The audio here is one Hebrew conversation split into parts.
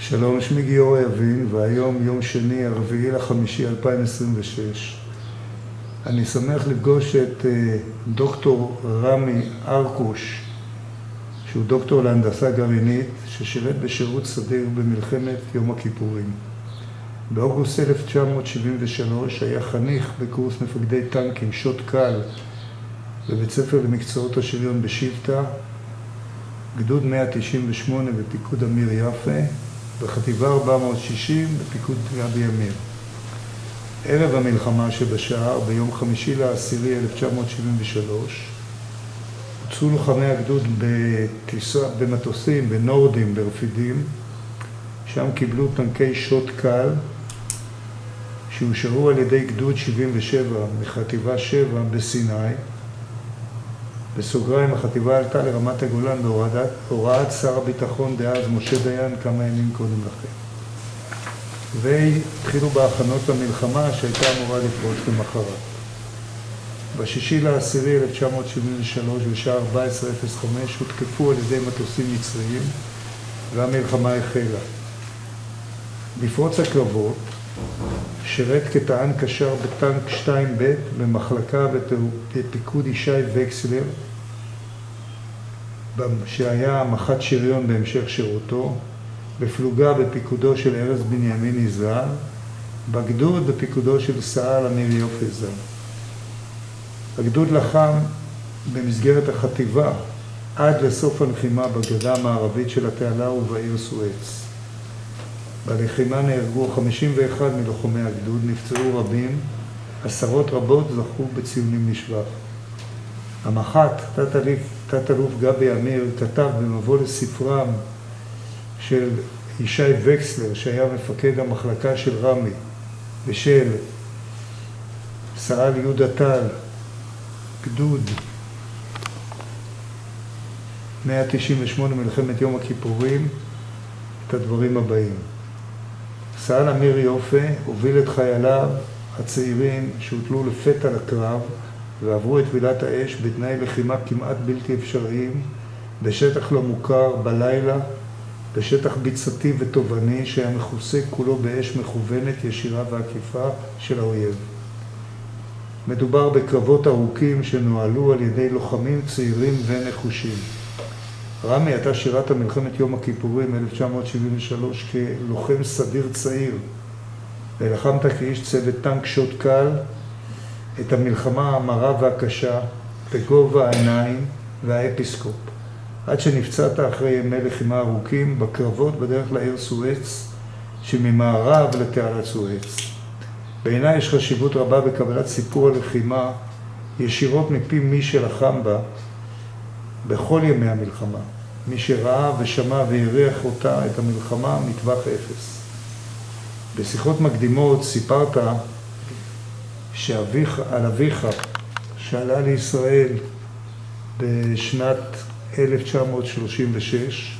שלום, שמי גיורא יבין, והיום יום שני, 4.5.2026. אני שמח לפגוש את דוקטור רמי ארקוש, שהוא דוקטור להנדסה גרעינית, ששירת בשירות סדיר במלחמת יום הכיפורים. באוגוסט 1973 היה חניך בקורס מפקדי טנקים, שוט קל, בבית ספר למקצועות השריון בשבטה, גדוד 198 בפיקוד אמיר יפה, בחטיבה 460 בפיקוד גבי אמיר. ערב המלחמה שבשער, ביום 5/10/1973, הוצאו לוחמי הגדוד במטוסים, בנורדים, ברפידים, שם קיבלו טנקי שוט קל, שאושרו על ידי גדוד 77 מחטיבה 7 בסיני. בסוגריים, החטיבה עלתה לרמת הגולן בהוראת שר הביטחון דאז משה דיין כמה ימים קודם לכן. והתחילו בהכנות למלחמה שהייתה אמורה לפרוץ למחרת. ב6/10/1973 בשעה 14:05 הותקפו על ידי מטוסים מצריים והמלחמה החלה. לפרוץ הקרבות שירת כטען קשר בטנק 2ב' במחלקה בפיקוד ישי וקסלר, שהיה מח"ט שריון בהמשך שירותו, בפלוגה בפיקודו של ארז בנימין ז"ל, בגדוד בפיקודו של סא"ל אמיר יופי ז"ל. הגדוד לחם במסגרת החטיבה עד לסוף הלחימה בגדה המערבית של התעלה ובעיר סואץ. בלחימה נהרגו 51 מלוחמי הגדוד, נפצעו רבים, עשרות רבות זכו בציונים לשבח. המח"ט, תת-אלוף גבי אמיר, כתב במבוא לספרם של ישי וקסלר, שהיה מפקד המחלקה של רמי, ושל סא"ל יהודה טל, גדוד 198 מלחמת יום הכיפורים, את הדברים הבאים. סא"ל אמיר יופי הוביל את חייליו הצעירים שהוטלו לפתע לקרב ועברו את טבילת האש בתנאי לחימה כמעט בלתי אפשריים בשטח לא מוכר, בלילה, בשטח ביצתי ותובעני שהיה מכוסה כולו באש מכוונת ישירה ועקיפה של האויב. מדובר בקרבות ארוכים שנוהלו על ידי לוחמים צעירים ונחושים. רמי, אתה שירת מלחמת יום הכיפורים 1973 כלוחם סדיר צעיר, ולחמת כאיש צוות טנק שוט קל את המלחמה המרה והקשה בגובה העיניים והאפיסקופ, עד שנפצעת אחרי ימי לחימה ארוכים בקרבות בדרך לעיר סואץ שממערב לתעלת סואץ. בעיניי יש חשיבות רבה בקבלת סיפור הלחימה ישירות מפי מי שלחם בה בכל ימי המלחמה, מי שראה ושמע והריח אותה, את המלחמה, מטווח אפס. בשיחות מקדימות סיפרת על אביך שעלה לישראל בשנת 1936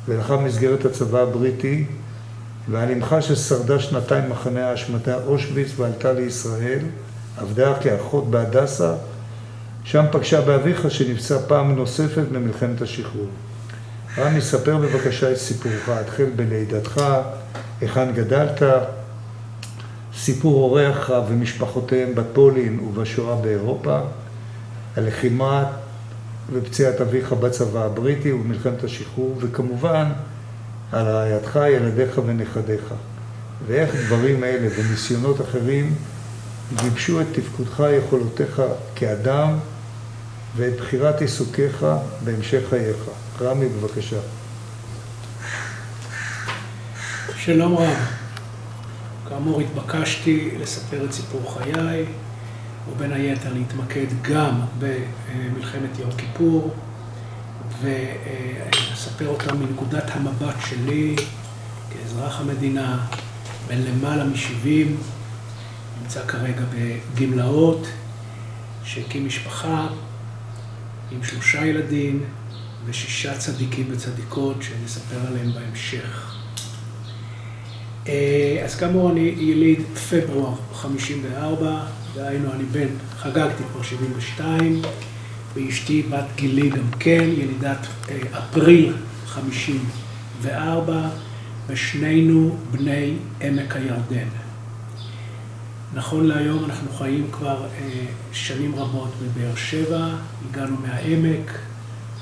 ולחם מסגרת הצבא הבריטי, ועל אמך ששרדה שנתיים מחנה ההשמדה אושוויץ ועלתה לישראל, עבדה כאחות בהדסה, שם פגשה באביך שנפצע פעם נוספת במלחמת השחרור. רמי, ספר בבקשה את סיפורך, התחיל בלידתך, היכן גדלת, סיפור הוריך ומשפחותיהם בפולין ובשואה באירופה, הלחימה ופציעת אביך בצבא הבריטי ובמלחמת השחרור, וכמובן על רעייתך, ילדיך ונכדיך, ואיך דברים אלה וניסיונות אחרים גיבשו את תפקודך, יכולותיך כאדם ואת בחירת עיסוקיך בהמשך חייך. רמי, בבקשה. שלום רב. כאמור התבקשתי לספר את סיפור חיי, ובין היתר להתמקד גם במלחמת יום כיפור, ולספר אותה מנקודת המבט שלי כאזרח המדינה, בין למעלה מ-70, נמצא כרגע בגמלאות, שהקים משפחה עם 3 ילדים ו6 צדיקים וצדיקות שנספר עליהם בהמשך. אז כאמור אני יליד פברואר 54, דהיינו אני חגגתי כבר 72, ואשתי בת גילי גם כן, ילידת אפריל 54, ושנינו בני עמק הירדן. נכון להיום אנחנו חיים כבר שנים רבות בבאר שבע, הגענו מהעמק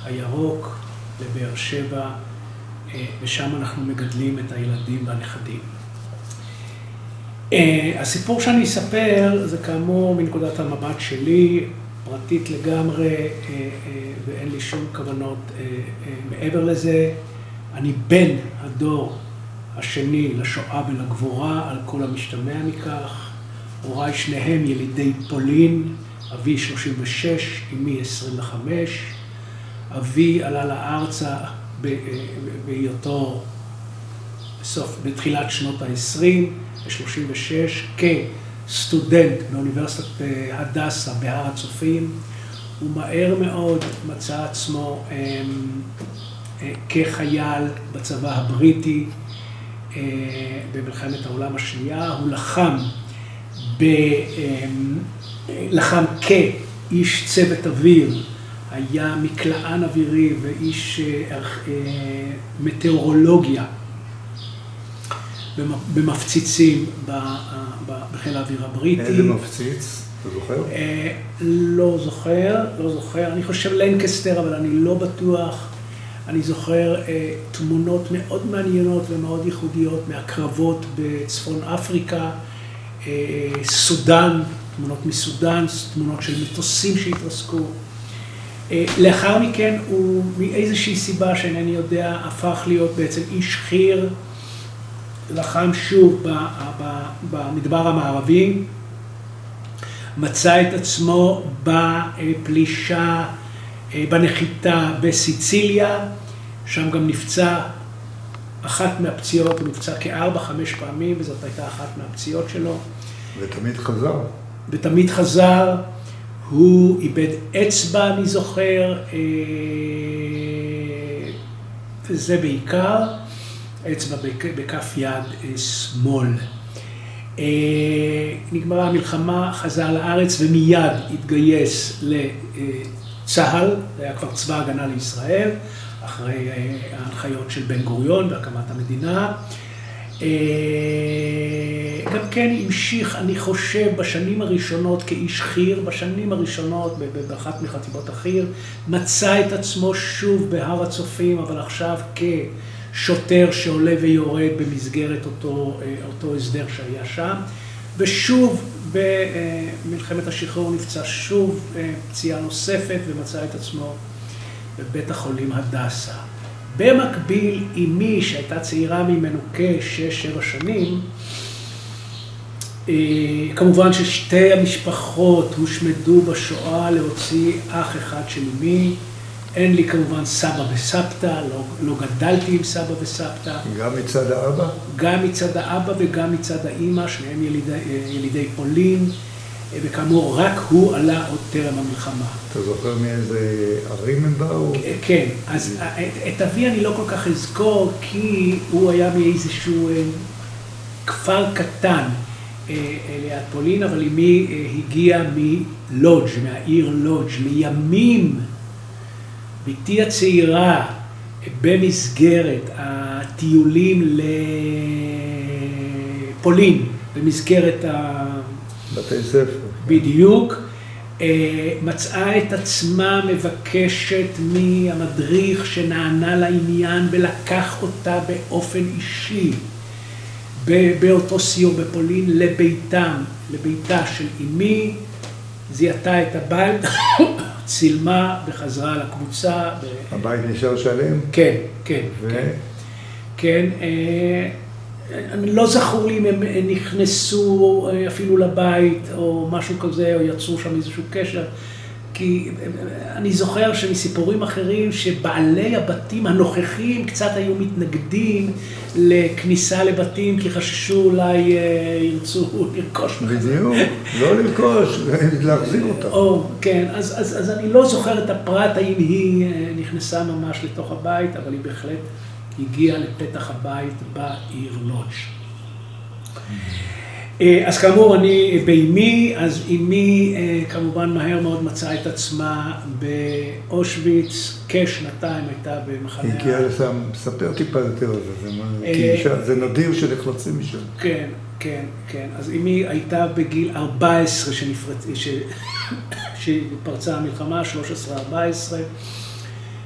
הירוק לבאר שבע, ושם אנחנו מגדלים את הילדים והנכדים. הסיפור שאני אספר זה כאמור מנקודת המבט שלי, פרטית לגמרי, ואין לי שום כוונות מעבר לזה. אני בן הדור השני לשואה ולגבורה, על כל המשתמע מכך. הוריי שניהם ילידי פולין, אבי 36, אמי 25. אבי עלה לארצה בהיותו בתחילת שנות ה-20, ב-36, כסטודנט באוניברסיטת הדסה בהר הצופים. הוא מהר מאוד מצא עצמו כחייל בצבא הבריטי במלחמת העולם השנייה. הוא לחם כאיש צוות אוויר, היה מקלען אווירי ואיש מטאורולוגיה במפציצים בחיל האוויר הבריטי. איזה מפציץ? אתה זוכר? לא זוכר. אני חושב לנקסטר, אבל אני לא בטוח. אני זוכר תמונות מאוד מעניינות ומאוד ייחודיות מהקרבות בצפון אפריקה, סודן, תמונות מסודן, תמונות של מטוסים שהתרסקו. לאחר מכן הוא מאיזושהי סיבה שאינני יודע, הפך להיות בעצם איש חי"ר, לחם שוב במדבר המערבי, מצא את עצמו בפלישה, בנחיתה בסיציליה, שם גם נפצע. אחת מהפציעות, הוא נפצע 4-5 פעמים, וזאת הייתה אחת מהפציעות שלו. ותמיד חזר. הוא איבד אצבע, אני זוכר, וזה בעיקר, אצבע בכף יד שמאל. נגמרה המלחמה, חזר לארץ ומיד התגייס לצה"ל, זה היה כבר צבא הגנה לישראל, אחרי ההנחיות של בן גוריון והקמת המדינה. גם כן המשיך, אני חושב, בשנים הראשונות כאיש חי"ר, בשנים הראשונות באחת מחטיבות החי"ר, מצא את עצמו שוב בהר הצופים, אבל עכשיו כשוטר שעולה ויורד במסגרת אותו הסדר שהיה שם, ושוב במלחמת השחרור נפצע שוב פציעה נוספת ומצא את עצמו בבית החולים הדסה. במקביל, אמי, שהייתה צעירה ממנו כ6-7 שנים, כמובן ששתי המשפחות הושמדו בשואה, להוציא אח אחד של אמי. אין לי כמובן סבא וסבתא, לא גדלתי עם סבא וסבתא. גם מצד האבא? גם מצד האבא וגם מצד האמא, שניהם ילידי פולין, וכאמור רק הוא עלה עוד טרם המלחמה. אתה זוכר מאיזה ערים הם באו? כן, אז את אבי אני לא כל כך אזכור, כי הוא היה מאיזשהו כפר קטן ליד פולין, אבל אמי הגיעה מלודג', מהעיר לודג', לימים. ביתי הצעירה במסגרת הטיולים לפולין, במסגרת בתי ספר. בדיוק, מצאה את עצמה מבקשת מהמדריך שנענה לעניין ולקח אותה באופן אישי באותו סיור בפולין לביתה של אמי, זיהתה את הבית, צילמה וחזרה לקבוצה. הבית נשאר שלם? כן, כן, כן. לא זכור לי אם הם נכנסו אפילו לבית או משהו כזה, או יצרו שם איזשהו קשר, כי אני זוכר שמסיפורים אחרים שבעלי הבתים הנוכחים קצת היו מתנגדים לכניסה לבתים, כי חששו אולי ירצו לרכוש מחזר. בדיוק, לא לרכוש, להחזיר אותה. כן, אז אני לא זוכר את הפרט האם היא נכנסה ממש לתוך הבית, אבל היא בהחלט הגיעה לפתח הבית בעיר לודג'. אז כאמור, אני באימי, אז אימי כמובן מהר מאוד מצאה את עצמה באושוויץ, כשנתיים הייתה במחנה... היא הגיעה לשם, ספר טיפה יותר על זה, זה נדיר שנחלצים משם. כן, כן, כן. אז אימי הייתה בגיל 14 שפרצה המלחמה, 13-14,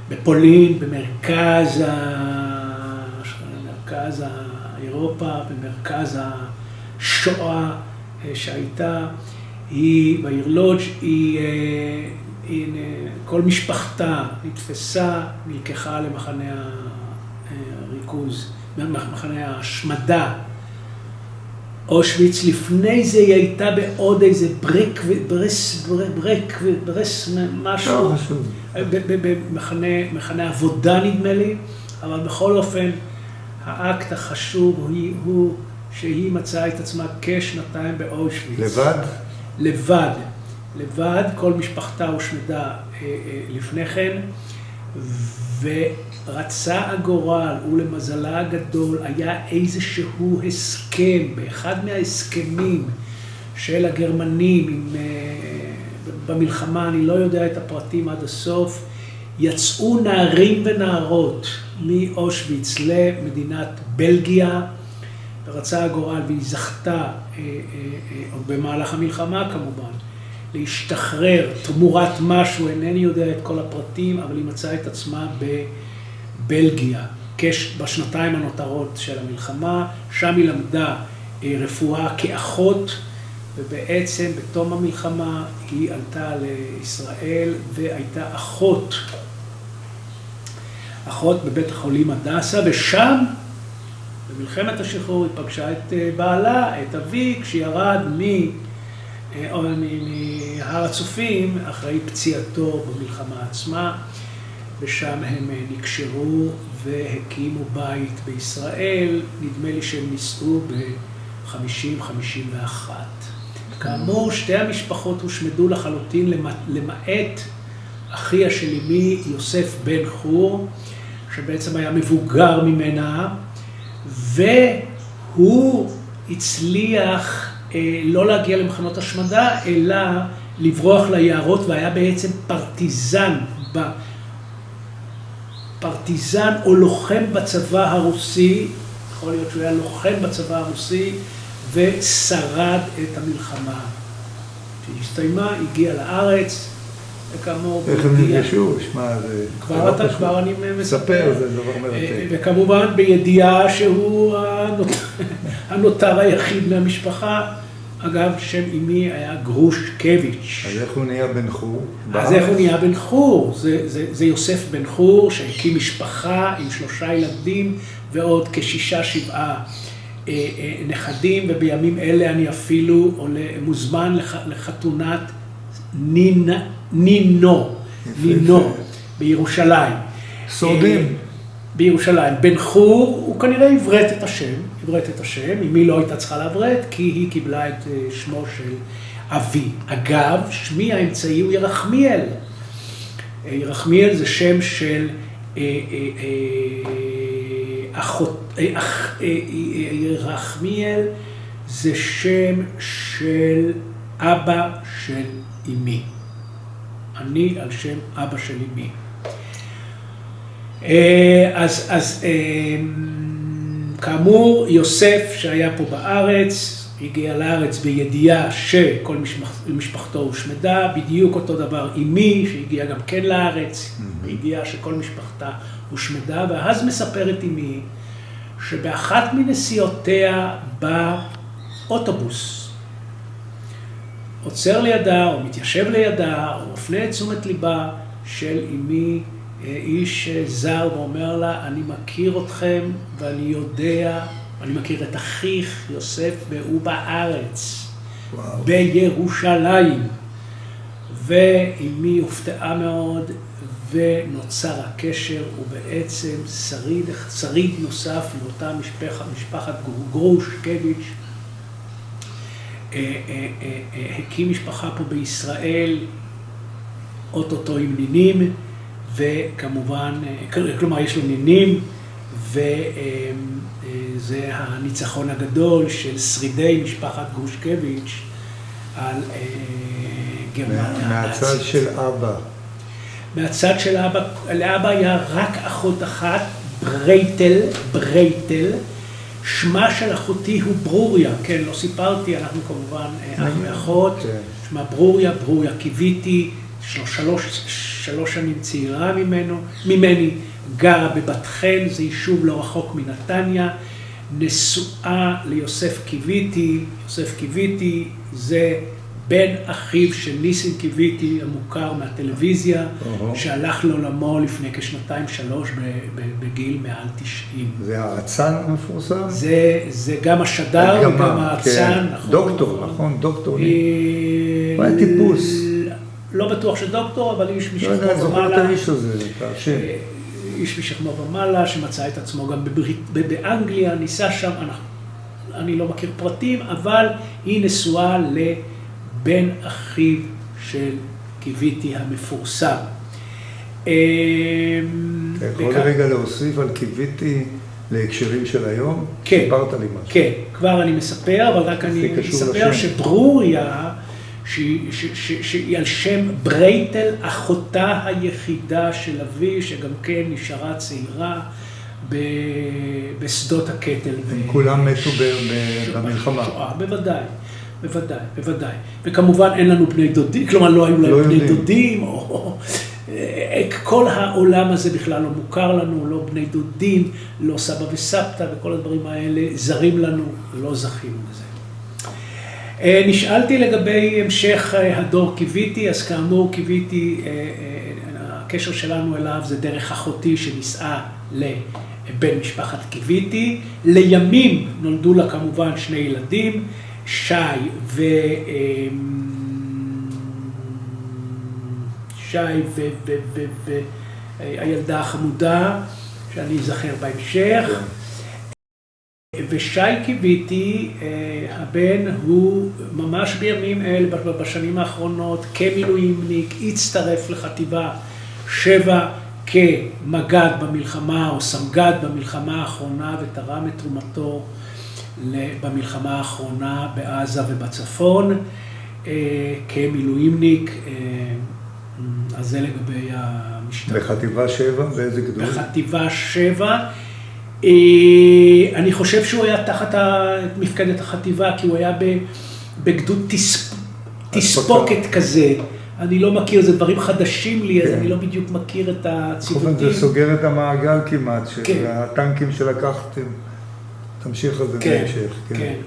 בפולין, במרכז אירופה, במרכז השואה שהייתה. היא בעיר לודג', כל משפחתה נתפסה, נלקחה למחנה הריכוז, מחנה ההשמדה. אושוויץ, לפני זה היא הייתה בעוד איזה ברס, משהו, במחנה עבודה נדמה לי, אבל בכל אופן האקט החשוב הוא שהיא מצאה את עצמה כשנתיים באושוויץ. לבד? לבד, כל משפחתה הושמדה לפני כן, ורצה הגורל, ולמזלה הגדול, היה איזשהו הסכם, באחד מההסכמים של הגרמנים במלחמה, אני לא יודע את הפרטים עד הסוף, יצאו נערים ונערות מאושוויץ למדינת בלגיה, ורצה הגורל והיא זכתה, במהלך המלחמה כמובן, להשתחרר תמורת משהו, אינני יודע את כל הפרטים, אבל היא מצאה את עצמה בבלגיה, בשנתיים הנותרות של המלחמה, שם היא למדה רפואה כאחות, ובעצם בתום המלחמה היא עלתה לישראל והייתה אחות בבית החולים הדסה, ושם במלחמת השחרור היא פגשה את בעלה, את אבי, כשירד מהר הצופים אחרי פציעתו במלחמה עצמה, ושם הם נקשרו והקימו בית בישראל, נדמה לי שהם נישאו ב-50-51. כאמור, שתי המשפחות הושמדו לחלוטין למעט אחיה של אמי יוסף בן חור, שבעצם היה מבוגר ממנה, והוא הצליח לא להגיע למחנות השמדה, אלא לברוח ליערות, והיה בעצם פרטיזן או לוחם בצבא הרוסי, יכול להיות שהוא היה לוחם בצבא הרוסי, ושרד את המלחמה. כשהסתיימה, הגיע לארץ, וכאמור... איך הם נפגשו? שמע, זה... כבר אני מספר, זה דבר מרתק. וכמובן בידיעה שהוא הנותר היחיד מהמשפחה, אגב, שם אמי היה גרושקביץ'. אז איך הוא נהיה בן חור? אז איך הוא נהיה בן חור? זה יוסף בן חור, שהקים משפחה עם 3 ילדים ועוד כ6-7 נכדים, ובימים אלה אני אפילו מוזמן לחתונת נינו בירושלים. שורדים. בירושלים. בן חור, הוא כנראה עברת את השם, אמי לא הייתה צריכה לעברת, כי היא קיבלה את שמו של אבי. אגב, שמי האמצעי הוא ירחמיאל. ירחמיאל זה שם של ירחמיאל זה שם של אבא של אמי. אני על שם אבא של אמי. אז כאמור, יוסף שהיה פה בארץ, הגיע לארץ בידיעה שכל משפחתו הושמדה, בדיוק אותו דבר אמי, שהגיעה גם כן לארץ, בידיעה שכל משפחתה הושמדה, ואז מספרת אמי שבאחת מנסיעותיה באוטובוס, עוצר לידה או מתיישב לידה או מפנה את תשומת ליבה של אמי, איש זר, ואומר לה, אני מכיר אתכם ואני יודע, אני מכיר את אחיך יוסף והוא בארץ, בירושלים. ואמי הופתעה מאוד ונוצר הקשר, ובעצם שריד נוסף לאותה משפחת גרושקביץ' הקים משפחה פה בישראל, אוטוטו עם נינים, וכמובן, כלומר יש לו נינים, וזה הניצחון הגדול של שרידי משפחת גרושקביץ' על גרמניה. מהצד של אבא. מהצד של אבא, לאבא היה רק אחות אחת, ברייטל. שמה של אחותי הוא ברוריה, כן, לא סיפרתי, אנחנו כמובן אח ואחות. שמה ברוריה, קיוויתי, 3 שנים צעירה ממני, גרה בבת חן, זה יישוב לא רחוק מנתניה, נשואה ליוסף קיוויתי. יוסף קיוויתי זה בן אחיו של ניסים קיוויתי, המוכר מהטלוויזיה, שהלך לעולמו לפני כ2-3 בגיל מעל 90. זה האצן המפורסם? זה גם השדר וגם האצן. דוקטור, נכון? דוקטור. הוא היה טיפוס. לא בטוח שדוקטור, אבל איש משכמו ומעלה. לא יודע, זוכר את האיש הזה, את השם. איש משכמו ומעלה, שמצא את עצמו גם באנגליה, ניסה שם, אני לא מכיר פרטים, אבל היא נשואה לבן אחיו של קיוויתי המפורסם. אתה יכול רגע להוסיף על קיוויתי להקשרים של היום? כן. סיפרת לי משהו. כן, כבר אני מספר, אבל רק אני אספר שברוריה, שהיא על שם ברייטל, אחותה היחידה של אבי, שגם כן נשארה צעירה בשדות הקטל. כולם מתו במלחמה. בוודאי. וכמובן אין לנו בני דודים, כלומר לא היו לנו בני דודים, כל העולם הזה בכלל לא מוכר לנו, לא בני דודים, לא סבא וסבתא, וכל הדברים האלה זרים לנו, לא זכינו בזה. נשאלתי לגבי המשך הדור קיוויתי, אז כאמור קיוויתי, הקשר שלנו אליו זה דרך אחותי שנישאה לבן משפחת קיוויתי. לימים נולדו לה כמובן 2 ילדים, שי והילדה החמודה, שאני אזכר בהמשך. ושי קיוויתי, הבן, הוא ממש בימים אלה, בשנים האחרונות, כמילואימניק, הצטרף לחטיבה 7 כמג"ד במלחמה או סמג"ד במלחמה האחרונה, ותרם את תרומתו במלחמה האחרונה בעזה ובצפון כמילואימניק. אז זה לגבי המשטרה. בחטיבה 7? באיזה גדול? בחטיבה 7. אני חושב שהוא היה תחת מפקדת החטיבה, כי הוא היה בגדוד תספוקת כזה. אני לא מכיר, זה דברים חדשים לי, אז אני לא בדיוק מכיר את הציוותים. זה סוגר את המעגל כמעט, שהטנקים שלקחתם, תמשיך על זה בהמשך.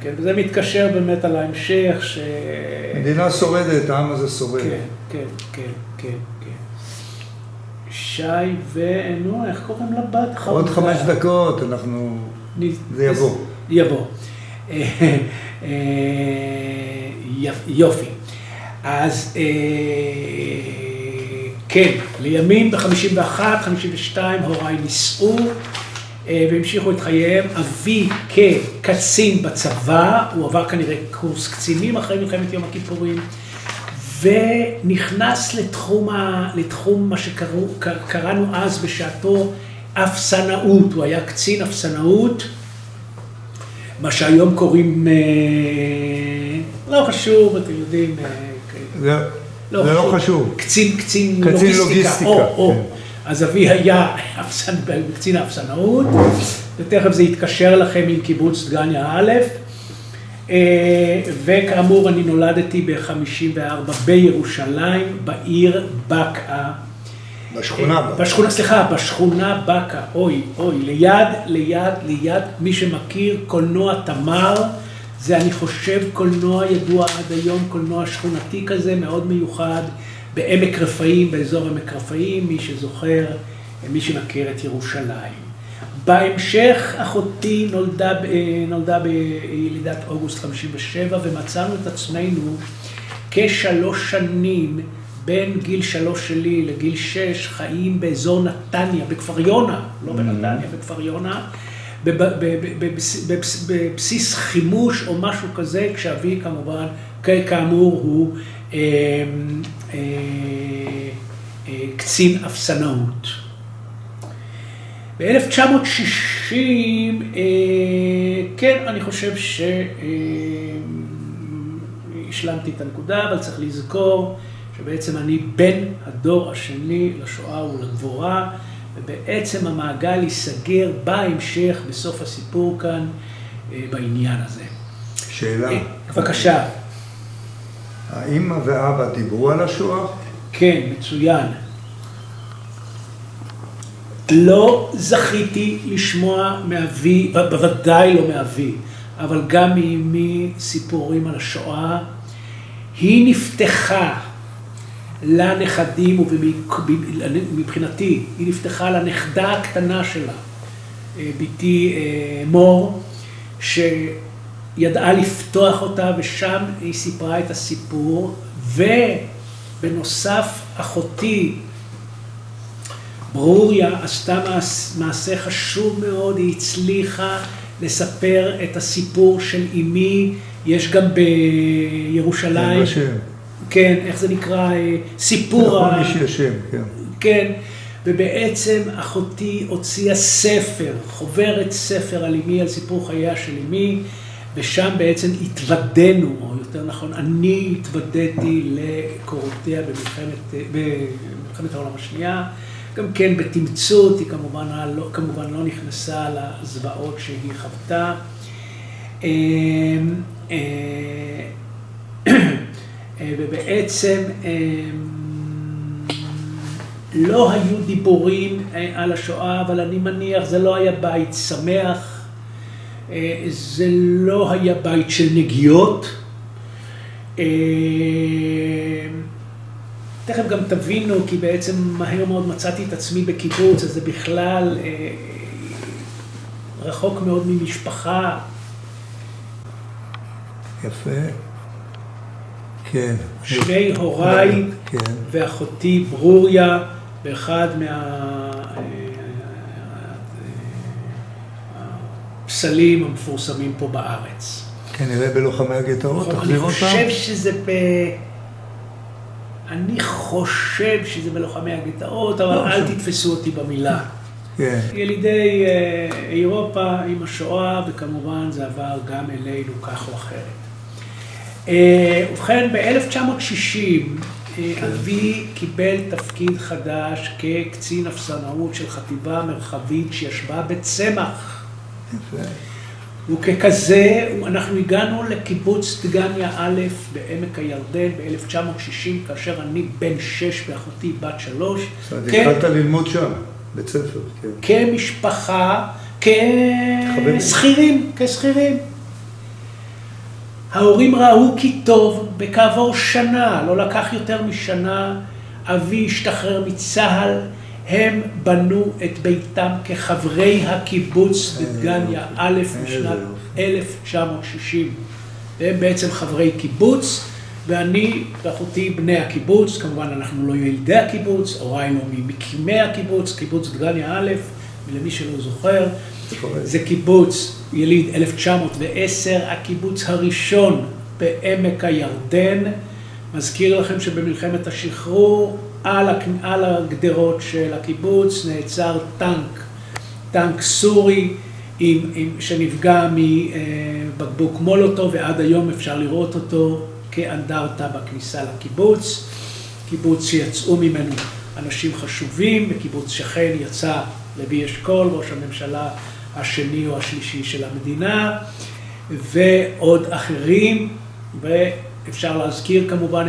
כן, וזה מתקשר באמת על ההמשך. מדינה שורדת, העם הזה שורד. כן. שי ונו, איך קוראים לבת? עוד 5 דקות, זה יבוא. יופי. אז כן, לימים ב-51, 52 הוריי נישאו והמשיכו את חייהם. אבי כקצין בצבא, הוא עבר כנראה קורס קצינים אחרי מלחמת יום הכיפורים, ונכנס לתחום מה שקראנו אז בשעתו אפסנאות. הוא היה קצין אפסנאות, מה שהיום קוראים, לא חשוב, אתם יודעים, זה לא חשוב. קצין לוגיסטיקה. אז אבי היה קצין האפסנאות, ותכף זה יתקשר לכם עם קיבוץ דגניה א', וכאמור אני נולדתי ב-54 בירושלים, בעיר בקעה. בשכונה בקעה, ליד, מי שמכיר, קולנוע תמר, זה אני חושב קולנוע ידוע עד היום, קולנוע שכונתי כזה, מאוד מיוחד, בעמק רפאים, באזור עמק רפאים, מי שזוכר, מי שמכיר את ירושלים. בהמשך אחותי נולדה בילידת אוגוסט 57, ומצאנו את עצמנו כ3 שנים בין גיל 3 שלי לגיל 6, חיים באזור נתניה, בכפר יונה, לא בנתניה, בכפר יונה, בבסיס חימוש או משהו כזה, כשאבי כמובן, כאמור הוא קצין אפסנאות. ב-1960 הפירושים, כן, אני חושב שהשלמתי את הנקודה, אבל צריך לזכור שבעצם אני בן הדור השני לשואה ולגבורה, ובעצם המעגל ייסגר בהמשך, בסוף הסיפור כאן, בעניין הזה. שאלה. בבקשה. האמא ואבא דיברו על השואה? כן, מצוין. לא זכיתי לשמוע מאבי, בוודאי לא מאבי, אבל גם מאמי סיפורים על השואה. היא נפתחה לנכדים, ומבחינתי, היא נפתחה לנכדה הקטנה שלה, ביתי מור, שידעה לפתוח אותה, ושם היא סיפרה את הסיפור, ובנוסף אחותי, ברוריה, עשתה מעשה חשוב מאוד, היא הצליחה לספר את הסיפור של אמי, יש גם בירושלים, כן, איך זה נקרא, סיפור, נכון, יש השם, כן. כן, ובעצם אחותי הוציאה ספר, חוברת ספר על אמי, על סיפור חייה של אמי, ושם בעצם התוודנו, או יותר נכון, אני התוודתי לקורותיה במלחמת העולם השנייה, גם כן בתמצות, היא כמובן לא נכנסה לזוועות שהיא חוותה. ובעצם לא היו דיבורים על השואה, אבל אני מניח זה לא היה בית שמח, זה לא היה בית של נגיעות. תכף גם תבינו, כי בעצם מהר מאוד מצאתי את עצמי בקיבוץ, אז זה בכלל רחוק מאוד ממשפחה. יפה. כן. שני הוריי כן. ואחותי ברוריה, באחד מהפסלים המפורסמים פה בארץ. כנראה בלוחמי הגטאות, תחזיר אותם? אני חושב שזה בלוחמי הגטאות, אבל אל תתפסו אותי במילה. כן. ילידי אירופה עם השואה, וכמובן זה עבר גם אלינו כך או אחרת. ובכן, ב-1960 אבי קיבל תפקיד חדש כקצין אפסנאות של חטיבה מרחבית שישבה בצמח. יפה. וככזה, אנחנו הגענו לקיבוץ דגניה א' בעמק הירדן ב-1960, כאשר אני בן 6 ואחותי בת 3. זאת אומרת, התחלת ללמוד שם, בית ספר, כן. כמשפחה, כשכירים. ההורים ראו כי טוב, בכעבור שנה, לא לקח יותר משנה, אבי השתחרר מצה"ל, הם בנו את ביתם כחברי הקיבוץ דגניה א' בשנת 1960. והם בעצם חברי קיבוץ, ואני ואחותי בני הקיבוץ, כמובן אנחנו לא ילידי הקיבוץ, הוריי לא ממקימי הקיבוץ, קיבוץ דגניה א', ולמי שלא זוכר, זה קיבוץ יליד 1910, הקיבוץ הראשון בעמק הירדן. מזכיר לכם שבמלחמת השחרור, על הגדרות של הקיבוץ נעצר טנק סורי שנפגע מבקבוק מולוטוב, ועד היום אפשר לראות אותו כאנדרטה בכניסה לקיבוץ. קיבוץ שיצאו ממנו אנשים חשובים, בקיבוץ שכן יצא לוי אשכול, ראש הממשלה השני או השלישי של המדינה, ועוד אחרים, ואפשר להזכיר כמובן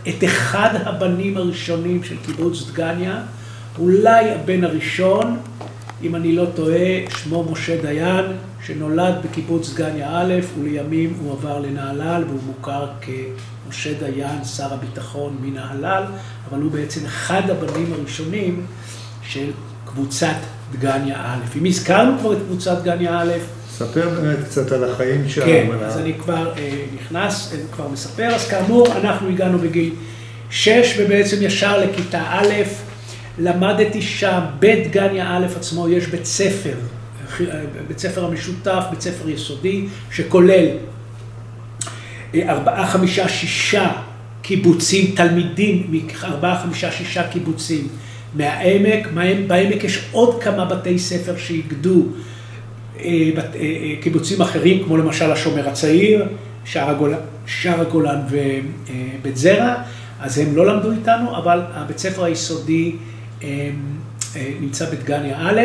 את אחד הבנים הראשונים של קיבוץ דגניה, אולי הבן הראשון, אם אני לא טועה, שמו משה דיין, שנולד בקיבוץ דגניה א', ולימים הוא עבר לנהלל, והוא מוכר כמשה דיין, שר הביטחון מנהלל, אבל הוא בעצם אחד הבנים הראשונים של קבוצת דגניה א'. אם הזכרנו כבר את קבוצת דגניה א', ספר באמת קצת על החיים שם. כן, אז אני כבר כבר מספר. אז כאמור, אנחנו הגענו בגיל 6, ובעצם ישר לכיתה א', למדתי שם, בדגניה א' עצמו יש בית ספר המשותף, בית ספר יסודי, שכולל 4, 5, 6 קיבוצים, תלמידים מ4, 5, 6 קיבוצים מהעמק. בעמק יש עוד כמה בתי ספר שאיגדו קיבוצים אחרים, כמו למשל השומר הצעיר, שער הגולן ובית זרע, אז הם לא למדו איתנו, אבל הבית ספר היסודי נמצא בדגניה א',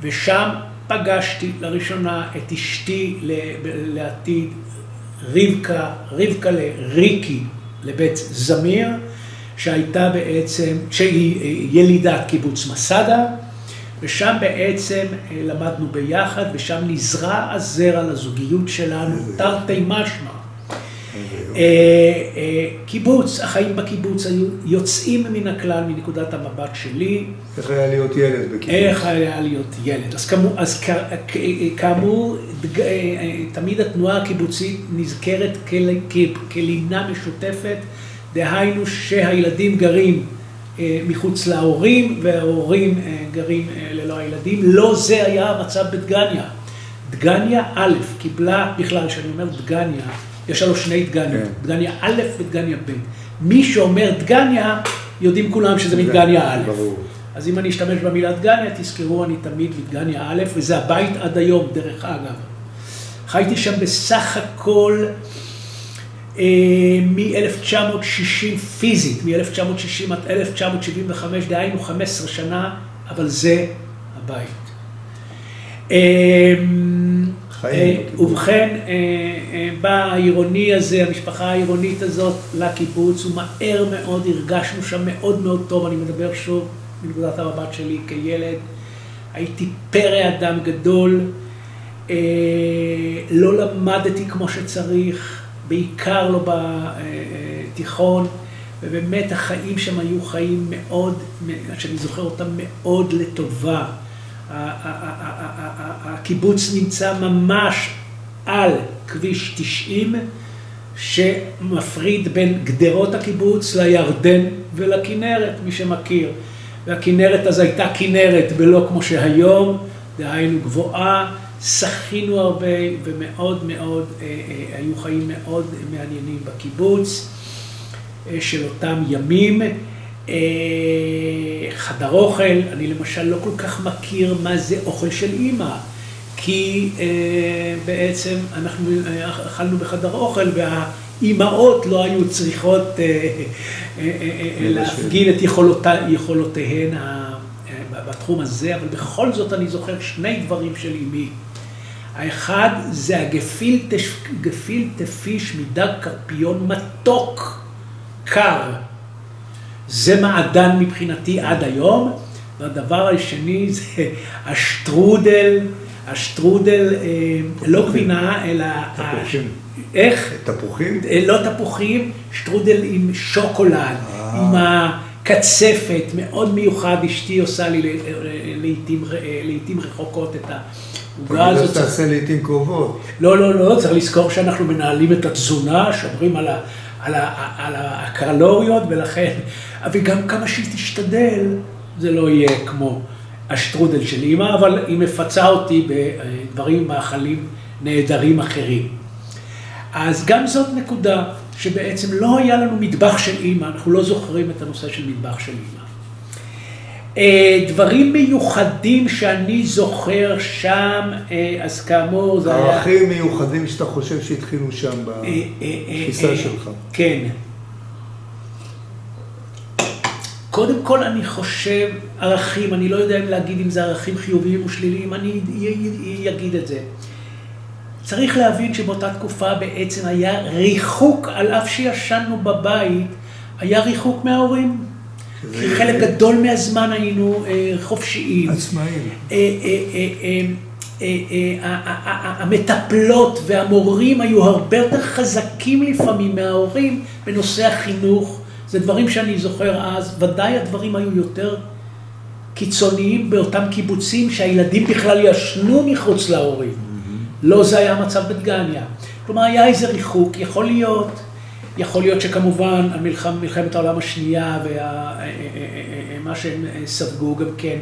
ושם פגשתי לראשונה את אשתי לעתיד, רבקה לריקי, לבית זמיר, שהייתה בעצם, שהיא ילידת קיבוץ מסדה, ושם בעצם למדנו ביחד, ושם נזרע הזרע לזוגיות שלנו, תרתי משמע. קיבוץ, החיים בקיבוץ היו יוצאים מן הכלל מנקודת המבט שלי. איך היה להיות ילד בקיבוץ? איך היה להיות ילד. אז כאמור, תמיד התנועה הקיבוצית נזכרת כלינה משותפת, דהיינו שהילדים גרים מחוץ להורים, וההורים גרים ללא הילדים. לא זה היה המצב בדגניה. דגניה א' קיבלה, בכלל, שאני אומר דגניה, יש לו שני דגניות, דגניה א' ודגניה ב'. מי שאומר דגניה, יודעים כולם שזה מדגניה א'. אז אם אני אשתמש במילה דגניה, תזכרו, אני תמיד מדגניה א', וזה הבית עד היום, דרך אגב. חייתי שם בסך הכל מ-1960 פיזית, מ-1960 עד 1975, דהיינו 15 שנה, אבל זה הבית. ובכן, בא העירוני הזה, המשפחה העירונית הזאת לקיבוץ, ומהר מאוד הרגשנו שם מאוד מאוד טוב, אני מדבר שוב מנקודת המבט שלי כילד, הייתי פרא אדם גדול, לא למדתי כמו שצריך, בעיקר לא בתיכון, ובאמת החיים שם היו חיים מאוד, שאני זוכר אותם מאוד לטובה. הקיבוץ נמצא ממש על כביש 90, שמפריד בין גדרות הקיבוץ לירדן ולכנרת, מי שמכיר. והכנרת אז הייתה כנרת ולא כמו שהיום, דהיינו גבוהה, שחינו הרבה ומאוד מאוד, היו חיים מאוד מעניינים בקיבוץ של אותם ימים. חדר אוכל, אני למשל לא כל כך מכיר מה זה אוכל של אמא, כי בעצם אנחנו אכלנו בחדר אוכל והאימהות לא היו צריכות להפגין את יכולותיהן בתחום הזה, אבל בכל זאת אני זוכר שני דברים של אמי. האחד זה הגפילטה פיש מדג קרפיון מתוק, קר. זה מעדן מבחינתי עד היום. והדבר השני זה השטרודל, לא גבינה, אלא... תפוחים. איך? תפוחים? לא תפוחים, שטרודל עם שוקולד, עם הקצפת, מאוד מיוחד. אשתי עושה לי לעתים רחוקות את העוגה הזאת. תגיד, תעשה לעתים קרובות. לא, צריך לזכור שאנחנו מנהלים את התזונה, שומרים על הקלוריות, ולכן, וגם כמה שהיא תשתדל, זה לא יהיה כמו השטרודל של אמא, אבל היא מפצה אותי בדברים מאכלים נהדרים אחרים. אז גם זאת נקודה שבעצם לא היה לנו מטבח של אמא, אנחנו לא זוכרים את הנושא של מטבח של אמא. דברים מיוחדים שאני זוכר שם, אז כאמור זה היה... ערכים מיוחדים שאתה חושב שהתחילו שם בתפיסה שלך. כן. קודם כל אני חושב ערכים, אני לא יודע אם להגיד אם זה ערכים חיוביים או שליליים, אני אגיד את זה. צריך להבין שבאותה תקופה בעצם היה ריחוק, על אף שישנו בבית, היה ריחוק מההורים. כי חלק גדול מהזמן היינו חופשיים. עצמאים. המטפלות והמורים היו הרבה יותר חזקים לפעמים מההורים בנושא החינוך. זה דברים שאני זוכר אז, ודאי הדברים היו יותר קיצוניים באותם קיבוצים שהילדים בכלל ישנו מחוץ להורים. לא זה היה המצב בדגניה. כלומר, היה איזה ריחוק, יכול להיות שכמובן מלחמת העולם השנייה ומה שהם ספגו גם כן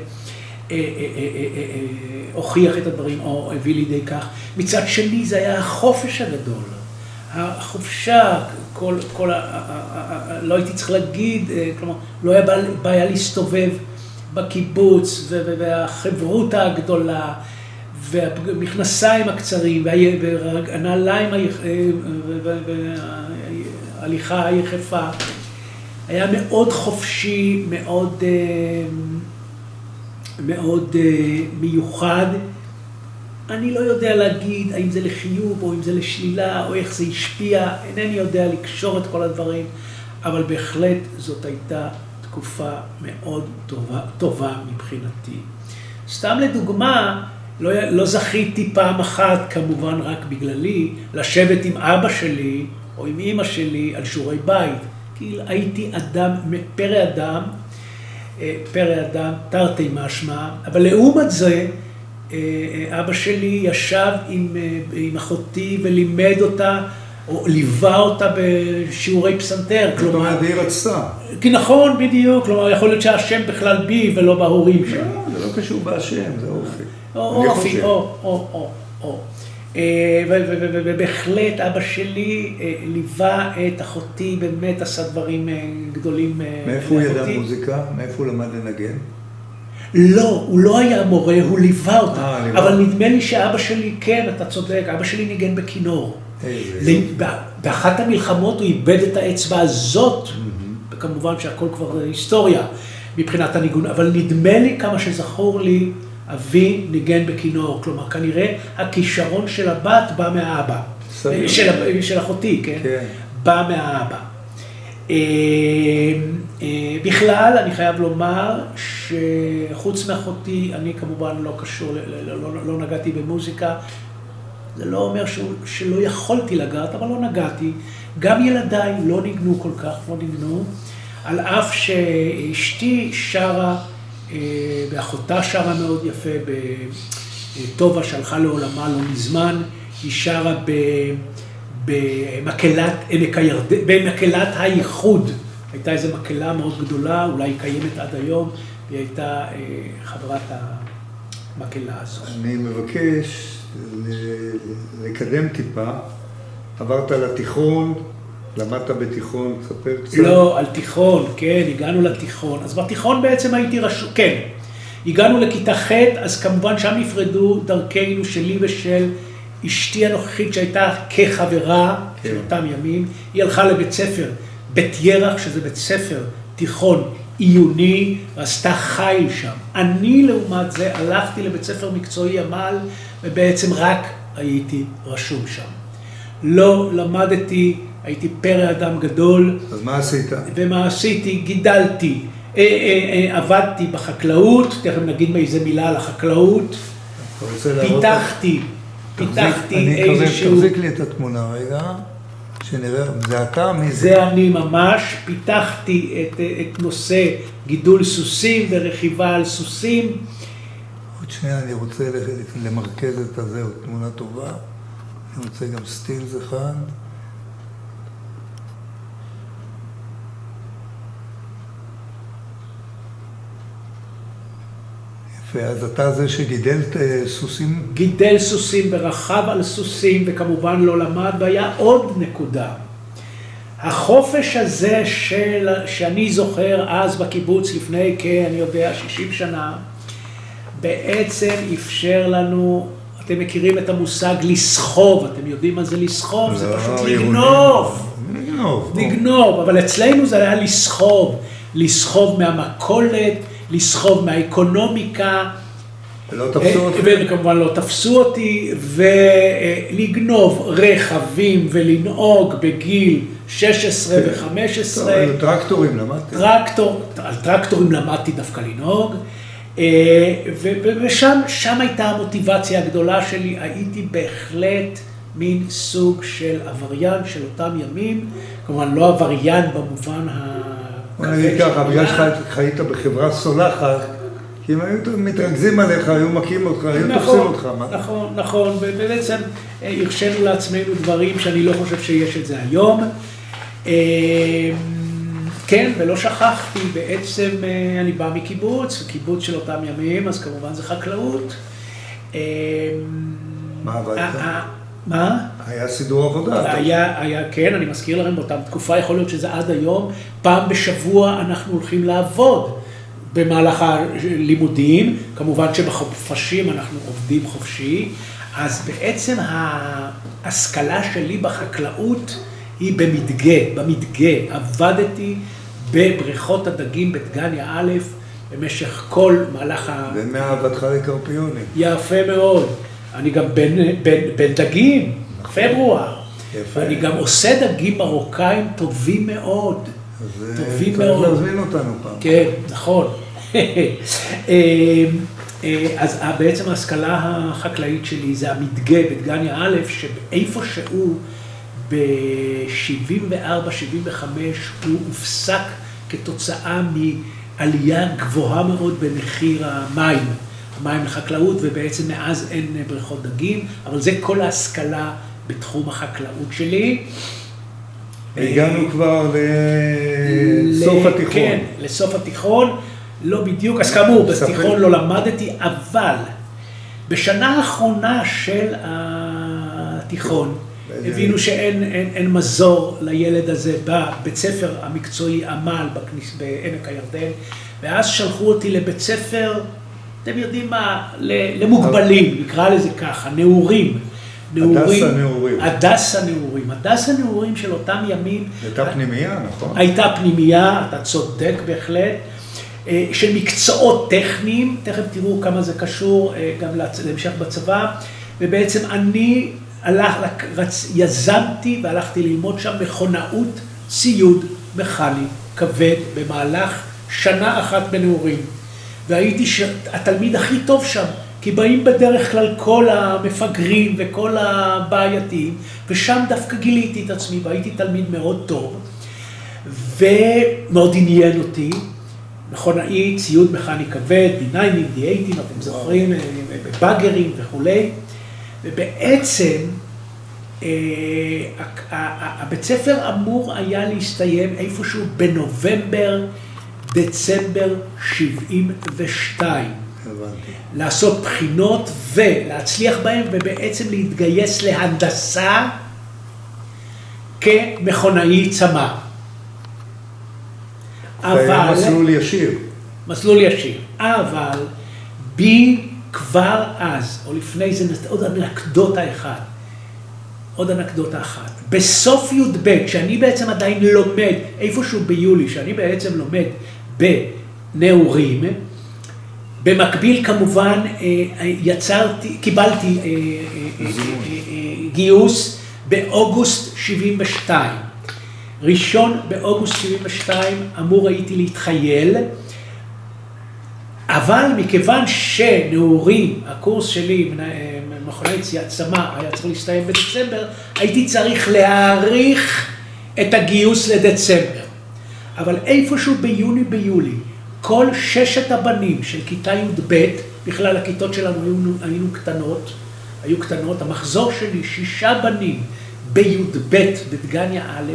הוכיח את הדברים או הביא לידי כך. מצד שני זה היה החופש הגדול. החופשה, לא הייתי צריך להגיד, כלומר, לא היה בעיה להסתובב בקיבוץ והחברות הגדולה והמכנסיים הקצרים, והנעליים, וההליכה היחפה. היה מאוד חופשי, מאוד מיוחד. אני לא יודע להגיד האם זה לחיוב או אם זה לשלילה או איך זה השפיע, אינני יודע לקשור את כל הדברים, אבל בהחלט זאת הייתה תקופה מאוד טובה מבחינתי. סתם לדוגמה, לא זכיתי פעם אחת, כמובן רק בגללי, לשבת עם אבא שלי או עם אמא שלי על שיעורי בית. כי הייתי אדם, פרא אדם, תרתי משמע, אבל לעומת זה, אבא שלי ישב עם אחותי ולימד אותה, או ליווה אותה בשיעורי פסנתר. זאת אומרת, היא רצתה. כי נכון, בדיוק, כלומר, יכול להיות שהשם בכלל בי ולא בהורים שלי. לא, זה לא קשור בהשם, זה אופי. אופי, או. ובהחלט אבא שלי ליווה את אחותי, באמת עשה דברים גדולים. מאיפה הוא ידע מוזיקה? מאיפה הוא למד לנגן? לא, הוא לא היה מורה, הוא ליווה אותה. אבל נדמה לי שאבא שלי, כן, אתה צודק, אבא שלי ניגן בכינור. באחת המלחמות הוא איבד את האצבע הזאת, וכמובן שהכל כבר היסטוריה מבחינת הניגון, אבל נדמה לי כמה שזכור לי, אבי ניגן בכינור, כלומר כנראה הכישרון של הבת בא מהאבא, של אחותי, כן? בא מהאבא. בכלל, אני חייב לומר שחוץ מאחותי, אני כמובן לא קשור, לא נגעתי במוזיקה, זה לא אומר שלא יכולתי לגעת, אבל לא נגעתי. גם ילדיי לא ניגנו כל כך, לא ניגנו, על אף שאשתי שרה, ואחותה שרה מאוד יפה, בטובה שהלכה לעולמה לא מזמן, היא שרה במקהלת הייחוד. הייתה איזו מקהלה מאוד גדולה, אולי היא קיימת עד היום, והיא הייתה חברת המקהלה הזאת. אני מבקש לקדם טיפה. עברת לתיכון, למדת בתיכון, תספר קצת. לא, על תיכון, כן, הגענו לתיכון. אז בתיכון בעצם הייתי רשום, כן. הגענו לכיתה ח', אז כמובן שם נפרדו דרכנו שלי ושל אשתי הנוכחית שהייתה כחברה של אותם ימים. היא הלכה לבית ספר, בית ירח, שזה בית ספר תיכון עיוני, ועשתה חיל שם. אני לעומת זה הלכתי לבית ספר מקצועי עמל, ובעצם רק הייתי רשום שם. לא למדתי, הייתי פרא אדם גדול. אז מה עשית? ומה עשיתי? גידלתי. עבדתי בחקלאות, תכף נגיד מאיזה מילה על החקלאות. פיתחתי איזשהו... תחזיק לי את התמונה רגע, שנראה, זה אתה? מי זה? זה אני ממש, פיתחתי את נושא גידול סוסים ורכיבה על סוסים. עוד שנייה, אני רוצה למרכז את הזה, תמונה טובה. אני רוצה גם סטילס אחד. יפה, אז אתה זה שגידל סוסים? גידל סוסים ורכב על סוסים, וכמובן לא למד, והיה עוד נקודה. החופש הזה שאני זוכר אז בקיבוץ לפני אני יודע, 60 שנה, בעצם אפשר לנו, אתם מכירים את המושג לסחוב, אתם יודעים מה זה לסחוב? זה פשוט לגנוב, אבל אצלנו זה היה לסחוב מהמכולת, לסחוב מהאקונומיקה, ולא תפסו אותי. וכמובן לא תפסו אותי, ולגנוב רכבים ולנהוג בגיל 16 ו-15. טרקטורים למדתי. על טרקטורים למדתי דווקא לנהוג, ושם הייתה המוטיבציה הגדולה שלי, הייתי בהחלט מין סוג של עבריין של אותם ימים, כמובן לא עבריין במובן בוא נגיד ככה, בגלל שחיית בחברה סולחת, כי אם היו מתרכזים עליך, היו מכים אותך, היו תופסים אותך. נכון, ובעצם הרשינו לעצמנו דברים שאני לא חושב שיש את זה היום. כן, ולא שכחתי, בעצם אני בא מקיבוץ, קיבוץ של אותם ימים, אז כמובן זה חקלאות. מה עבדת? מה? היה סידור עבודה. היה, כן, אני מזכיר לכם, באותה תקופה יכול להיות שזה עד היום, פעם בשבוע אנחנו הולכים לעבוד. במהלך הלימודים, כמובן שבחופשים אנחנו עובדים חופשי, אז בעצם ההשכלה שלי בחקלאות היא במדגה. עבדתי בבריכות הדגים בדגניה א' במשך כל מהלך ומאהבתך לקרפיונים. יפה מאוד. אני גם בן דגים, פברואר. יפה. אני גם עושה דגים מרוקאים טובים מאוד. טובים צריך מאוד. להזמין אותנו פעם. כן, נכון. אז בעצם ההשכלה החקלאית שלי זה המדגה בדגניה א', שאיפה שהוא ב-74-75 הוא הופסק כתוצאה מעלייה גבוהה מאוד במחיר המים לחקלאות, ובעצם מאז אין בריכות דגים, אבל זה כל ההשכלה בתחום החקלאות שלי. הגענו כבר לסוף התיכון. כן, לסוף התיכון, לא בדיוק, אז כאמור, בתיכון לא למדתי, אבל בשנה האחרונה של התיכון, הבינו שאין מזור לילד הזה בבית ספר המקצועי עמל בעמק הירדן, ואז שלחו אותי לבית ספר, אתם יודעים מה, למוגבלים, נקרא לזה ככה, נעורים. הדסה נעורים. הדסה נעורים של אותם ימים. הייתה פנימייה, נכון? הייתה פנימייה, אתה צודק בהחלט, של מקצועות טכניים, תכף תראו כמה זה קשור גם להמשך בצבא, ובעצם אני יזמתי והלכתי ללמוד שם מכונאות ציוד מכני כבד במהלך שנה אחת בנעורים. והייתי התלמיד הכי טוב שם, כי באים בדרך כלל כל המפגרים וכל הבעייתיים, ושם דווקא גיליתי את עצמי, והייתי תלמיד מאוד טוב, ומאוד עניין אותי, מכונאי, ציוד מכני כבד, D9, D8, אתם זוכרים, בבאגרים וכולי, ובעצם הבית ספר אמור היה להסתיים איפשהו בנובמבר, דצמבר 72. לעשות בחינות ולהצליח בהם, ובעצם להתגייס להנדסה כמכונאי צמ"ה. אבל מסלול ישיר. מסלול ישיר. אבל בי כבר אז, או לפני זה, עוד אנקדוטה אחת. בסוף י"ב, כשאני בעצם עדיין לומד, איפשהו ביולי, שאני בעצם לומד בנעורים, במקביל כמובן קיבלתי גיוס באוגוסט 72. ראשון באוגוסט 72 אמור הייתי להתחייל, אבל מכיוון שנעורים, הקורס שלי, מכונאי צמ"ה, היה צריך להסתיים בדצמבר, הייתי צריך להאריך את הגיוס לדצמבר. אבל איפשהו ביולי, כל 6 הבנים של כיתה י"ב, בכלל הכיתות שלנו היו קטנות, המחזור שלי 6 בנים בי"ב בדגניה א',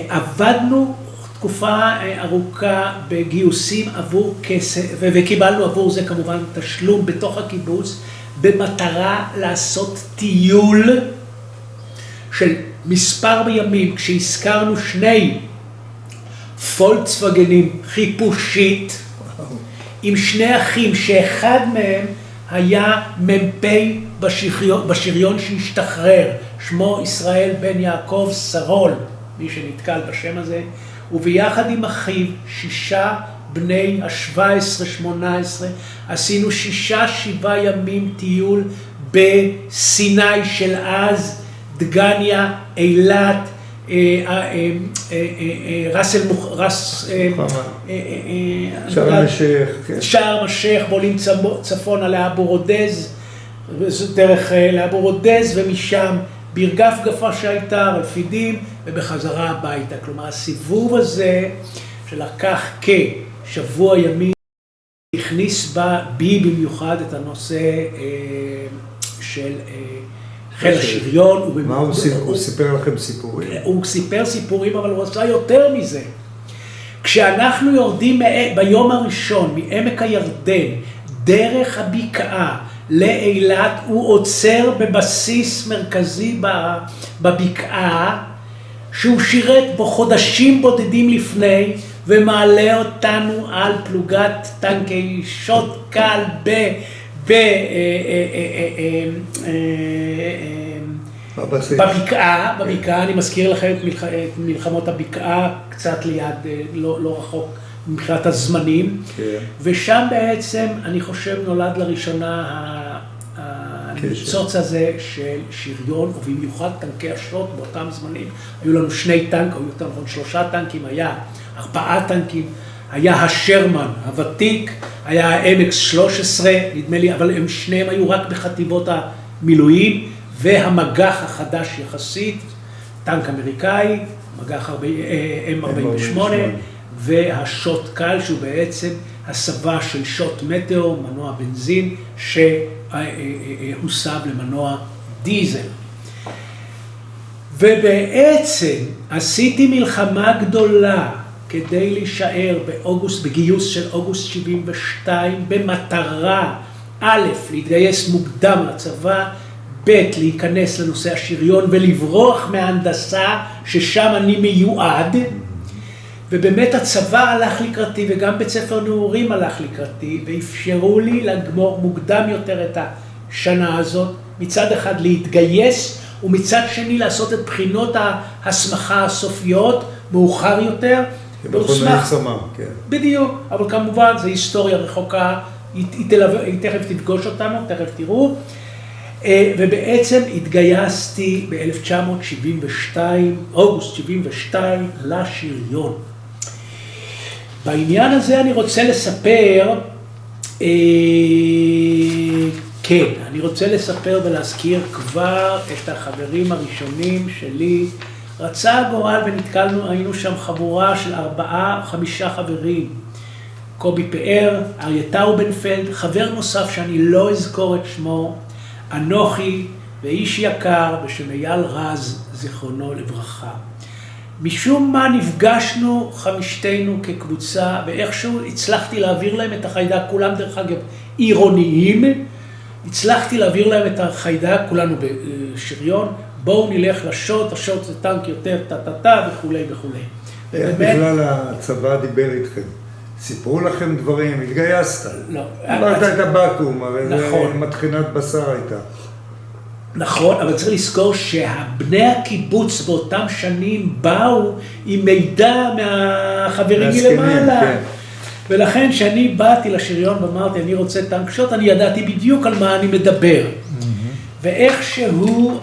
עבדנו תקופה ארוכה בגיוסים עבור כסף, וקיבלנו עבור זה כמובן תשלום בתוך הקיבוץ, במטרה לעשות טיול של מספר בימים, כשהזכרנו 2 פולקסווגנים חיפושית, עם 2 אחים, שאחד מהם היה מ"פ בשריון שהשתחרר, שמו ישראל בן יעקב סרול, מי שנתקל בשם הזה, וביחד עם אחיו, 6 בני ה-17-18, עשינו 6-7 ימים טיול בסיני של אז, דגניה, אילת, שער משך, בולים צפונה לאבו רודז, דרך לאבו רודז, ומשם ברגף גפה שהייתה, רפידים, ובחזרה הביתה. כלומר, הסיבוב הזה שלקח כשבוע ימים, הכניס בי במיוחד את הנושא של חיל השריון. מה הוא סיפר לכם סיפורים? הוא סיפר סיפורים, אבל הוא עשה יותר מזה. כשאנחנו יורדים ביום הראשון מעמק הירדן, דרך הבקעה לאילת, הוא עוצר בבסיס מרכזי בבקעה, שהוא שירת בו חודשים בודדים לפני, ומעלה אותנו על פלוגת טנקי שוט קל בבקעה, אני מזכיר לכם את מלחמות הבקעה, קצת ליד, לא רחוק מבחינת הזמנים, ושם בעצם, אני חושב, נולד לראשונה הניצוץ הזה של שריון, ובמיוחד טנקי השוט באותם זמנים. היו לנו 2 טנקים, היו יותר נכון 3 טנקים, היה 4 טנקים, היה השרמן הוותיק, היה ה-MX-13, נדמה לי, אבל הם שניהם היו רק בחטיבות המילואים, והמגח החדש יחסית, טנק אמריקאי, מגח M48, והשוט קל, שהוא בעצם הסבה של שוט מטאור, מנוע בנזין, שהוסב למנוע דיזל. ובעצם עשיתי מלחמה גדולה כדי להישאר בגיוס של אוגוסט 72, במטרה א', להתגייס מוקדם לצבא, ב', להיכנס לנושא השריון ולברוח מההנדסה ששם אני מיועד, ובאמת הצבא הלך לקראתי וגם בית ספר נעורים הלך לקראתי, ואפשרו לי לגמור מוקדם יותר את השנה הזאת, מצד אחד להתגייס ומצד שני לעשות את בחינות ההסמכה הסופיות מאוחר יותר. במכוני החסמה, כן. בדיוק, אבל כמובן זו היסטוריה רחוקה, היא תכף תפגוש אותנו, תכף תראו. ובעצם התגייסתי ב-1972, אוגוסט 72, לשריון. בעניין הזה אני רוצה לספר, אני רוצה לספר ולהזכיר כבר את החברים הראשונים שלי. רצה הגורל ונתקלנו, היינו שם חבורה של 4-5 חברים. קובי פאר, אריה טאובנפלד, חבר נוסף שאני לא אזכור את שמו, אנוכי ואיש יקר בשם אייל רז, זיכרונו לברכה. משום מה נפגשנו חמישתנו כקבוצה, ואיכשהו הצלחתי להעביר להם את החיידק, כולם דרך אגב עירוניים, הצלחתי להעביר להם את החיידק, כולנו בשריון, בואו נלך לשוט, השוט זה טנק יותר טה וכולי וכולי. איך בכלל הצבא דיבר איתכם? סיפרו לכם דברים, התגייסת. לא. דיברת את הבקו"ם, הרי זה מטחינת בשר הייתה. נכון, אבל צריך לזכור שהבני הקיבוץ באותם שנים באו עם מידע מהחברים מלמעלה. כן. ולכן כשאני באתי לשריון ואמרתי, אני רוצה טנק שוט, אני ידעתי בדיוק על מה אני מדבר. ואיכשהו,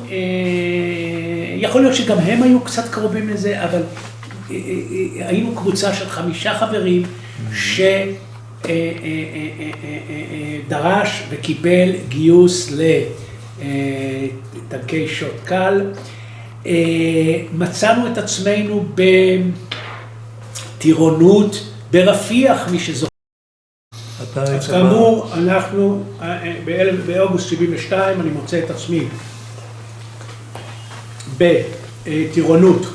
יכול להיות שגם הם היו קצת קרובים לזה, אבל היינו קבוצה של 5 חברים שדרש וקיבל גיוס לטנקי שוט קל. מצאנו את עצמנו בטירונות ברפיח, מי שזוכר. אז כאמור, אנחנו באוגוסט 72, אני מוצא את עצמי בטירונות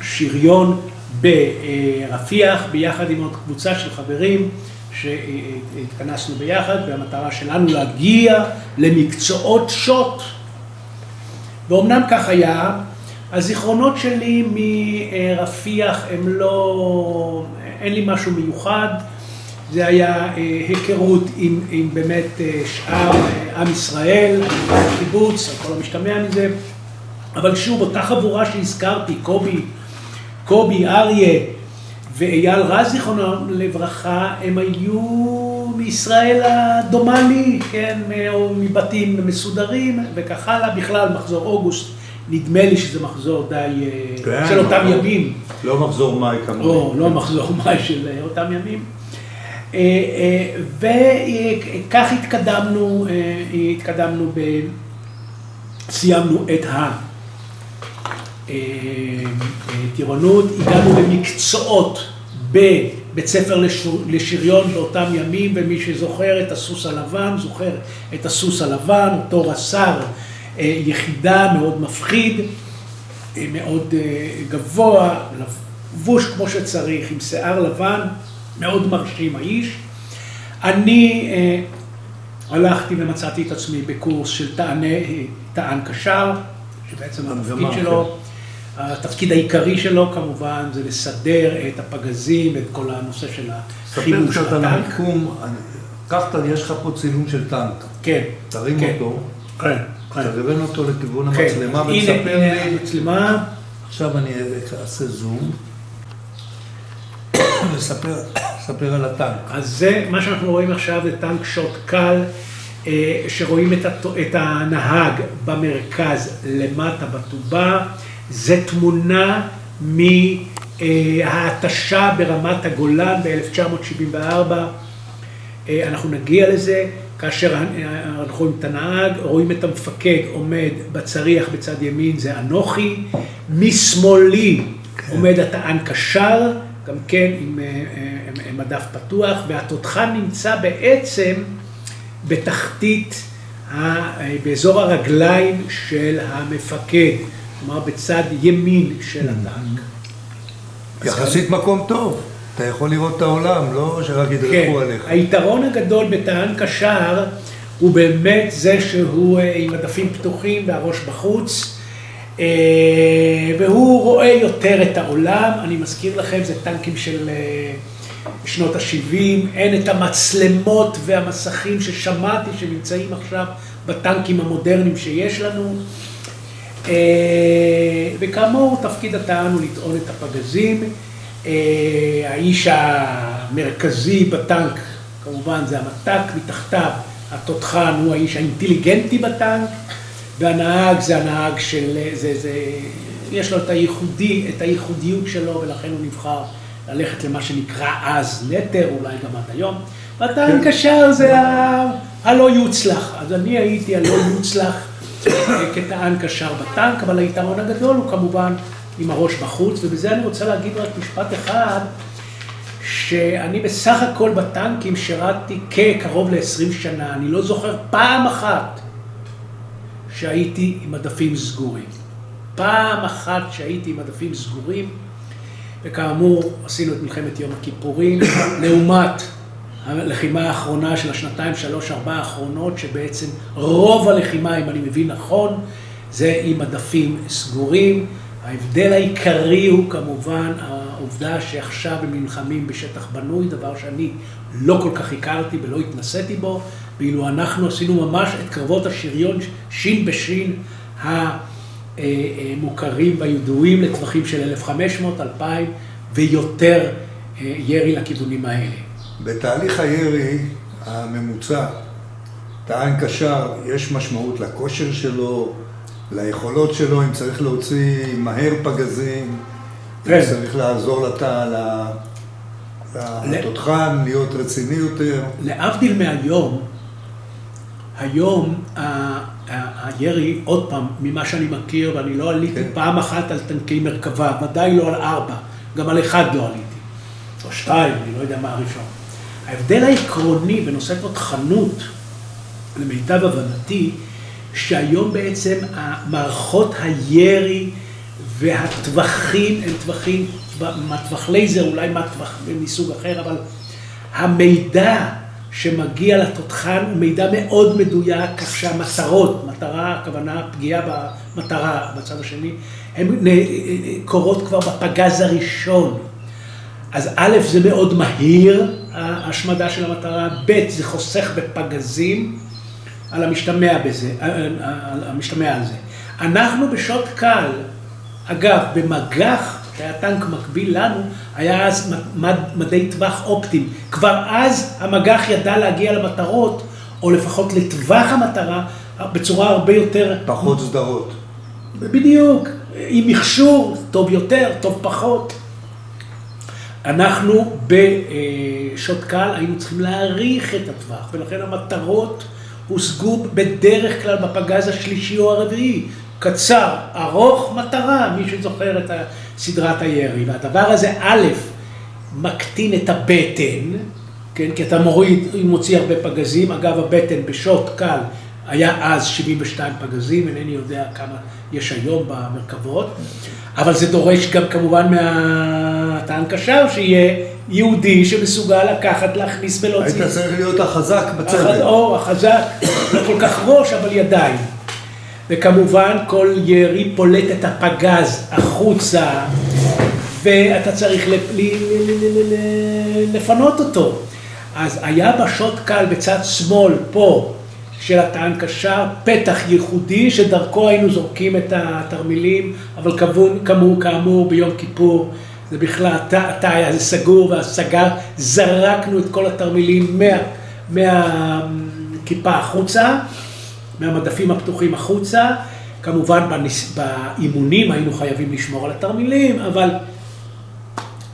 שריון ברפיח, ביחד עם עוד קבוצה של חברים שהתכנסנו ביחד, והמטרה שלנו להגיע למקצועות שוט. ואומנם כך היה, הזיכרונות שלי מרפיח הם לא, אין לי משהו מיוחד, זה היה היכרות עם באמת שאר עם ישראל, קיבוץ, על כל המשתמע מזה. אבל שוב, אותה חבורה שהזכרתי, קובי, אריה ואייל רז, זיכרונו לברכה, הם היו מישראל הדומה לי, כן, או מבתים מסודרים וכך הלאה. בכלל, מחזור אוגוסט, נדמה לי שזה מחזור די של אותם ימים. לא מחזור מאי כמובן. לא מחזור מאי של אותם ימים. וכך התקדמנו, סיימנו את הטירונות, הגענו למקצועות בבית ספר לשריון באותם ימים, ומי שזוכר את הסוס הלבן, זוכר את הסוס הלבן, אותו רס"ר, יחידה מאוד מפחיד, מאוד גבוה, לבוש כמו שצריך, עם שיער לבן, מאוד מרשים האיש. אני הלכתי ומצאתי את עצמי בקורס של טען קשר, שבעצם המפקיד שלו התפקיד העיקרי שלו כמובן זה לסדר את הפגזים, את כל הנושא של החימוש ספר קצת על הטנק. המיקום, יש לך פה צילום של טנק. כן. תרים כן. אותו, כן. תכוון אותו לכיוון כן. המצלמה הנה, ותספר הנה לי. המצלמה. עכשיו אני אעשה זום. וספר על הטנק. אז זה, מה שאנחנו רואים עכשיו זה טנק שוט קל, שרואים את הנהג במרכז למטה בטובה. זה תמונה מההתשה ברמת הגולן ב-1974. אנחנו נגיע לזה, כאשר אנחנו רואים את הנהג, רואים את המפקד עומד בצריח בצד ימין, זה אנוכי. משמאלי עומד הטען קשר, גם כן עם מדף פתוח, והתותחן נמצא בעצם בתחתית, באזור הרגליים של המפקד, כלומר בצד ימין של הטנק. יחסית מקום טוב, אתה יכול לראות את העולם, לא שרק ידרכו עליך. היתרון הגדול בטען קשר הוא באמת זה שהוא עם מדפים פתוחים והראש בחוץ, והוא רואה יותר את העולם. אני מזכיר לכם, זה טנקים של שנות ה-70, אין את המצלמות והמסכים ששמעתי שנמצאים עכשיו בטנקים המודרניים שיש לנו. וכאמור, תפקיד הטען הוא לטעון את הפגזים. האיש המרכזי בטנק, כמובן זה המת"ק, מתחתיו התותחן הוא האיש האינטליגנטי בטנק, והנהג זה הנהג של, יש לו את הייחודיות שלו, ולכן הוא נבחר ללכת למה שנקרא אז נטר, אולי גם עד היום. והטנק קשר זה הלא יוצלח, אז אני הייתי הלא יוצלח כטען קשר בטנק, אבל היתרון הגדול הוא כמובן עם הראש בחוץ, ובזה אני רוצה להגיד רק משפט אחד, שאני בסך הכל בטנקים שירתתי כקרוב ל-20 שנה, אני לא זוכר פעם אחת שהייתי עם מדפים סגורים. פעם אחת שהייתי עם מדפים סגורים, וכאמור עשינו את מלחמת יום הכיפורים, לעומת הלחימה האחרונה של השנתיים, 3-4 האחרונות, שבעצם רוב הלחימה, אם אני מבין נכון, זה עם מדפים סגורים. ההבדל העיקרי הוא כמובן העובדה שעכשיו הם נלחמים בשטח בנוי, דבר שאני לא כל כך הכרתי ולא התנסיתי בו, ואילו אנחנו עשינו ממש את קרבות השריון שין בשין המוכרים והידועים לטווחים של 1,500, 2,000 ויותר ירי לכיוונים האלה. בתהליך הירי הממוצע, טען קשר, יש משמעות לכושר שלו, ליכולות שלו, אם צריך להוציא מהר פגזים, אם צריך לעזור לתותחן, להיות רציני יותר. להבדיל מהיום, היום הירי, עוד פעם, ממה שאני מכיר, ואני לא עליתי פעם אחת על טנקי מרכבה, ודאי לא על 4, גם על 1 לא עליתי, או 2, אני לא יודע מה הראשון. ההבדל העקרוני בנושא תותחנות, למיטב הבנתי, שהיום בעצם מערכות הירי והטווחים הם טווחים, מטווח לייזר, אולי מטווח מסוג אחר, אבל המידע שמגיע לתותחן הוא מידע מאוד מדויק, כך שהמטרות, מטרה, הכוונה, פגיעה במטרה בצד השני, הן קורות כבר בפגז הראשון. אז א', זה מאוד מהיר, ההשמדה של המטרה, ב', זה חוסך בפגזים, על המשתמע בזה, על המשתמע על זה. אנחנו בשוט קל, אגב, במגח, שהיה טנק מקביל לנו, היה אז מדי טווח אופטיים. כבר אז המגח ידע להגיע למטרות, או לפחות לטווח המטרה, בצורה הרבה יותר... פחות סדרות. בדיוק, עם מכשור, טוב יותר, טוב פחות. אנחנו בשוט קל היינו צריכים להאריך את הטווח, ולכן המטרות הושגו בדרך כלל בפגז השלישי או הרביעי. קצר, ארוך, מטרה, מי שזוכר את סדרת הירי. והדבר הזה, א', מקטין את הבטן, כן? כי אתה מוציא הרבה פגזים. אגב, הבטן בשוט קל היה אז 72 פגזים, אינני יודע כמה יש היום במרכבות, אבל זה דורש גם כמובן מהטען קשר שיהיה יהודי שמסוגל לקחת, להכניס ולהוציא. היית צריך להיות החזק בצוות. החזק, לא כל כך ראש, אבל ידיים. וכמובן כל ירי פולט את הפגז החוצה, ואתה צריך לפנות אותו. אז היה בשוט קל בצד שמאל פה של הטנק קשר פתח ייחודי שדרכו היינו זורקים את התרמילים, אבל כאמור ביום כיפור זה בכלל היה סגור והסגר, זרקנו את כל התרמילים מהכיפה החוצה, מהמדפים הפתוחים החוצה. כמובן באימונים היינו חייבים לשמור על התרמילים, אבל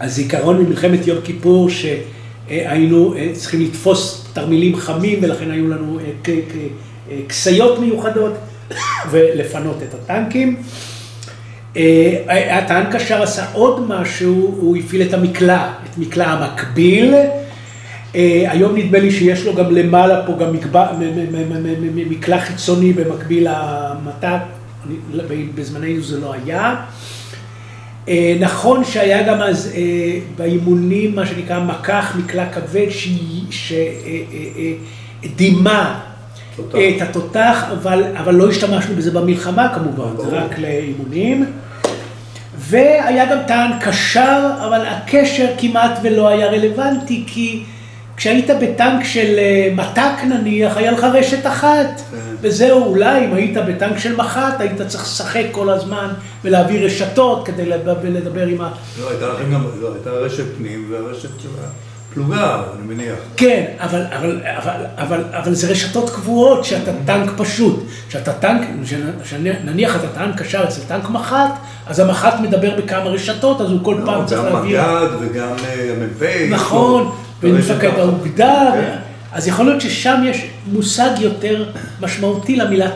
הזיכרון ממלחמת יום כיפור שהיינו צריכים לתפוס תרמילים חמים, ולכן היו לנו כסיות מיוחדות ולפנות את הטנקים. הטנק קשר עשה עוד משהו, הוא הפעיל את מקלע המקביל. היום נדמה לי שיש לו גם למעלה פה גם מקלע חיצוני במקביל למתק, בזמננו זה לא היה. נכון שהיה גם אז באימונים מה שנקרא מקלע כבד שדימה את התותח, אבל לא השתמשנו בזה במלחמה כמובן, זה רק לאימונים. והיה גם טנק קשר, אבל הקשר כמעט ולא היה רלוונטי, כי כשהיית בטנק של מתק נניח, היה לך רשת אחת, וזהו, אולי אם היית בטנק של מח"ט, היית צריך לשחק כל הזמן ולהביא רשתות כדי לדבר עם ה... לא, הייתה לכם גם, לא, הייתה רשת פנים והרשת של הפלוגה, אני מניח. כן, אבל זה רשתות קבועות שאתה טנק פשוט. שאתה טנק, נניח אתה טנק קשר אצל טנק מח"ט, אז המח"ט מדבר בכמה רשתות, אז הוא כל פעם צריך להביא... גם מג"ד וגם המ"פ. נכון. ומפקד האוגדה, אז יכול להיות ששם יש מושג יותר משמעותי למילה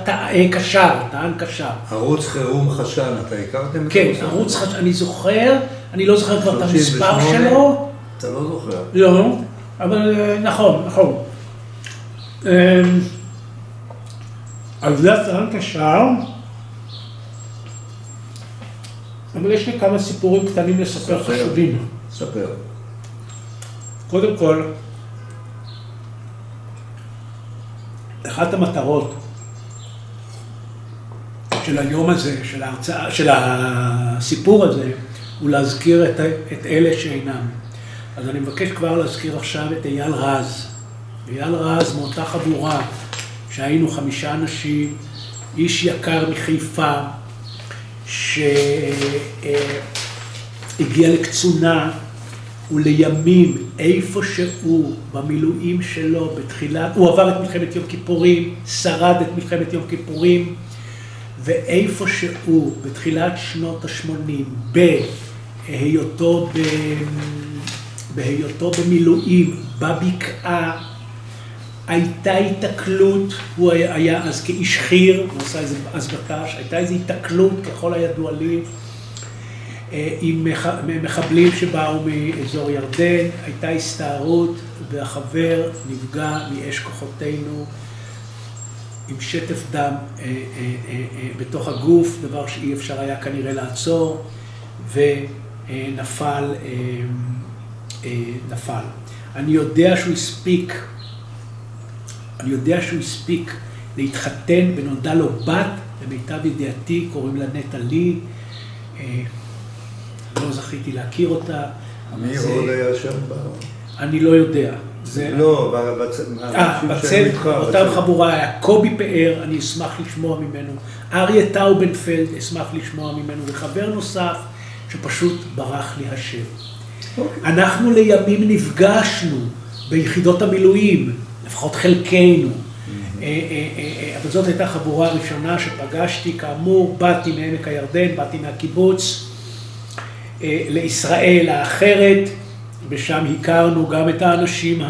קשר, טנק קשר. ערוץ חירום חשן, אתה הכרתם? כן, ערוץ חשן, אני זוכר, אני לא זוכר כבר את המספר שלו. אתה לא זוכר. לא, אבל נכון. אז זה טנק קשר, אבל יש לי כמה סיפורים קטנים לספר חשובים. ספר. קודם כל, אחת המטרות של היום הזה, של ההרצאה, של הסיפור הזה, הוא להזכיר את אלה שאינם. אז אני מבקש כבר להזכיר עכשיו את אייל רז. אייל רז מאותה חבורה, שהיינו 5 אנשים, איש יקר מחיפה, שהגיע לקצונה, ולימים איפה שהוא במילואים שלו הוא עבר את מלחמת יום כיפורים, שרד את מלחמת יום כיפורים, ואיפה שהוא בתחילת שנות ה-80 בהיותו במילואים בבקעה, הייתה התקלות, הוא היה אז כאיש חי"ר, הוא עשה איזה בט"ש, הייתה איזו התקלות ככל הידוע לי, עם מחבלים שבאו מאזור ירדן, הייתה הסתערות והחבר נפגע מאש כוחותינו עם שטף דם בתוך הגוף, דבר שאי אפשר היה כנראה לעצור, ונפל. אני יודע שהוא הספיק להתחתן ונולדה לו בת, למיטב ידיעתי קוראים לה נטע לי, לא זכיתי להכיר אותה. מי עוד היה שם? אני לא יודע. לא, בצל, אותה חבורה היה קובי פאר, אני אשמח לשמוע ממנו, אריה טאובנפלד, אשמח לשמוע ממנו, וחבר נוסף שפשוט ברח לי השם. אנחנו לימים נפגשנו ביחידות המילואים, לפחות חלקנו, אבל זאת הייתה חבורה ראשונה שפגשתי, כאמור, באתי מעמק הירדן, באתי מהקיבוץ לישראל האחרת, ושם הכרנו גם את האנשים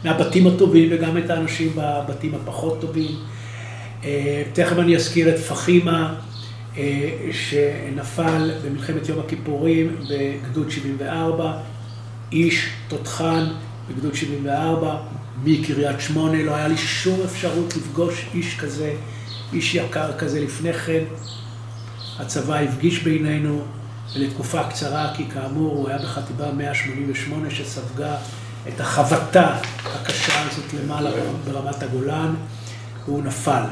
מהבתים הטובים וגם את האנשים בבתים הפחות טובים. תכף אני אזכיר את פחימה, שנפל במלחמת יום הכיפורים בגדוד 74, איש תותחן בגדוד 74, מקריית שמונה, לא היה לי שום אפשרות לפגוש איש כזה, איש יקר כזה לפני כן. הצבא הפגיש בינינו ולתקופה קצרה, כי כאמור הוא היה בחטיבה 188 שספגה את החבטה הקשה הזאת למעלה ברמת הגולן, והוא נפל.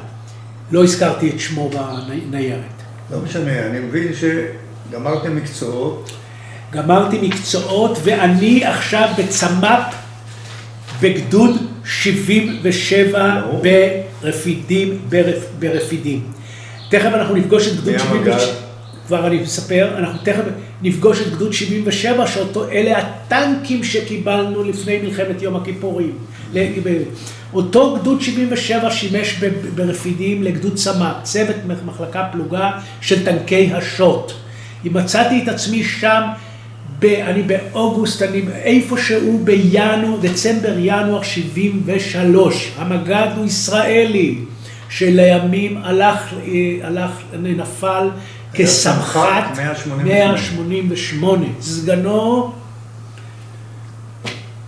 לא הזכרתי את שמו בניירת. לא משנה, אני מבין שגמרתם מקצועות. גמרתי מקצועות, ואני עכשיו בצמ"פ בגדוד 77 ברפידים. תכף אנחנו נפגוש את גדוד 77, כבר אני מספר, אנחנו תכף נפגוש את גדוד 77, אלה הטנקים שקיבלנו לפני מלחמת יום הכיפורים. אותו גדוד 77 שימש ברפידים לגדוד צמ"פ, צוות מחלקה פלוגה של טנקי השוט. מצאתי את עצמי שם, אני באוגוסט, אני איפשהו דצמבר-ינואר 73. המג"ד הוא ישראלי, שלימים נפל כסמח"ט 188. סגנו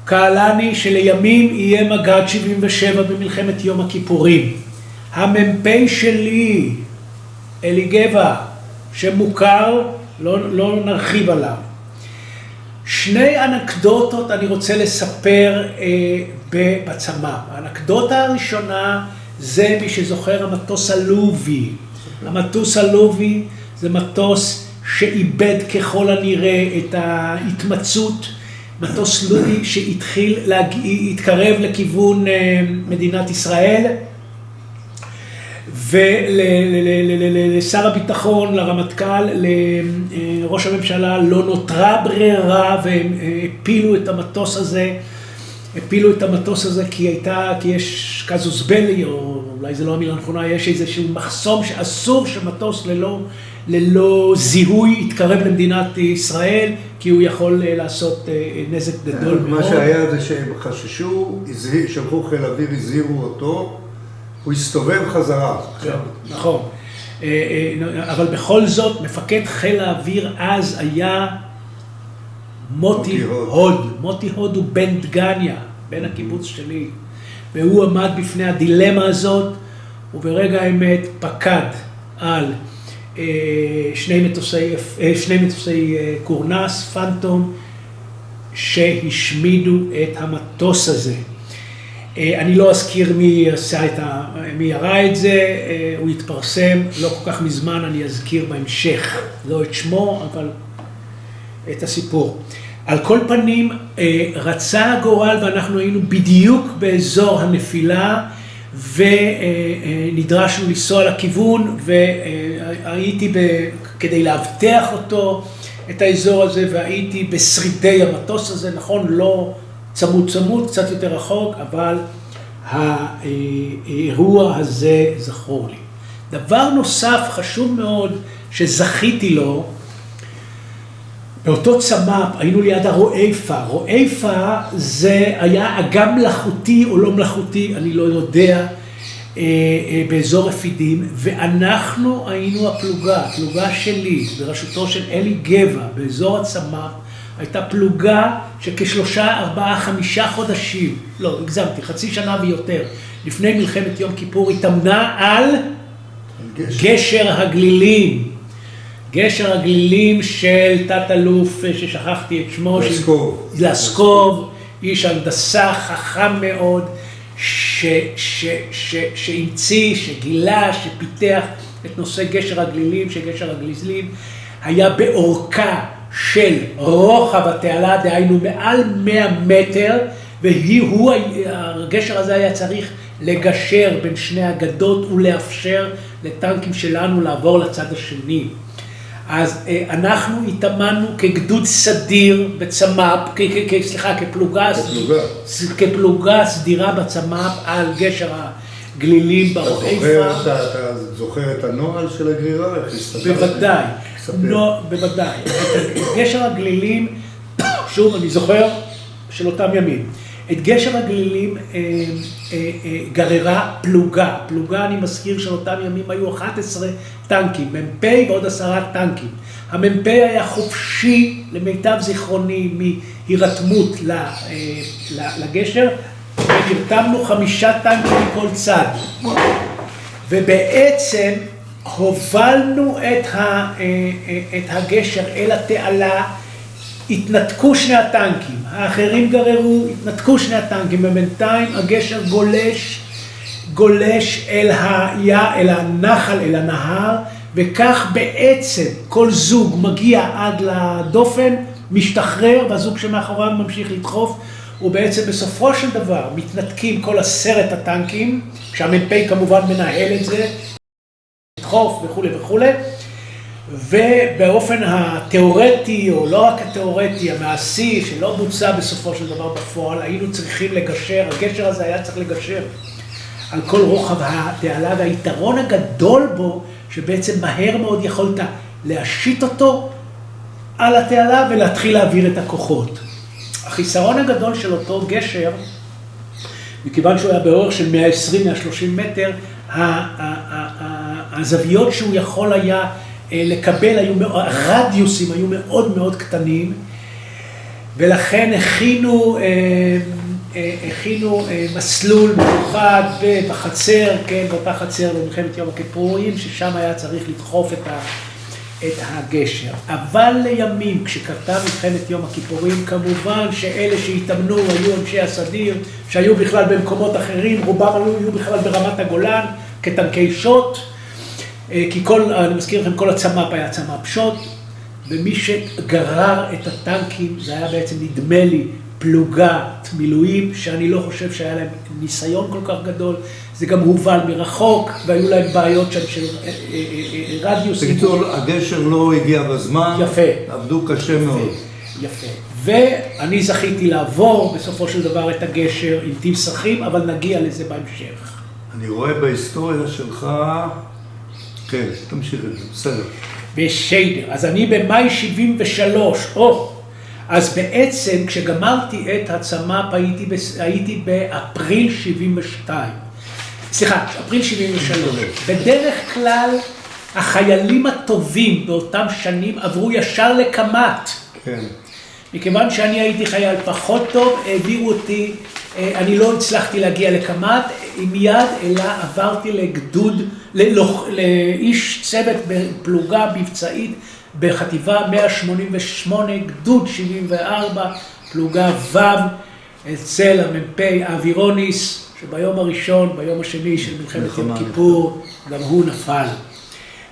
קהלני, שלימים יהיה מג"ד 77 במלחמת יום הכיפורים. המ"פ שלי, אלי גבע, שמוכר, לא נרחיב עליו. שני אנקדוטות אני רוצה לספר בצמ"פ. האנקדוטה הראשונה זה מי שזוכר המטוס הלובי. המטוס הלובי זה מטוס שאיבד ככל הנראה את ההתמצאות. מטוס לובי שהתקרב לכיוון מדינת ישראל, ולשר הביטחון, לרמטכ"ל, לראש הממשלה לא נותרה ברירה, והם הפילו את המטוס הזה, כי יש קזוס בלי, או אולי זה לא המילה הנכונה, יש איזשהו מחסום שאסור שמטוס ללא זיהוי יתקרב למדינת ישראל, כי הוא יכול לעשות נזק גדול מאוד. מה שהיה זה שהם חששו, שלחו חיל אוויר, הזהירו אותו, הוא הסתובב חזרה. נכון. אבל בכל זאת, מפקד חיל האוויר אז היה מוטי הוד. מוטי הוד הוא בן דגניה, בן הקיבוץ שלי. והוא עמד בפני הדילמה הזאת, וברגע האמת פקד על שני מטוסי קורנס, פנטום, שהשמידו את המטוס הזה. אני לא אזכיר מי ירה את זה, הוא התפרסם לא כל כך מזמן, אני אזכיר בהמשך, לא את שמו, אבל את הסיפור. על כל פנים, רצה הגורל ואנחנו היינו בדיוק באזור הנפילה, ונדרשנו לנסוע לכיוון, והייתי כדי להבטח אותו, את האזור הזה, והייתי בשרידי המטוס הזה, נכון, לא צמוד, קצת יותר רחוק, אבל האירוע הזה זכור לי. דבר נוסף חשוב מאוד שזכיתי לו, באותו צמ"פ היינו ליד הרועיפה. רועיפה זה היה אגם מלאכותי או לא מלאכותי, אני לא יודע, באזור רפידים, ואנחנו היינו הפלוגה שלי, בראשותו של אלי גבע, באזור הצמ"פ, הייתה פלוגה שכ3, 4, 5 חודשים, לא, הגזמתי, חצי שנה ויותר, לפני מלחמת יום כיפור, התאמנה על גשר הגלילים. גשר הגלילים של תת-אלוף ששכחתי את שמו, לסקוב, איש הנדסה חכם מאוד, שהמציא, שגילה, שפיתח את נושא גשר הגלילים, שגשר הגלילים היה באורכה של רוחב התעלה, דהיינו מעל 100 מטר, והגשר הזה היה צריך לגשר בין שני הגדות ולאפשר לטנקים שלנו לעבור לצד השני. אז אנחנו התאמנו כגדוד סדיר בצמ"פ, כפלוגה סדירה בצמ"פ על גשר הגלילים ברועיפה. אתה זוכר את הנוהל של הגרירה? בוודאי, בוודאי. גשר הגלילים, שוב אני זוכר, של אותם ימים. את גשר הגלילים גררה פלוגה. פלוגה, אני מזכיר של אותם ימים היו 11 טנקים, מ"פ ועוד 10 טנקים. המ"פ היה חופשי, למיטב זיכרוני, מהירתמות לגשר, ונרתמנו 5 טנקים מכל צד. ובעצם הובלנו את הגשר אל התעלה, התנתקו שני הטנקים, האחרים גררו, התנתקו שני הטנקים, ובינתיים הגשר גולש אל הנחל, אל הנהר, וכך בעצם כל זוג מגיע עד לדופן, משתחרר, והזוג שמאחוריו ממשיך לדחוף, ובעצם בסופו של דבר מתנתקים כל 10 הטנקים, כשהמ"פ כמובן מנהל את זה, לדחוף וכו' וכו', ובאופן התיאורטי, או לא רק התיאורטי, המעשי, שלא בוצע בסופו של דבר בפועל, היינו צריכים לגשר, הגשר הזה היה צריך לגשר על כל רוחב התעלה, והיתרון הגדול בו, שבעצם מהר מאוד יכולת להשית אותו על התעלה ולהתחיל להעביר את הכוחות. החיסרון הגדול של אותו גשר, מכיוון שהוא היה באורך של 120-130 מטר, הזוויות שהוא יכול היה לקבל, הרדיוסים היו מאוד מאוד קטנים, ולכן הכינו מסלול מיוחד בחצר, כן, באותה חצר במלחמת יום הכיפורים, ששם היה צריך לדחוף את הגשר. אבל לימים, כשקרתה מלחמת יום הכיפורים, כמובן שאלה שהתאמנו היו אנשי הסדיר, שהיו בכלל במקומות אחרים, רובם היו בכלל ברמת הגולן, כטנקי שוט, כי אני מזכיר לכם, כל הצמ"פ היה צמ"פ שוט, ומי שגרר את הטנקים, זה היה בעצם נדמה לי פלוגת מילואים, שאני לא חושב שהיה להם ניסיון כל כך גדול, זה גם הובל מרחוק, והיו להם בעיות שם של רדיוס. בקיצור, הגשר לא הגיע בזמן, יפה. עבדו קשה מאוד. יפה. ואני זכיתי לעבור בסופו של דבר את הגשר עם תמסכים, אבל נגיע לזה בהמשך. אני רואה בהיסטוריה שלך, כן, תמשיך את זה, בסדר. בשיידר. אז אני במאי 73, אז בעצם כשגמרתי את הצמ"פ הייתי באפריל 72. סליחה, אפריל 73. בדרך כלל החיילים הטובים באותם שנים עברו ישר לקמ"ט. כן. מכיוון שאני הייתי חייל פחות טוב, העבירו אותי, אני לא הצלחתי להגיע לקמ"ט, עם יד, אלא עברתי לגדוד, לאיש צוות בפלוגה מבצעית בחטיבה 188, גדוד 74, פלוגה ו' אצל המ"פ אווירוניס, שביום הראשון, ביום השני של מלחמת יום כיפור, גם הוא נפל.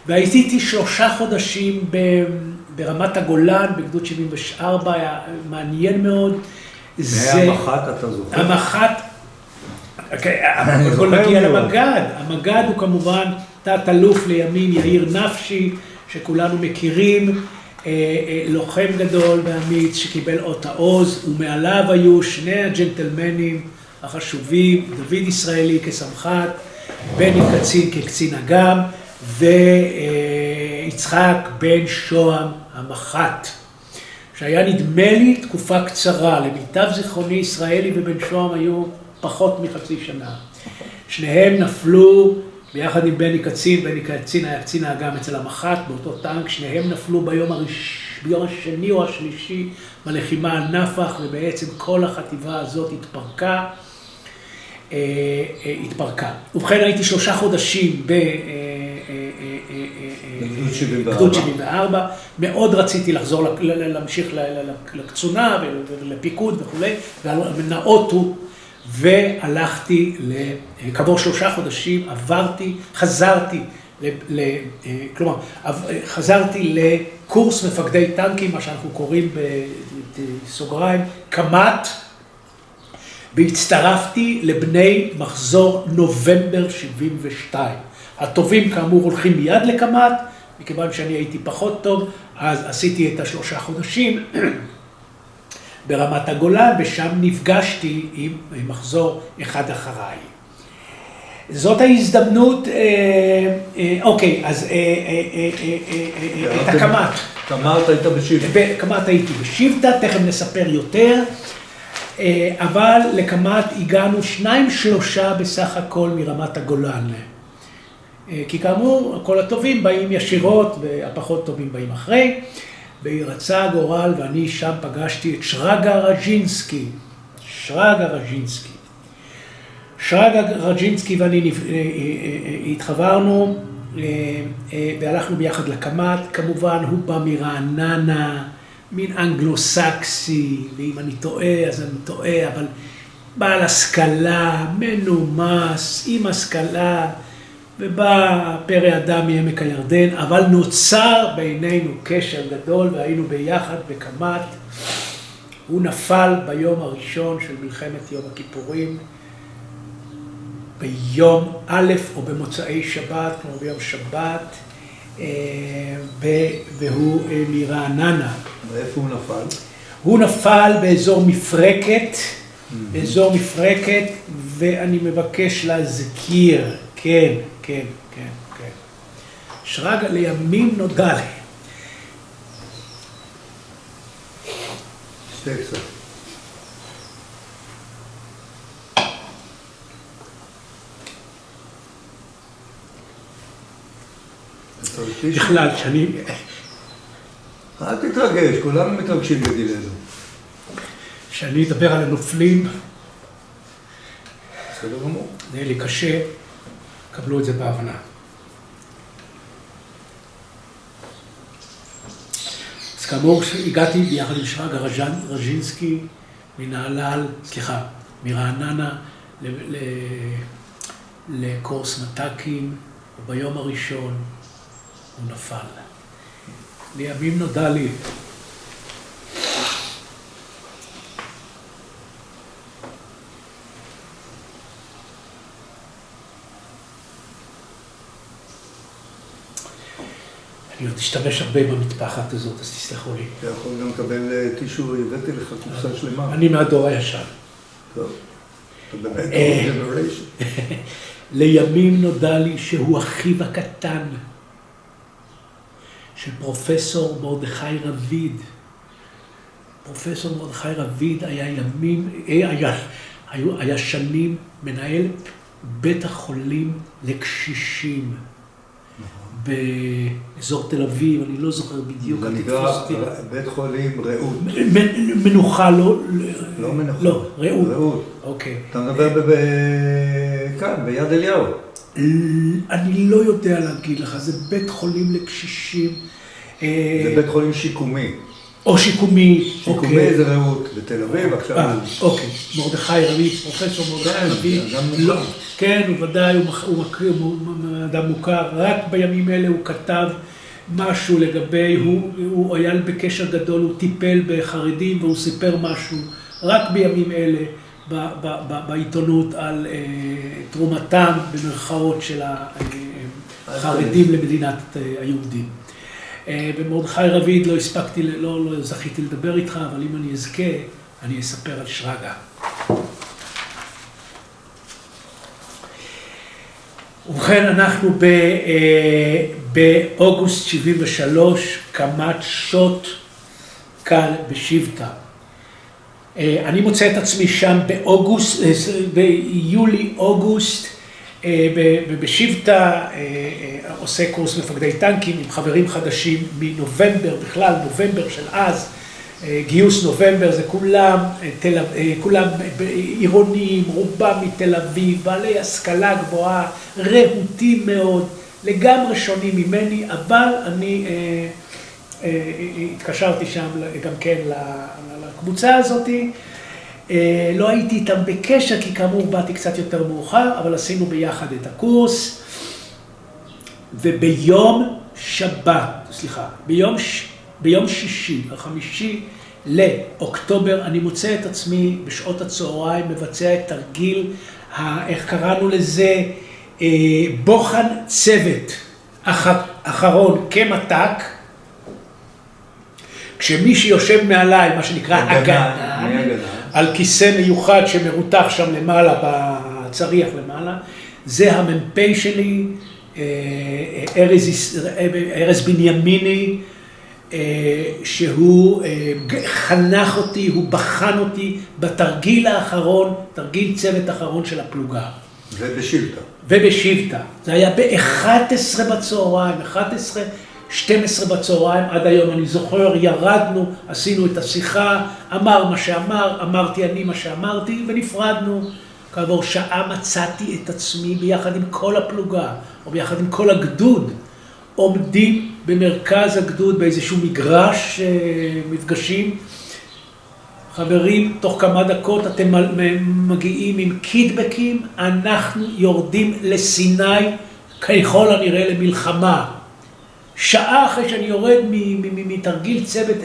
והייתי 3 חודשים ברמת הגולן, בגדוד 74, היה מעניין מאוד. מהמח"ט אתה זוכר? המח"ט, הכל מגיע למג"ד. המג"ד הוא כמובן תת-אלוף לימים יאיר נפשי, שכולנו מכירים, לוחם גדול ואמיץ שקיבל אות העוז, ומעליו היו 2 הג'נטלמנים החשובים, דוד ישראלי כסמח"ט, בני קצין כקצין אג"ם, ויצחק בן שוהם המח"ט, שהיה נדמה לי תקופה קצרה, למיטב זיכרוני ישראלי ובן שוהם היו פחות מחצי שנה. שניהם נפלו ביחד עם בני קצין היה קצין האג"ם אצל המח"ט באותו טנק, שניהם נפלו ביום השני או השלישי בלחימה על נפח, ובעצם כל החטיבה הזאת התפרקה. ובכן הייתי 3 חודשים בגדוד 74, מאוד רציתי לחזור, להמשיך לקצונה ולפיקוד וכו', ונאותו, והלכתי, כעבור 3 חודשים חזרתי לקורס מפקדי טנקים, מה שאנחנו קוראים בסוגריים, קמ"ט, והצטרפתי לבני מחזור נובמבר 72. הטובים כאמור הולכים מיד לקמ"ט, מכיוון שאני הייתי פחות טוב, אז עשיתי את 3 חודשים ברמת הגולן, ושם נפגשתי עם מחזור אחד אחריי. זאת ההזדמנות, אוקיי, אז את הקמ"ט. קמ"ט היית בשבטה. קמ"ט הייתי בשבטה, תכף נספר יותר, אבל לקמ"ט הגענו 2-3 בסך הכל מרמת הגולן. כי כאמור, כל הטובים באים ישירות, והפחות טובים באים אחרי. רצה הגורל, ואני שם פגשתי את שרגא רג'ינסקי. שרגא רג'ינסקי ואני התחברנו, והלכנו ביחד לקמ"ט. כמובן, הוא בא מרעננה, מין אנגלו-סקסי, ואם אני טועה, אז אני טועה, אבל בעל השכלה, מנומס, עם השכלה, ובא פרא אדם מעמק הירדן, אבל נוצר בינינו קשר גדול, והיינו ביחד בקמת. הוא נפל ביום הראשון של מלחמת יום הכיפורים, ביום א' או במוצאי שבת, כמו ביום שבת, והוא מרעננה. ואיפה הוא נפל? הוא נפל באזור מפרקת, ואני מבקש להזכיר, כן. שרגא, לימים נודע לי. שתי קצת. בכלל, שאני... אל תתרגש, כולנו מתרגשים בגילנו. שאני אדבר על הנופלים, בסדר גמור. זה יהיה לי קשה, קבלו את זה בהבנה. אז כאמור, הגעתי ביחד עם שרגא רז'ינסקי מרעננה לקורס מת"קים, וביום הראשון הוא נפל. לימים נודע לי. אני עוד אשתמש הרבה במטפחת הזאת, אז תסלחו לי. אתה יכול גם לקבל טישו, הבאתי לך קופסה שלמה. אני מהדור הישן. טוב, אתה באמת ג'נריישן. לימים נודע לי שהוא אחיו הקטן של פרופסור מרדכי רביד. פרופסור מרדכי רביד היה שנים מנהל בית החולים לקשישים. באזור תל אביב, אני לא זוכר בדיוק. זה נקרא בית חולים רעות. מנוחה, לא... לא מנוחה. לא, רעות. רעות. אוקיי. אתה מדבר כאן, ביד אליהו. אני לא יודע להגיד לך, זה בית חולים לקשישים. זה בית חולים שיקומי. או שיקומי. שיקומי זה רעות, בתל אביב, עכשיו... אוקיי, מרדכי רביד, פרופסור מרדכי רביד. כן, הוא ודאי, הוא אדם מוכר. רק בימים אלה הוא כתב משהו לגבי, הוא היה בקשר גדול, הוא טיפל בחרדים והוא סיפר משהו רק בימים אלה בעיתונות על תרומתם במרכאות של החרדים למדינת היהודים. במרדכי רביד לא הספקתי, לא זכיתי לדבר איתך, אבל אם אני אזכה, אני אספר על שרגא. ובכן, אנחנו באוגוסט 73, קמת שוט קל בשבטה. אני מוצא את עצמי שם ביולי-אוגוסט, בשבטה, עושה קורס מפקדי טנקים עם חברים חדשים מנובמבר, בכלל נובמבר של אז, גיוס נובמבר, זה כולם עירוניים, רובם מתל אביב, בעלי השכלה גבוהה, רהוטים מאוד, לגמרי שונים ממני, אבל אני התקשרתי שם גם כן לקבוצה הזאת, לא הייתי איתם בקשר, כי כאמור באתי קצת יותר מאוחר, אבל עשינו ביחד את הקורס, וביום ביום שישי, 5 לאוקטובר, אני מוצא את עצמי בשעות הצהריים, מבצע את תרגיל, איך קראנו לזה, בוחן צוות אחרון כמת"ק, כשמי שיושב מעליי, מה שנקרא הגנה, על כיסא מיוחד שמרותח שם למעלה, בצריח למעלה, זה המ"פ שלי, ארז בנימיני, שהוא חנך אותי, הוא בחן אותי בתרגיל האחרון, תרגיל צוות האחרון של הפלוגה. ובשבטה. זה היה ב-11 בצהריים, 12 בצהריים, עד היום אני זוכר, ירדנו, עשינו את השיחה, אמר מה שאמר, אמרתי אני מה שאמרתי, ונפרדנו. כעבור שעה מצאתי את עצמי ביחד עם כל הפלוגה, או ביחד עם כל הגדוד, עומדים במרכז הגדוד באיזשהו מגרש מפגשים, חברים, תוך כמה דקות אתם מגיעים עם קידבקים, אנחנו יורדים לסיני, ככל הנראה למלחמה. שעה אחרי שאני יורד מתרגיל צוות,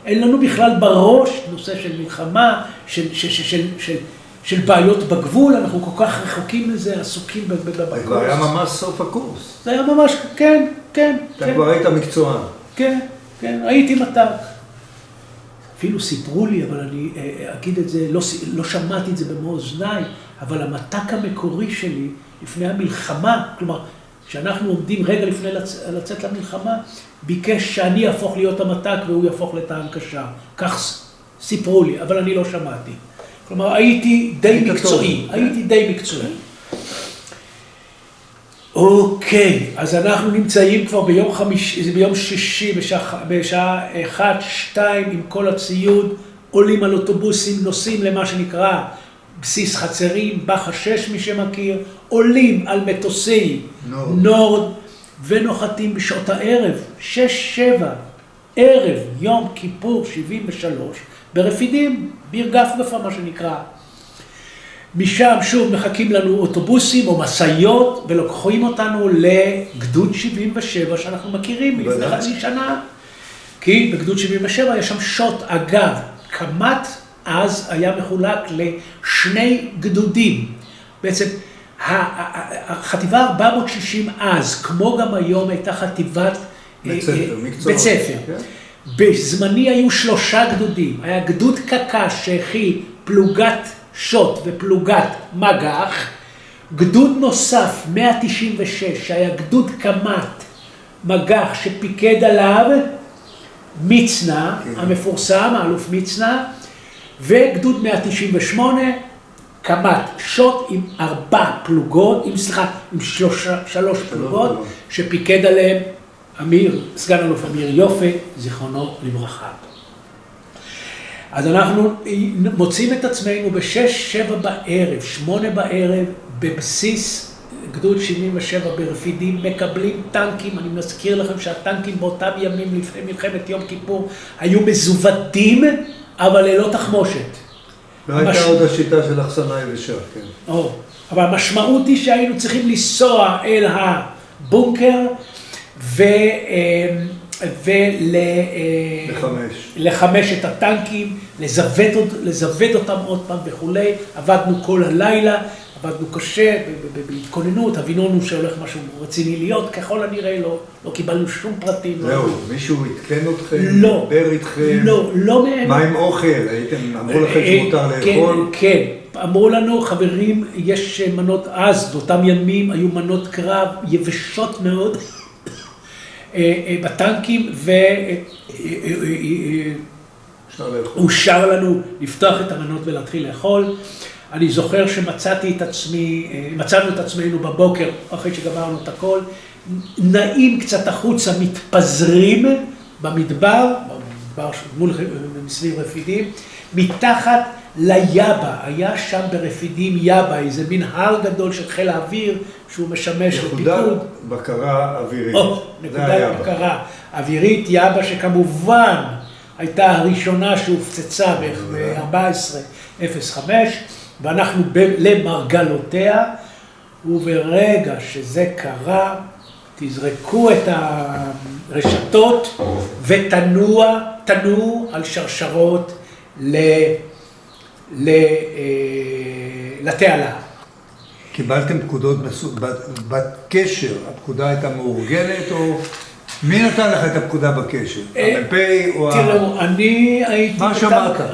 אין לנו בכלל בראש נושא של מלחמה, של בעיות בגבול, אנחנו כל כך רחוקים מזה, עסוקים בקורס. זה כבר היה ממש סוף הקורס. זה היה ממש, כן. אתה כבר היית מקצוען. כן, הייתי מת"ק. אפילו סיפרו לי, אבל אני אגיד את זה, לא שמעתי את זה במו אוזניי, אבל המת"ק המקורי שלי, לפני המלחמה, כלומר, כשאנחנו עומדים רגע לפני לצאת למלחמה, ביקש שאני אהפוך להיות המת"ק והוא יהפוך לטעם קשר. כך סיפרו לי, אבל אני לא שמעתי. כלומר, הייתי די מקצועי. אוקיי, אז אנחנו נמצאים כבר ביום שישי, בשעה 1-2 עם כל הציוד, עולים על אוטובוסים, נוסעים למה שנקרא בסיס חצרים, בחה 6 מי שמכיר, עולים על מטוסי נורד ונוחתים בשעות הערב, 6-7, ערב יום כיפור 73, ברפידים, ביר גפגפה מה שנקרא. משם שוב מחכים לנו אוטובוסים או מסעיות ולוקחים אותנו לגדוד 77 שאנחנו מכירים לפני חצי שנה. כי בגדוד 77 יש שם שוט. אגב, קמ"ט אז היה מחולק לשני גדודים. בעצם החטיבה 460 אז, כמו גם היום, הייתה חטיבת בית ספר. בזמני היו 3 גדודים. היה גדוד קק"ש שהכיל פלוגת שוט ופלוגת מג"ח, גדוד נוסף 196 שהיה גדוד קמ"ט מג"ח שפיקד עליו מצנע, המפורסם, האלוף מצנע, וגדוד 198 קמ"ט שוט עם 4 פלוגות, עם 3 פלוגות שפיקד עליהם סגן אלוף אמיר יופה, זיכרונו לברכה. אז אנחנו מוצאים את עצמנו ב-6-7 בערב, 8 בערב, בבסיס גדוד 77 ברפידים, מקבלים טנקים. אני מזכיר לכם שהטנקים באותם ימים לפני מלחמת יום כיפור היו מזוודים, אבל ללא תחמושת. לא הייתה עוד השיטה של אחסנה יבשה, כן. אבל המשמעות היא שהיינו צריכים לנסוע אל הבונקר לחמש את הטנקים, לזוות אותם עוד פעם וכולי. עבדנו כל הלילה, עבדנו קשה, בהתכוננות, הבינונו שהולך משהו רציני להיות, ככל הנראה לא קיבלנו שום פרטים. זהו, מישהו התקן אתכם? לא. דבר איתכם? לא מהם. מה עם אוכל? אמרו לכם שמותר לאכול? כן, אמרו לנו, חברים, יש מנות, אז באותם ימים היו מנות קרב יבשות מאוד, בטנקים, ואושר לנו לפתוח את המנות ולהתחיל לאכול. אני זוכר שמצאנו את עצמנו בבוקר, אחרי שגמרנו את הכל, נעים קצת החוצה, מתפזרים במדבר, מסביב רפידים, מתחת ליאבה, היה שם ברפידים יאבה, איזה מין הר גדול של חיל האוויר, שהוא משמש לפיקוד. נקודת בקרה אווירית. נקודת בקרה אווירית, יאבה שכמובן הייתה הראשונה שהופצצה ב-1405, ואנחנו למרגלותיה, וברגע שזה קרה, תזרקו את הרשתות ותנוע על שרשרות לתעלה. קיבלתם פקודות בקשר, הפקודה הייתה מאורגנת או... מי נתן לך את הפקודה בקשר? המ"פ או תראו, אני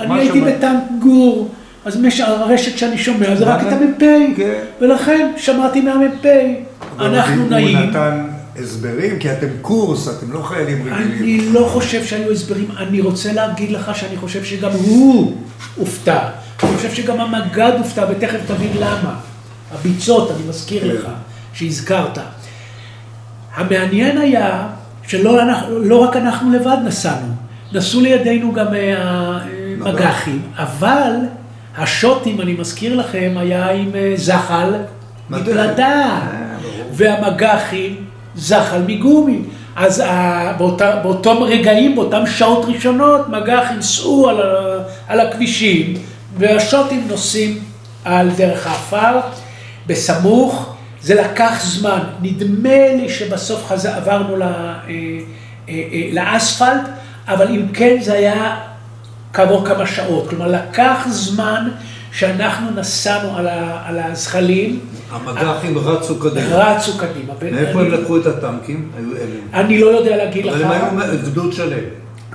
הייתי בטנק גור, אז הרשת שאני שומע זה רק את המ"פ, ולכן שמעתי מהמ"פ. אנחנו נעים. הוא נתן הסברים, כי אתם קורס, אתם לא חיילים רגילים. אני לא חושב שהיו הסברים, אני רוצה להגיד לך שאני חושב שגם הוא הופתע. אני חושב שגם המג"ד הופתע, ותכף תבין למה. הביצות, אני מזכיר לך, שהזכרת. המעניין היה שלא רק אנחנו לבד נסענו, נסעו לידינו גם המג"חים, אבל השוטים, אני מזכיר לכם, היה עם זחל מפלדה, והמג"חים זחל מגומי. אז באותם רגעים, באותם שעות ראשונות, מג"ח ייסעו על הכבישים, והשוטים נוסעים על דרך האפר, בסמוך. זה לקח זמן, נדמה לי שבסוף עברנו לאספלט, אבל אם כן זה היה כעבור כמה שעות. כלומר, לקח זמן שאנחנו נסענו על הזחלים. המג"חים רצו קדימה. רצו קדימה. מאיפה הם לקחו את הטנקים? אני לא יודע להגיד לך. אבל הם היו גדוד שלם.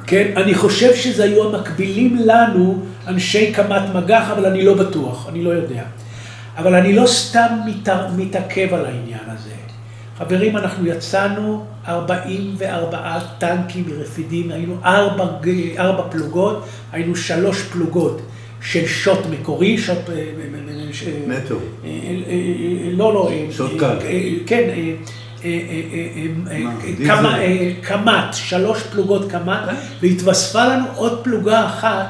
כן, אני חושב שזה היו המקבילים לנו, אנשי קמת מג"ח, אבל אני לא בטוח, אני לא יודע. אבל אני לא סתם מתעכב על העניין הזה. חברים, אנחנו יצאנו 44 טנקים מרפידים, היינו 4 פלוגות, היינו 3 פלוגות של שוט מקורי, שוט... נטו. לא, שוט קל. כן, קמת, 3 פלוגות קמת, והתווספה לנו עוד פלוגה אחת,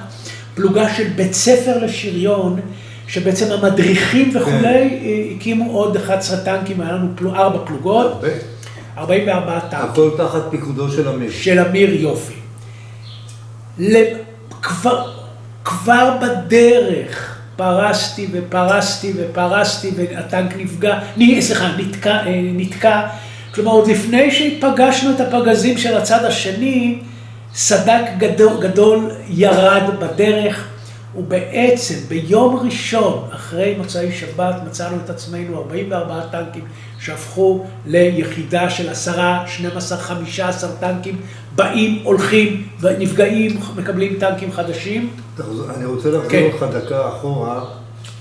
פלוגה של בית ספר לשריון, שבעצם המדריכים וכולי הקימו עוד 11 טנקים, היה לנו 4 פלוגות, 44 טנקים. הכל תחת פיקודו של אמיר. של אמיר יופי. כבר בדרך פרסתי והטנק נתקע. כלומר, עוד לפני שפגשנו את הפגזים של הצד השני, סדק גדול ירד בדרך, ובעצם ביום ראשון, אחרי מוצאי שבת, מצאנו את עצמנו 44 טנקים שהפכו ליחידה של 10, 12, 15 טנקים, באים, הולכים, נפגעים, מקבלים טנקים חדשים. אני רוצה לחזור אותך דקה אחורה.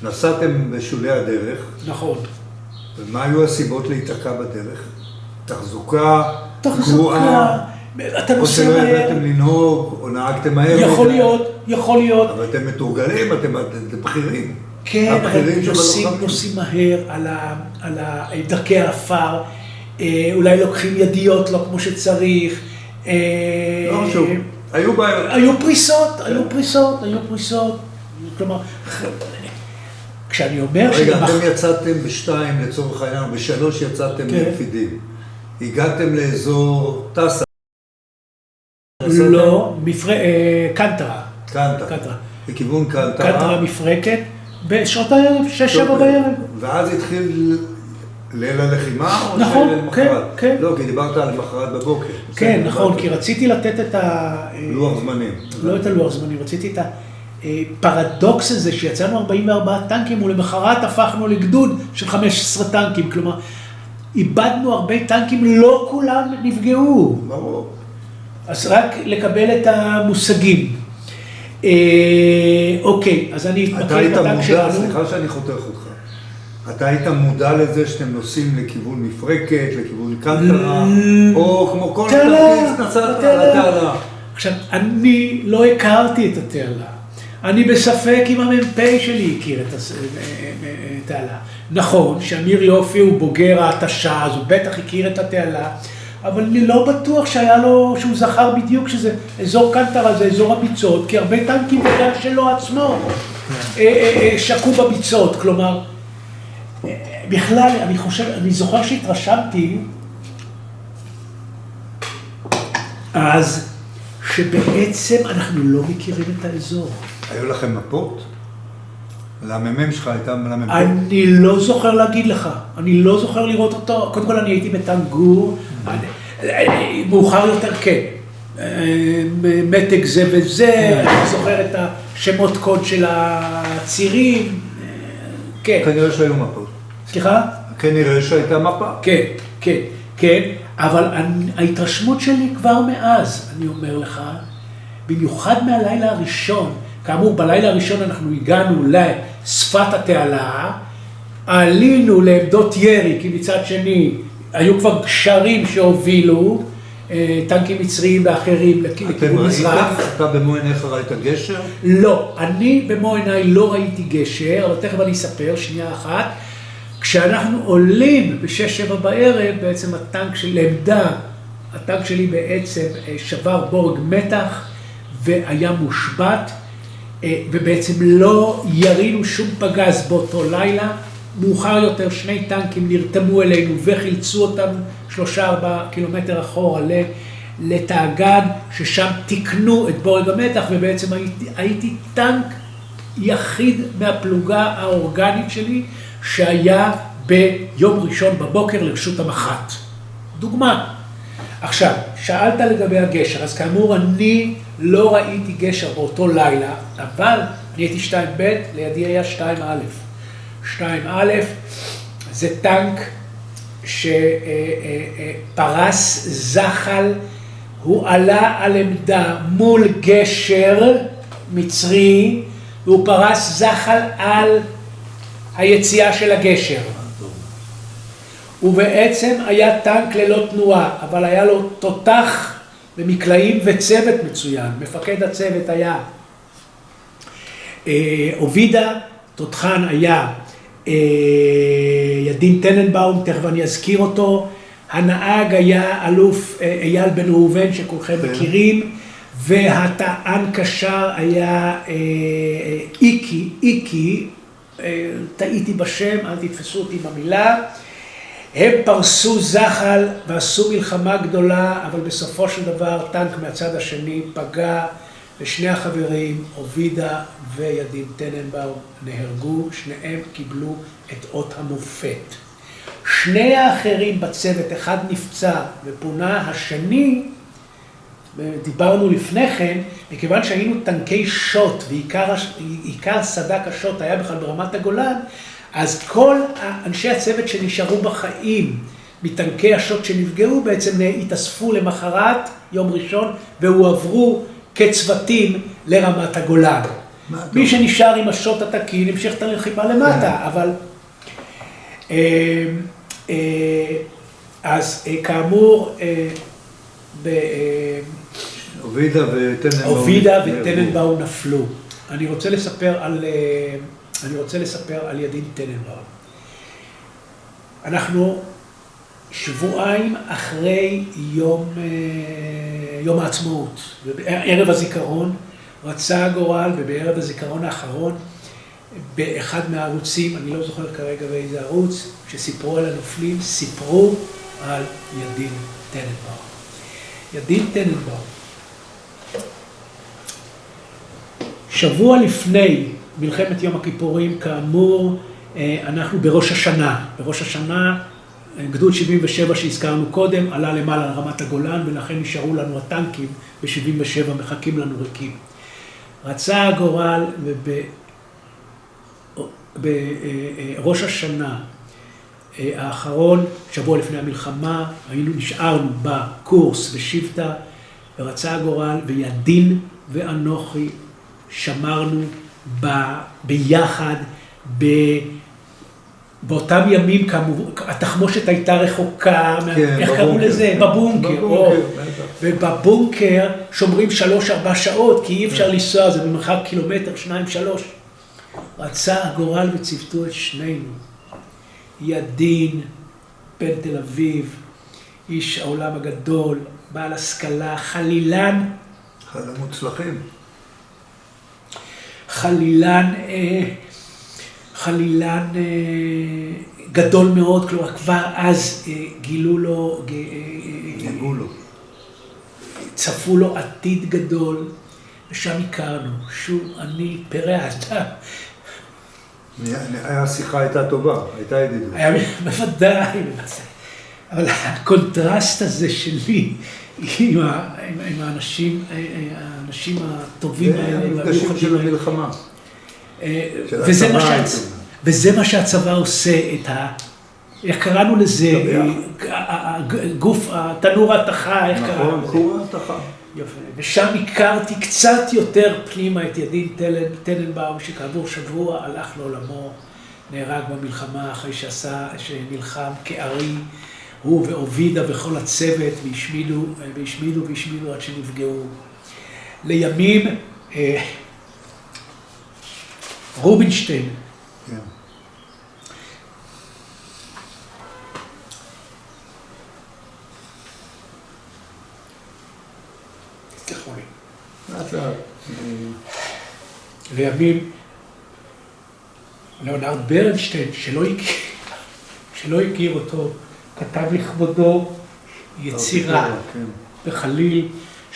נסעתם בשולי הדרך. נכון. ומה היו הסיבות להיתקע בדרך? תחזוקה, גרועה, או שלא הבאתם לנהוג, או נהגתם מהר. יכול להיות. אבל אתם מתורגלים, אתם בכירים. כן, אבל נוסעים מהר על דרכי האפר, אולי לוקחים ידיות לא כמו שצריך. לא חשוב, היו בעיות. היו פריסות. כלומר, כשאני אומר... רגע, אתם יצאתם ב2 לצורך העניין, ב3 יצאתם מרפידים. הגעתם לאזור טסה. לא, קנטרה. קנטרה. בכיוון קנטרה. קנטרה מפרקת, בשעות הערב, 6-7 בערב. ואז התחיל ליל הלחימה? נכון, כן. לא, כי דיברת על למחרת בבוקר. כן, נכון, כי רציתי לתת את לוח זמנים. לא את הלוח זמנים, רציתי את הפרדוקס הזה שיצאנו 44 טנקים ולמחרת הפכנו לגדוד של 15 טנקים, כלומר, איבדנו הרבה טנקים, לא כולם נפגעו. ברור. אז רק לקבל את המושגים. אוקיי, אז אני אתמקד בטנק שלנו. סליחה שאני חותך אותך. אתה היית מודע לזה שאתם נוסעים לכיוון מפרקת, לכיוון קנטרה, או כמו כל טנקיסט נסעת על התעלה. עכשיו, אני לא הכרתי את התעלה. אני בספק אם המ"פ שלי הכיר את התעלה. נכון, שאמיר יופי הוא בוגר ההתשה, אז הוא בטח הכיר את התעלה, אבל אני לא בטוח שהוא זכר בדיוק שזה אזור קנטרה, זה אזור הביצות, כי הרבה טנקים בגלל שלו עצמו שקעו בביצות. כלומר, בכלל, אני זוכר שהתרשמתי, אז שבעצם אנחנו לא מכירים את האזור. היו לכם מפות? למ"מ שלך הייתה למ"פ? אני לא זוכר להגיד לך, אני לא זוכר לראות אותו. קודם כל אני הייתי בטנק גור, מאוחר יותר כן. מתג זה וזה, אני זוכר את השמות קוד של הצירים, כן. כנראה שהיו מפות. סליחה? כנראה שהייתה מפה. כן, אבל ההתרשמות שלי כבר מאז, אני אומר לך, במיוחד מהלילה הראשון, כאמור, בלילה הראשון אנחנו הגענו לשפת התעלה, עלינו לעמדות ירי, כי מצד שני היו כבר גשרים שהובילו, טנקים מצריים ואחרים לכיוון מזרח. אתה במו עיניך ראית גשר? לא, אני במו עיניי לא ראיתי גשר, אבל תכף אני אספר, שנייה אחת. כשאנחנו עולים ב6-7 בערב, בעצם הטנק שלי, לעמדה, הטנק שלי בעצם שבר בורג מתח והיה מושבת, ובעצם לא ירינו שום פגז באותו לילה. מאוחר יותר 2 טנקים נרתמו אלינו וחילצו אותנו 3-4 קילומטר אחורה לתאגן, ששם תיקנו את בורג המתח, ובעצם הייתי טנק יחיד מהפלוגה האורגנית שלי, שהיה ביום ראשון בבוקר לרשות המח"ט. דוגמה. עכשיו, שאלת לגבי הגשר, אז כאמור אני לא ראיתי גשר באותו לילה, אבל אני הייתי 2ב', לידי היה 2א. 2א זה טנק שפרס זחל, הוא עלה על עמדה מול גשר מצרי, והוא פרס זחל על היציאה של הגשר. הוא בעצם היה טנק ללא תנועה, אבל היה לו תותח במקלעים וצוות מצוין. מפקד הצוות היה אובידה, תותחן היה ידין טננבאום, תכף אני אזכיר אותו. הנהג היה אלוף אייל בן ראובן שכולכם מכירים, והטען קשר היה איקי, טעיתי בשם, אל תתפסו אותי במילה. הם פרסו זחל ועשו מלחמה גדולה, אבל בסופו של דבר טנק מהצד השני פגע, ושני החברים, אובידה וידין טננבאום, נהרגו, שניהם קיבלו את אות המופת. שני האחרים בצוות, אחד נפצע ופונה, השני, דיברנו לפני כן, מכיוון שהיינו טנקי שוט, ועיקר סדק השוט היה בכלל ברמת הגולן, אז כל אנשי הצוות שנשארו בחיים מטנקי השוט שנפגעו בעצם התאספו למחרת, יום ראשון, והועברו כצוותים לרמת הגולן. מי שנשאר עם השוט התקין המשיך את הלחימה למטה, אבל אז כאמור אובידה וטננבאום נפלו. אני רוצה לספר על ידין טננבאום. אנחנו שבועיים אחרי יום העצמאות, ערב הזיכרון, רצה הגורל, ובערב הזיכרון האחרון, באחד מהערוצים, אני לא זוכר כרגע באיזה ערוץ, שסיפרו על הנופלים, סיפרו על ידין טננבאום. ידין טננבאום. שבוע לפני מלחמת יום הכיפורים, כאמור, אנחנו בראש השנה. בראש השנה, גדוד 77 שהזכרנו קודם, עלה למעלה על רמת הגולן, ולכן נשארו לנו הטנקים ב-77, מחכים לנו ריקים. רצה הגורל, בראש השנה האחרון, שבוע לפני המלחמה, נשארנו בקורס בשבטה, ורצה הגורל, וידין ואנוכי שמרנו ביחד, באותם ימים, התחמושת הייתה רחוקה, איך קראו לזה? בבונקר. ובבונקר שומרים 3-4 שעות, כי אי אפשר לנסוע, זה במרחק קילומטר, 2-3. רצה הגורל וצוותו את שנינו. ידין, בן תל אביב, איש העולם הגדול, בעל השכלה, חלילן. אחד המוצלחים. חלילן גדול מאוד, כלומר כבר אז גילו לו, צפו לו עתיד גדול, ושם הכרנו, שוב אני פרע אתה. השיחה הייתה טובה, הייתה ידידות. בוודאי, אבל הקונטרסט הזה שלי עם האנשים הטובים האלה, המפגשים של המלחמה. וזה מה שהצבא עושה, איך קראנו לזה, גוף, תנור ההתכה, איך קראנו לזה? נכון, כור ההתכה. יופי, ושם הכרתי קצת יותר פנימה את ידין טננבאום, שכעבור שבוע הלך לעולמו, נהרג במלחמה אחרי שנלחם כארי, הוא ואובידה וכל הצוות, והשמידו עד שנפגעו. לימים, רובינשטיין, לימים, ליאונרד ברנשטיין, שלא הכיר אותו, כתב לכבודו יצירה כן. בחליל,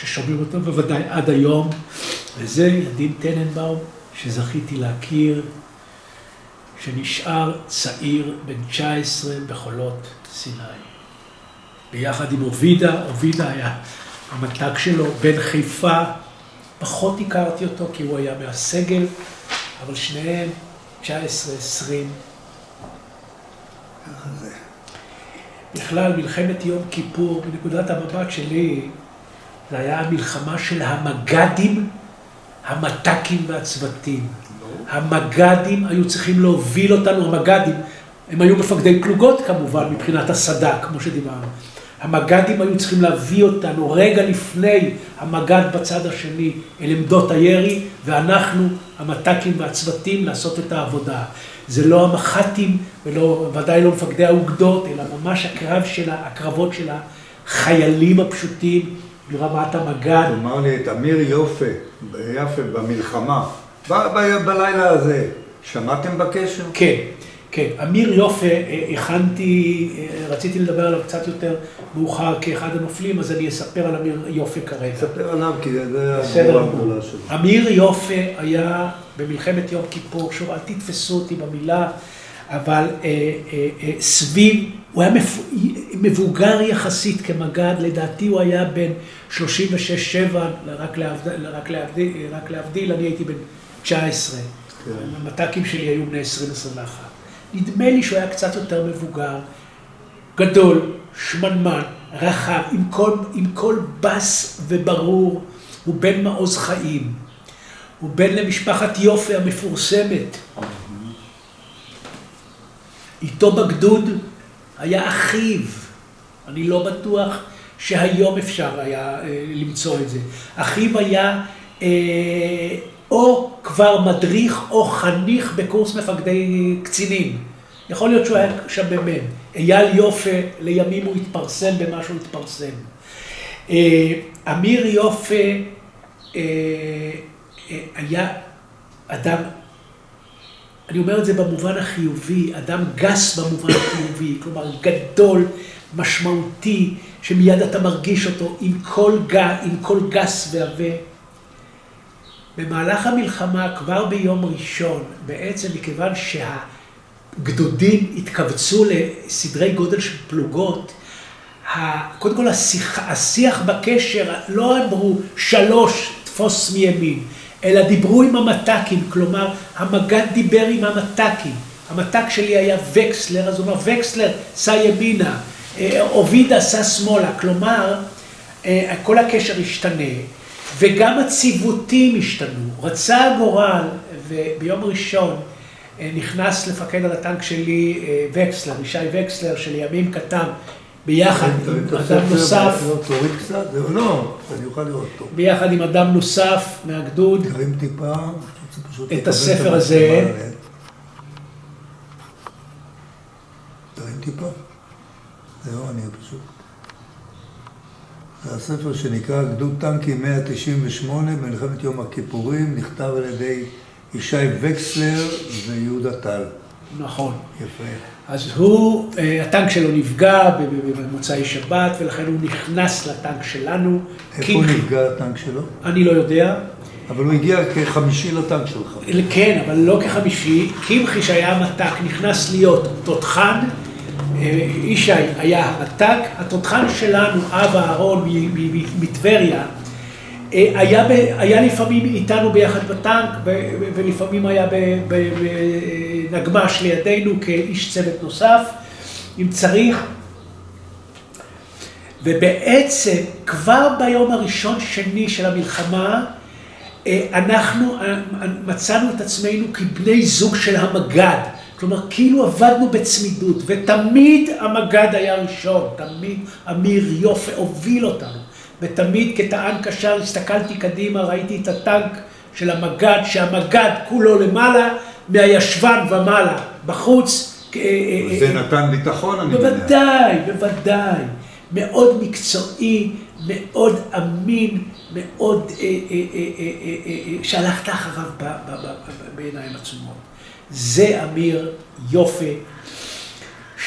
ששומעים אותו בוודאי עד היום, וזה ידין טננבאום, שזכיתי להכיר, שנשאר צעיר בן 19 בחולות סיני. ביחד עם אובידה היה המתק שלו, בן חיפה, פחות הכרתי אותו כי הוא היה מהסגל, אבל שניהם 19-20. בכלל, מלחמת יום כיפור, בנקודת המבט שלי, זה היה המלחמה של המג"דים, המתקים והצוותים. המג"דים היו צריכים להוביל אותנו, המג"דים, הם היו מפקדי פלוגות כמובן, מבחינת הסד"כ, כמו שדיברנו. המג"דים היו צריכים להביא אותנו רגע לפני המג"ד בצד השני אל עמדות הירי, ואנחנו, המתקים והצוותים, לעשות את העבודה. זה לא המח"טים, ודאי לא מפקדי האוגדות, אלא ממש הקרבות של החיילים הפשוטים ברמת המג"ד. תאמר לי את אמיר יפה במלחמה, בלילה הזה, שמעתם בקשר? כן, כן. אמיר יפה, רציתי לדבר עליו קצת יותר מאוחר כאחד הנופלים, אז אני אספר על אמיר יפה כרגע. אספר עליו כי זה הגבורה הגדולה שלו. אמיר יפה היה במלחמת יום כיפור, שוב, אל תתפסו אותי במילה, אבל סביב, הוא היה מבוגר יחסית כמג"ד, לדעתי הוא היה בין 36-7, רק להבדיל, אני הייתי בן 19. המתקים שלי היו בני 20-21. נדמה לי שהוא היה קצת יותר מבוגר, גדול, שמנמן, רחב, עם כל בס וברור, הוא בן מעוז חיים. הוא בן למשפחת יופי המפורסמת. איתו בגדוד היה אחיו. אני לא בטוח שהיום אפשר היה למצוא את זה. אחיו היה או כבר מדריך או חניך בקורס מפקדי קצינים. יכול להיות שהוא היה שם באמת. אייל יופה, לימים הוא התפרסם במה שהוא התפרסם. אמיר יופה היה אדם, אני אומר את זה במובן החיובי, אדם גס במובן החיובי, כלומר גדול, משמעותי, שמיד אתה מרגיש אותו עם כל גס ועבה. במהלך המלחמה, כבר ביום ראשון, בעצם מכיוון שהגדודים התכווצו לסדרי גודל של פלוגות, קודם כל השיח בקשר, לא אמרו 3 תפוס מימין, אלא דיברו עם המתקים, כלומר המג"ד דיבר עם המתקים. המתק שלי היה וקסלר, אז הוא אומר וקסלר סע ימינה, אובידה סע שמאלה, כלומר כל הקשר השתנה. וגם הציוותים השתנו. רצה הגורל, וביום ראשון נכנס לפקד על הטנק שלי וקסלר, ישי וקסלר, שלימים כתב ביחד עם אדם נוסף. תוריד קצת? לא, אני אוכל לראות טוב. ביחד עם אדם נוסף מהגדוד. תרים טיפה. את הספר הזה. תרים טיפה. זהו, אני פשוט. זה הספר שנקרא גדוד טנקים 198 במלחמת יום הכיפורים, נכתב על ידי ישי וקסלר ויהודה טל. נכון. יפה. אז הטנק שלו נפגע במוצאי שבת, ולכן הוא נכנס לטנק שלנו. איפה נפגע הטנק שלו? אני לא יודע. אבל הוא הגיע כחמישי לטנק שלך. כן, אבל לא כחמישי. קמחי שהיה המתק נכנס להיות תותחן, ישי היה המתק, התותחן שלנו, אבא אהרון מטבריה, היה לפעמים איתנו ביחד בטנק, ולפעמים היה בנגמש לידינו כאיש צוות נוסף, אם צריך. ובעצם כבר ביום הראשון שני של המלחמה, אנחנו מצאנו את עצמנו כבני זוג של המג"ד. כלומר, כאילו עבדנו בצמידות, ותמיד המג"ד היה ראשון, תמיד אמיר יופה הוביל אותנו. ותמיד כטען קשר הסתכלתי קדימה, ראיתי את הטנק של המג"ד, שהמג"ד כולו למעלה, מהישבן ומעלה, בחוץ. זה נתן ביטחון, אני מניח. בוודאי, בוודאי. מאוד מקצועי, מאוד אמין, מאוד שהלכת אחריו בעיניים עצומות. זה אמיר יופה,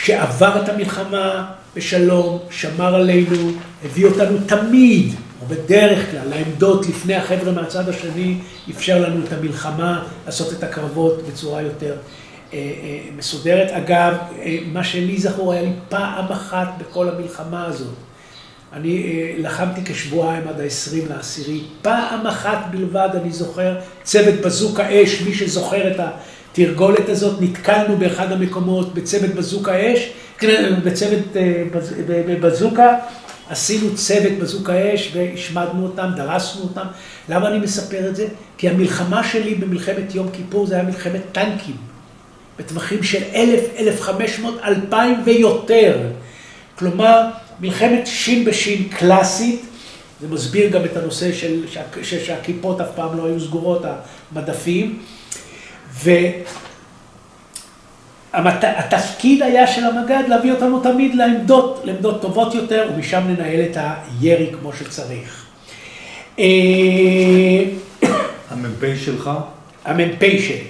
שעבר את המלחמה, בשלום, שמר עלינו, הביא אותנו תמיד, או בדרך כלל, לעמדות לפני החבר'ה מהצד השני, אפשר לנו את המלחמה, לעשות את הקרבות בצורה יותר מסודרת. אגב, מה שלי זכור היה לי פעם אחת בכל המלחמה הזאת. אני לחמתי כשבועיים עד ה-20/10, פעם אחת בלבד אני זוכר, צוות בזוק האש, מי שזוכר את התרגולת הזאת, נתקלנו באחד המקומות בצוות בזוק האש, בצוות בזוקה, עשינו צוות בזוק האש והשמדנו אותם, דרסנו אותם. למה אני מספר את זה? כי המלחמה שלי במלחמת יום כיפור זה היה מלחמת טנקים, בטווחים של 1,000, 1,500, 2,000 ויותר. כלומר, מלחמת שין בשין קלאסית, זה מסביר גם את הנושא שהכיפות אף פעם לא היו סגורות, המדפים, והתפקיד היה של המג"ד להביא אותנו תמיד לעמדות טובות יותר, ומשם ננהל את הירי כמו שצריך. המ"פ שלך? המ"פ שלי.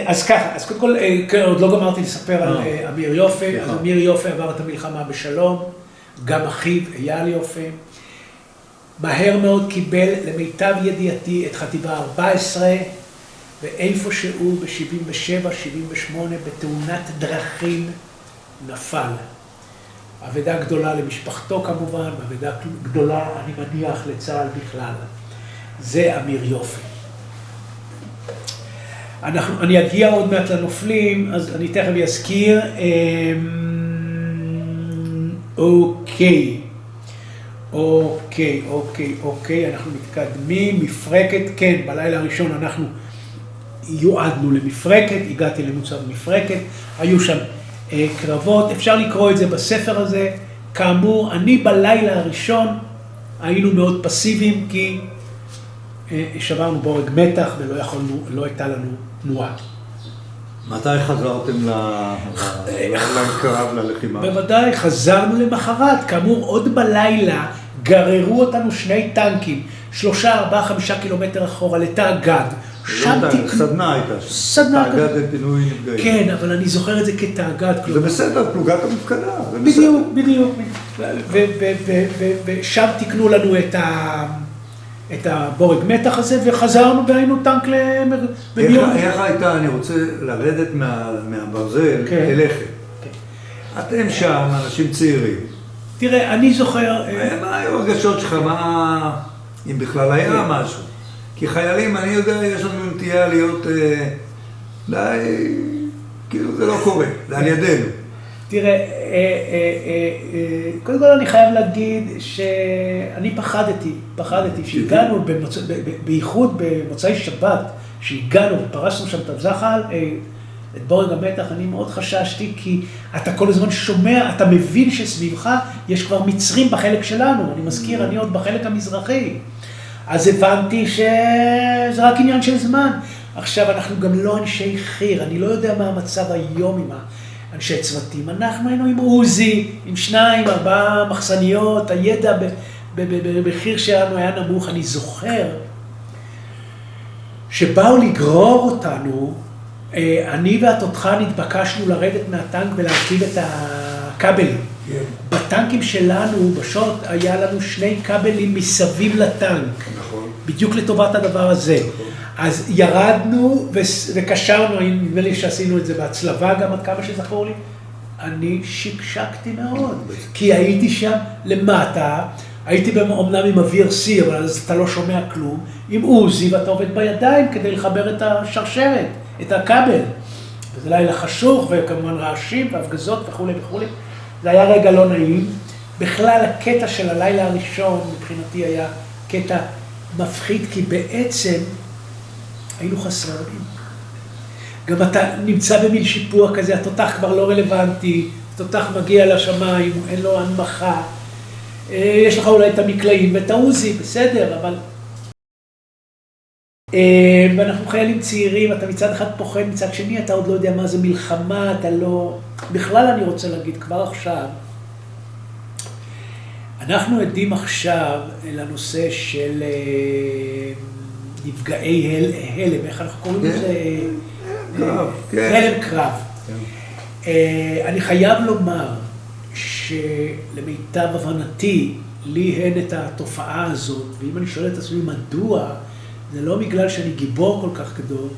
אז ככה, אז קודם כל, עוד לא גמרתי לספר על אמיר יופי, אז אמיר יופי עבר את המלחמה בשלום, גם אחיו אייל יופי, מהר מאוד קיבל למיטב ידיעתי את חטיבה 14, ואיפה שהוא ב-77, 78, בתאונת דרכים נפל. אבדה גדולה למשפחתו כמובן, אבדה גדולה, אני מניח, לצה"ל בכלל. זה אמיר יופי. אני אגיע עוד מעט לנופלים, אז אני תכף אזכיר. אוקיי, אנחנו מתקדמים. מפרקת, כן, בלילה הראשון אנחנו יועדנו למפרקת, הגעתי למוצב מפרקת, היו שם קרבות, אפשר לקרוא את זה בספר הזה. כאמור, אני בלילה הראשון היינו מאוד פסיביים, כי שברנו בורג מתח ולא יכולנו, לא הייתה לנו תנועה. מתי חזרתם לקרב, ללחימה? בוודאי, חזרנו למחרת. כאמור, עוד בלילה גררו אותנו שני טנקים, 3, 4, 5 קילומטר אחורה לתא הגד. סדנה הייתה שם. סדנה. תאגד לפינוי נפגעים. כן, אבל אני זוכר את זה כתאגד. זה בסדר, פלוגת המפקדה. בדיוק. ושם תקנו לנו את הבורג מתח הזה, וחזרנו והיינו טנק איך הייתה, אני רוצה לרדת מהברזל אליכם. אתם שם, אנשים צעירים. תראה, אני זוכר... מה היו הרגשות שלך? מה... אם בכלל היה משהו? כי חיילים, אני יודע, יש לנו נטייה להיות... די... כאילו זה לא קורה, זה על ידינו. תראה, קודם כל אני חייב להגיד שאני פחדתי שהגענו, בייחוד במוצאי שבת, שהגענו ופרסנו שם את הזחל, את בורג המתח, אני מאוד חששתי, כי אתה כל הזמן שומע, אתה מבין שסביבך יש כבר מצרים בחלק שלנו, אני מזכיר, אני עוד בחלק המזרחי. אז הבנתי שזה רק עניין של זמן. עכשיו, אנחנו גם לא אנשי חיר, אני לא יודע מה המצב היום עם אנשי צוותים. אנחנו היינו עם עוזי, עם 2, 4 מחסניות, הידע בחיר שלנו היה נמוך. אני זוכר שבאו לגרור אותנו, אני והתותחן התבקשנו לרדת מהטנק ולהרכיב את הכבלים. בטנקים שלנו, בשוט, היה לנו 2 כבלים מסביב לטנק. נכון. בדיוק לטובת הדבר הזה. נכון. אז ירדנו וקשרנו, נדמה לי שעשינו את זה בהצלבה גם עד כמה שזכור לי. אני שקשקתי מאוד, כי הייתי שם למטה, הייתי אומנם עם אוויר סיר, אבל אז אתה לא שומע כלום, עם עוזי ואתה עובד בידיים כדי לחבר את השרשרת, את הכבל. וזה לילה חשוך וכמובן רעשים והפגזות וכו' וכו'. זה היה רגע לא נעים. בכלל הקטע של הלילה הראשון מבחינתי היה קטע מפחיד, כי בעצם היינו חסרי אונים. גם אתה נמצא במין שיפוע כזה, התותח כבר לא רלוונטי, התותח מגיע לשמיים, אין לו הנמכה. יש לך אולי את המקלעים ואת העוזי, בסדר, אבל... ואנחנו חיילים צעירים, אתה מצד אחד פוחד, מצד שני אתה עוד לא יודע מה זה מלחמה, אתה לא... בכלל אני רוצה להגיד כבר עכשיו, אנחנו עדים עכשיו לנושא של נפגעי הלם, איך אנחנו קוראים לזה? הלם קרב. אני חייב לומר שלמיטב הבנתי, לי אין את התופעה הזאת, ואם אני שואל את עצמי מדוע, זה לא בגלל שאני גיבור כל כך גדול,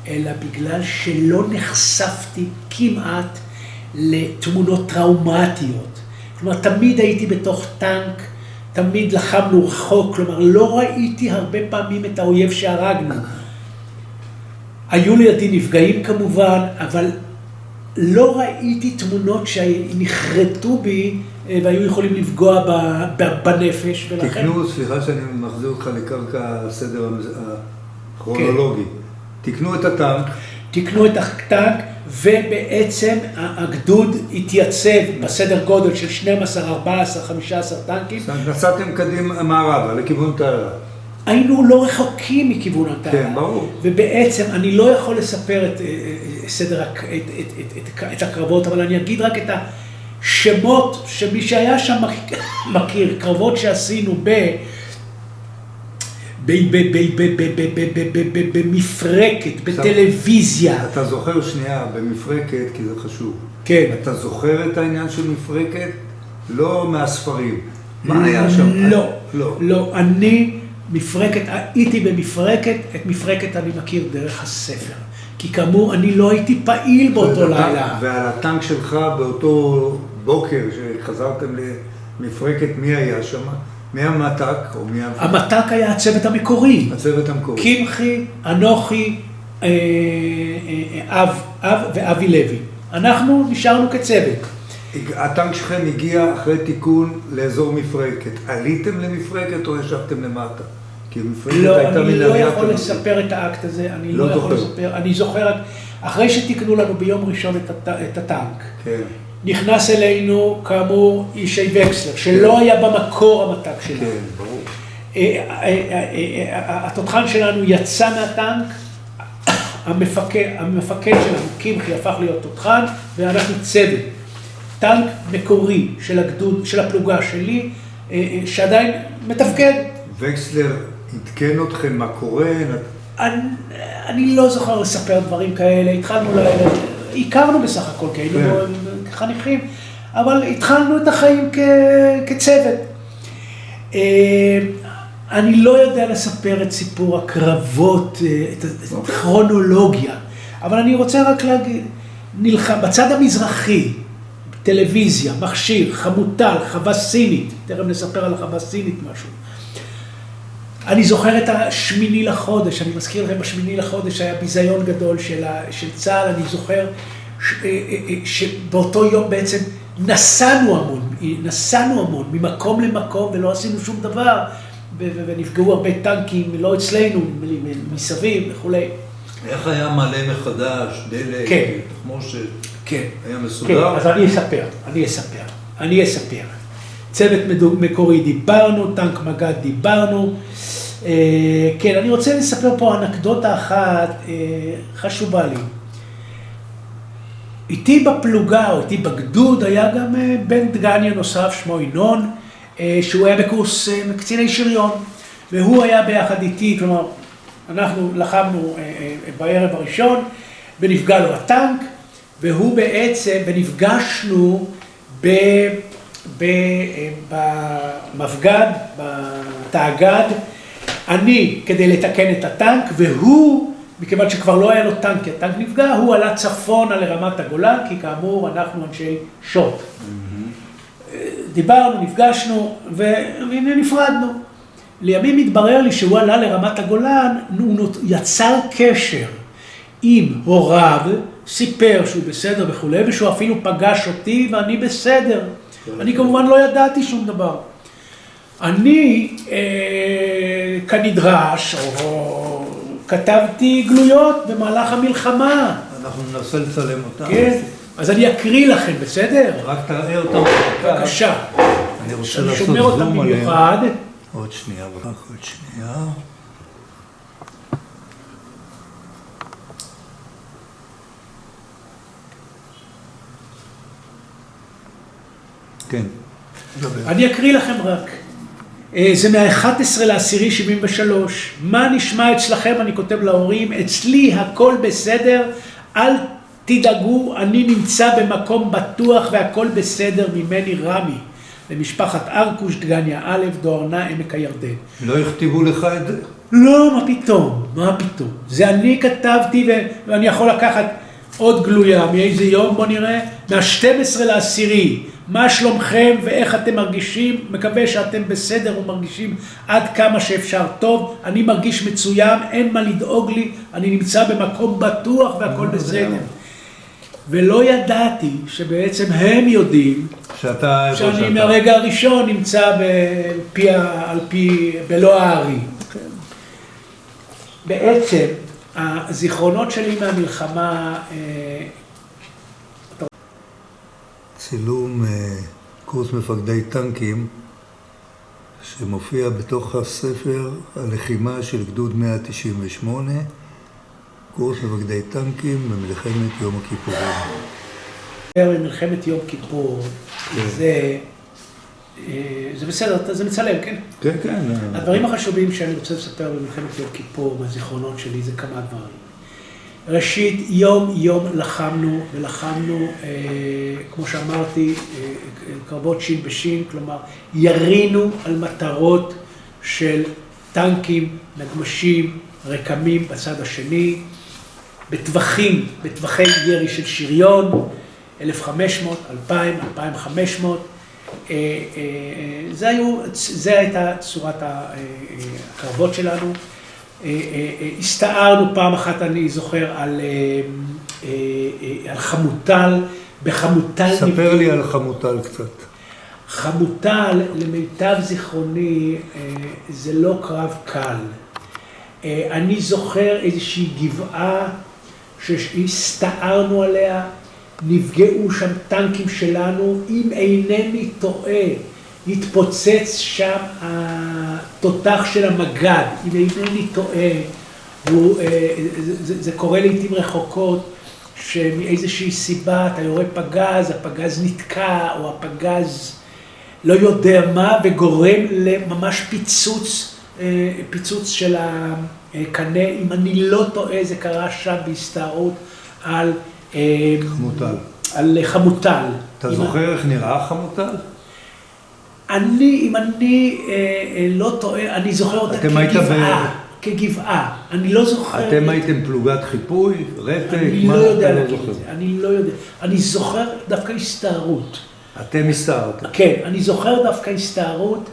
אלא בגלל שלא נחשפתי כמעט לתמונות טראומטיות. כלומר, תמיד הייתי בתוך טנק, תמיד לחמנו רחוק, כלומר, לא ראיתי הרבה פעמים את האויב שהרגנו. היו לידי נפגעים כמובן, אבל לא ראיתי תמונות שנחרטו בי והיו יכולים לפגוע בנפש, ולכן... תקנו, סליחה שאני מחזיר אותך לקרקע הסדר הכרונולוגי. תקנו את הטנק. תקנו את הטנק, ובעצם הגדוד התייצב בסדר גודל של 12, 14, 15 טנקים. נסעתם קדימה מערבה, לכיוון תעלה. היינו לא רחוקים מכיוון התעלה. כן, ברור. ובעצם אני לא יכול לספר את הקרבות, אבל אני אגיד רק את השמות שמי שהיה שם מכיר, קרבות שעשינו במפרקת, בטלוויזיה. אתה זוכר שנייה במפרקת, כי זה חשוב. כן. אתה זוכר את העניין של מפרקת? לא מהספרים. מה היה שם? לא. אני מפרקת, הייתי במפרקת, את מפרקת אני מכיר דרך הספר. כי כאמור, אני לא הייתי פעיל באותו לילה. ועל הטנק שלך באותו בוקר שחזרתם למפרקת, מי היה שם? מי המתק או מי... המתק היה הצוות המקורי. הצוות המקורי. קמחי, אנוכי, אב ואבי לוי. אנחנו נשארנו כצוות. הטנק שלכם הגיע אחרי תיקון לאזור מפרקת. עליתם למפרקת או ישבתם למטה? כי מפרקת הייתה אני לא יכול לספר את האקט הזה, אני לא יכול לספר. אני זוכר רק, אחרי שתיקנו לנו ביום ראשון את הטנק, כן. נכנס אלינו, כאמור, אישי וקסלר, שלא היה במקור המתק שלנו. כן, ברור. התותחן שלנו יצא מהטנק, המפקד שלנו, קמחי, הפך להיות תותחן, ואנחנו צוות. טנק מקורי של הגדוד, של הפלוגה שלי, שעדיין מתפקד. וקסלר התקן אתכם, מה קורה? אני לא זוכר לספר דברים כאלה, הכרנו בסך הכל, כי היינו חניכים, אבל התחלנו את החיים כצוות. אני לא יודע לספר את סיפור הקרבות, את הכרונולוגיה, אבל אני רוצה רק להגיד, בצד המזרחי, טלוויזיה, מכשיר, חמוטל, חווה סינית, תכף נספר על החווה סינית משהו. אני זוכר את השמיני לחודש, אני מזכיר לכם, בשמיני לחודש היה ביזיון גדול של צה"ל, אני זוכר שבאותו יום בעצם נסענו המון, ממקום למקום ולא עשינו שום דבר, ונפגעו הרבה טנקים, לא אצלנו, מסביב וכו'. איך היה מלא מחדש, דלק, תחמושת? כן. היה מסודר? כן, אז אני אספר. צוות מקורי דיברנו, טנק מג"ד דיברנו. כן, אני רוצה לספר פה אנקדוטה אחת חשובה לי. איתי בפלוגה, או איתי בגדוד, היה גם בן דגניה נוסף, שמו ינון, שהוא היה בקורס קציני שריון, והוא היה ביחד איתי, כלומר, אנחנו לחמנו בערב הראשון, ונפגע לו הטנק, והוא בעצם, ונפגשנו במפגד, בתאגד, אני כדי לתקן את הטנק, והוא, מכיוון שכבר לא היה לו טנק, כי הטנק נפגע, הוא עלה צפונה לרמת הגולן, כי כאמור אנחנו אנשי שוט. דיברנו, נפגשנו, והנה נפרדנו. לימים התברר לי שהוא עלה לרמת הגולן, הוא יצר קשר עם הוריו, סיפר שהוא בסדר וכו', ושהוא אפילו פגש אותי ואני בסדר. אני כמובן לא ידעתי שום דבר. אני כנדרש, או כתבתי גלויות במהלך המלחמה. אנחנו ננסה לצלם אותם. כן, אז אני אקריא לכם, בסדר? רק תראה אותם. בבקשה. אני רוצה לעשות שומר אותם במיוחד. עוד שנייה, רק עוד שנייה. כן. אני אקריא לכם רק. זה מה-11/10/73. מה נשמע אצלכם? אני כותב להורים, אצלי הכל בסדר, אל תדאגו, אני נמצא במקום בטוח והכל בסדר, ממני רמי. למשפחת ארקוש, דגניה א', דוארנה, עמק הירדן. לא הכתיבו לך את זה? לא, מה פתאום, מה פתאום. זה אני כתבתי ואני יכול לקחת עוד גלויה, מאיזה יום בוא נראה, מה-12 לעשירי. מה שלומכם ואיך אתם מרגישים? מקווה שאתם בסדר ומרגישים עד כמה שאפשר טוב. אני מרגיש מצוין, אין מה לדאוג לי, אני נמצא במקום בטוח והכל בסדר. ולא ידעתי שבעצם הם יודעים שאני מהרגע הראשון נמצא בלא הארי. בעצם הזיכרונות שלי מהמלחמה, צילום קורס מפקדי טנקים שמופיע בתוך הספר הלחימה של גדוד 198, קורס מפקדי טנקים במלחמת יום הכיפורים. במלחמת יום כיפור, זה בסדר, זה מצלם, כן? כן, כן. הדברים החשובים שאני רוצה לספר במלחמת יום כיפור, מהזיכרונות שלי, זה כמה דברים. ראשית, יום לחמנו, ולחמנו, כמו שאמרתי, קרבות שין בשין, כלומר, ירינו על מטרות של טנקים, נגמשים, רקמים בצד השני, בטווחי ירי של שריון, 1,500, 2,000, 2,500, זה הייתה צורת הקרבות שלנו. הסתערנו פעם אחת, אני זוכר, על חמוטל, בחמוטל... ספר לי על חמוטל קצת. חמוטל, למיטב זיכרוני, זה לא קרב קל. אני זוכר איזושהי גבעה שהסתערנו עליה, נפגעו שם טנקים שלנו, אם אינני טועה, התפוצץ שם התותח של המג"ד, אם אינני טועה, זה קורה לעתים רחוקות, שמאיזושהי סיבה אתה יורה פגז, הפגז נתקע, או הפגז לא יודע מה, וגורם לממש פיצוץ של הקנה, אם אני לא טועה, זה קרה שם בהסתערות על חמוטל. על חמוטל. אתה זוכר איך נראה חמוטל? אם אני לא טועה, אני זוכר אותה כגבעה. אני לא זוכר... אתם הייתם פלוגת חיפוי, רפק? אני לא יודע להגיד את זה, אני לא יודע. אני זוכר דווקא הסתערות. אתם הסתערתם? כן, אני זוכר דווקא הסתערות,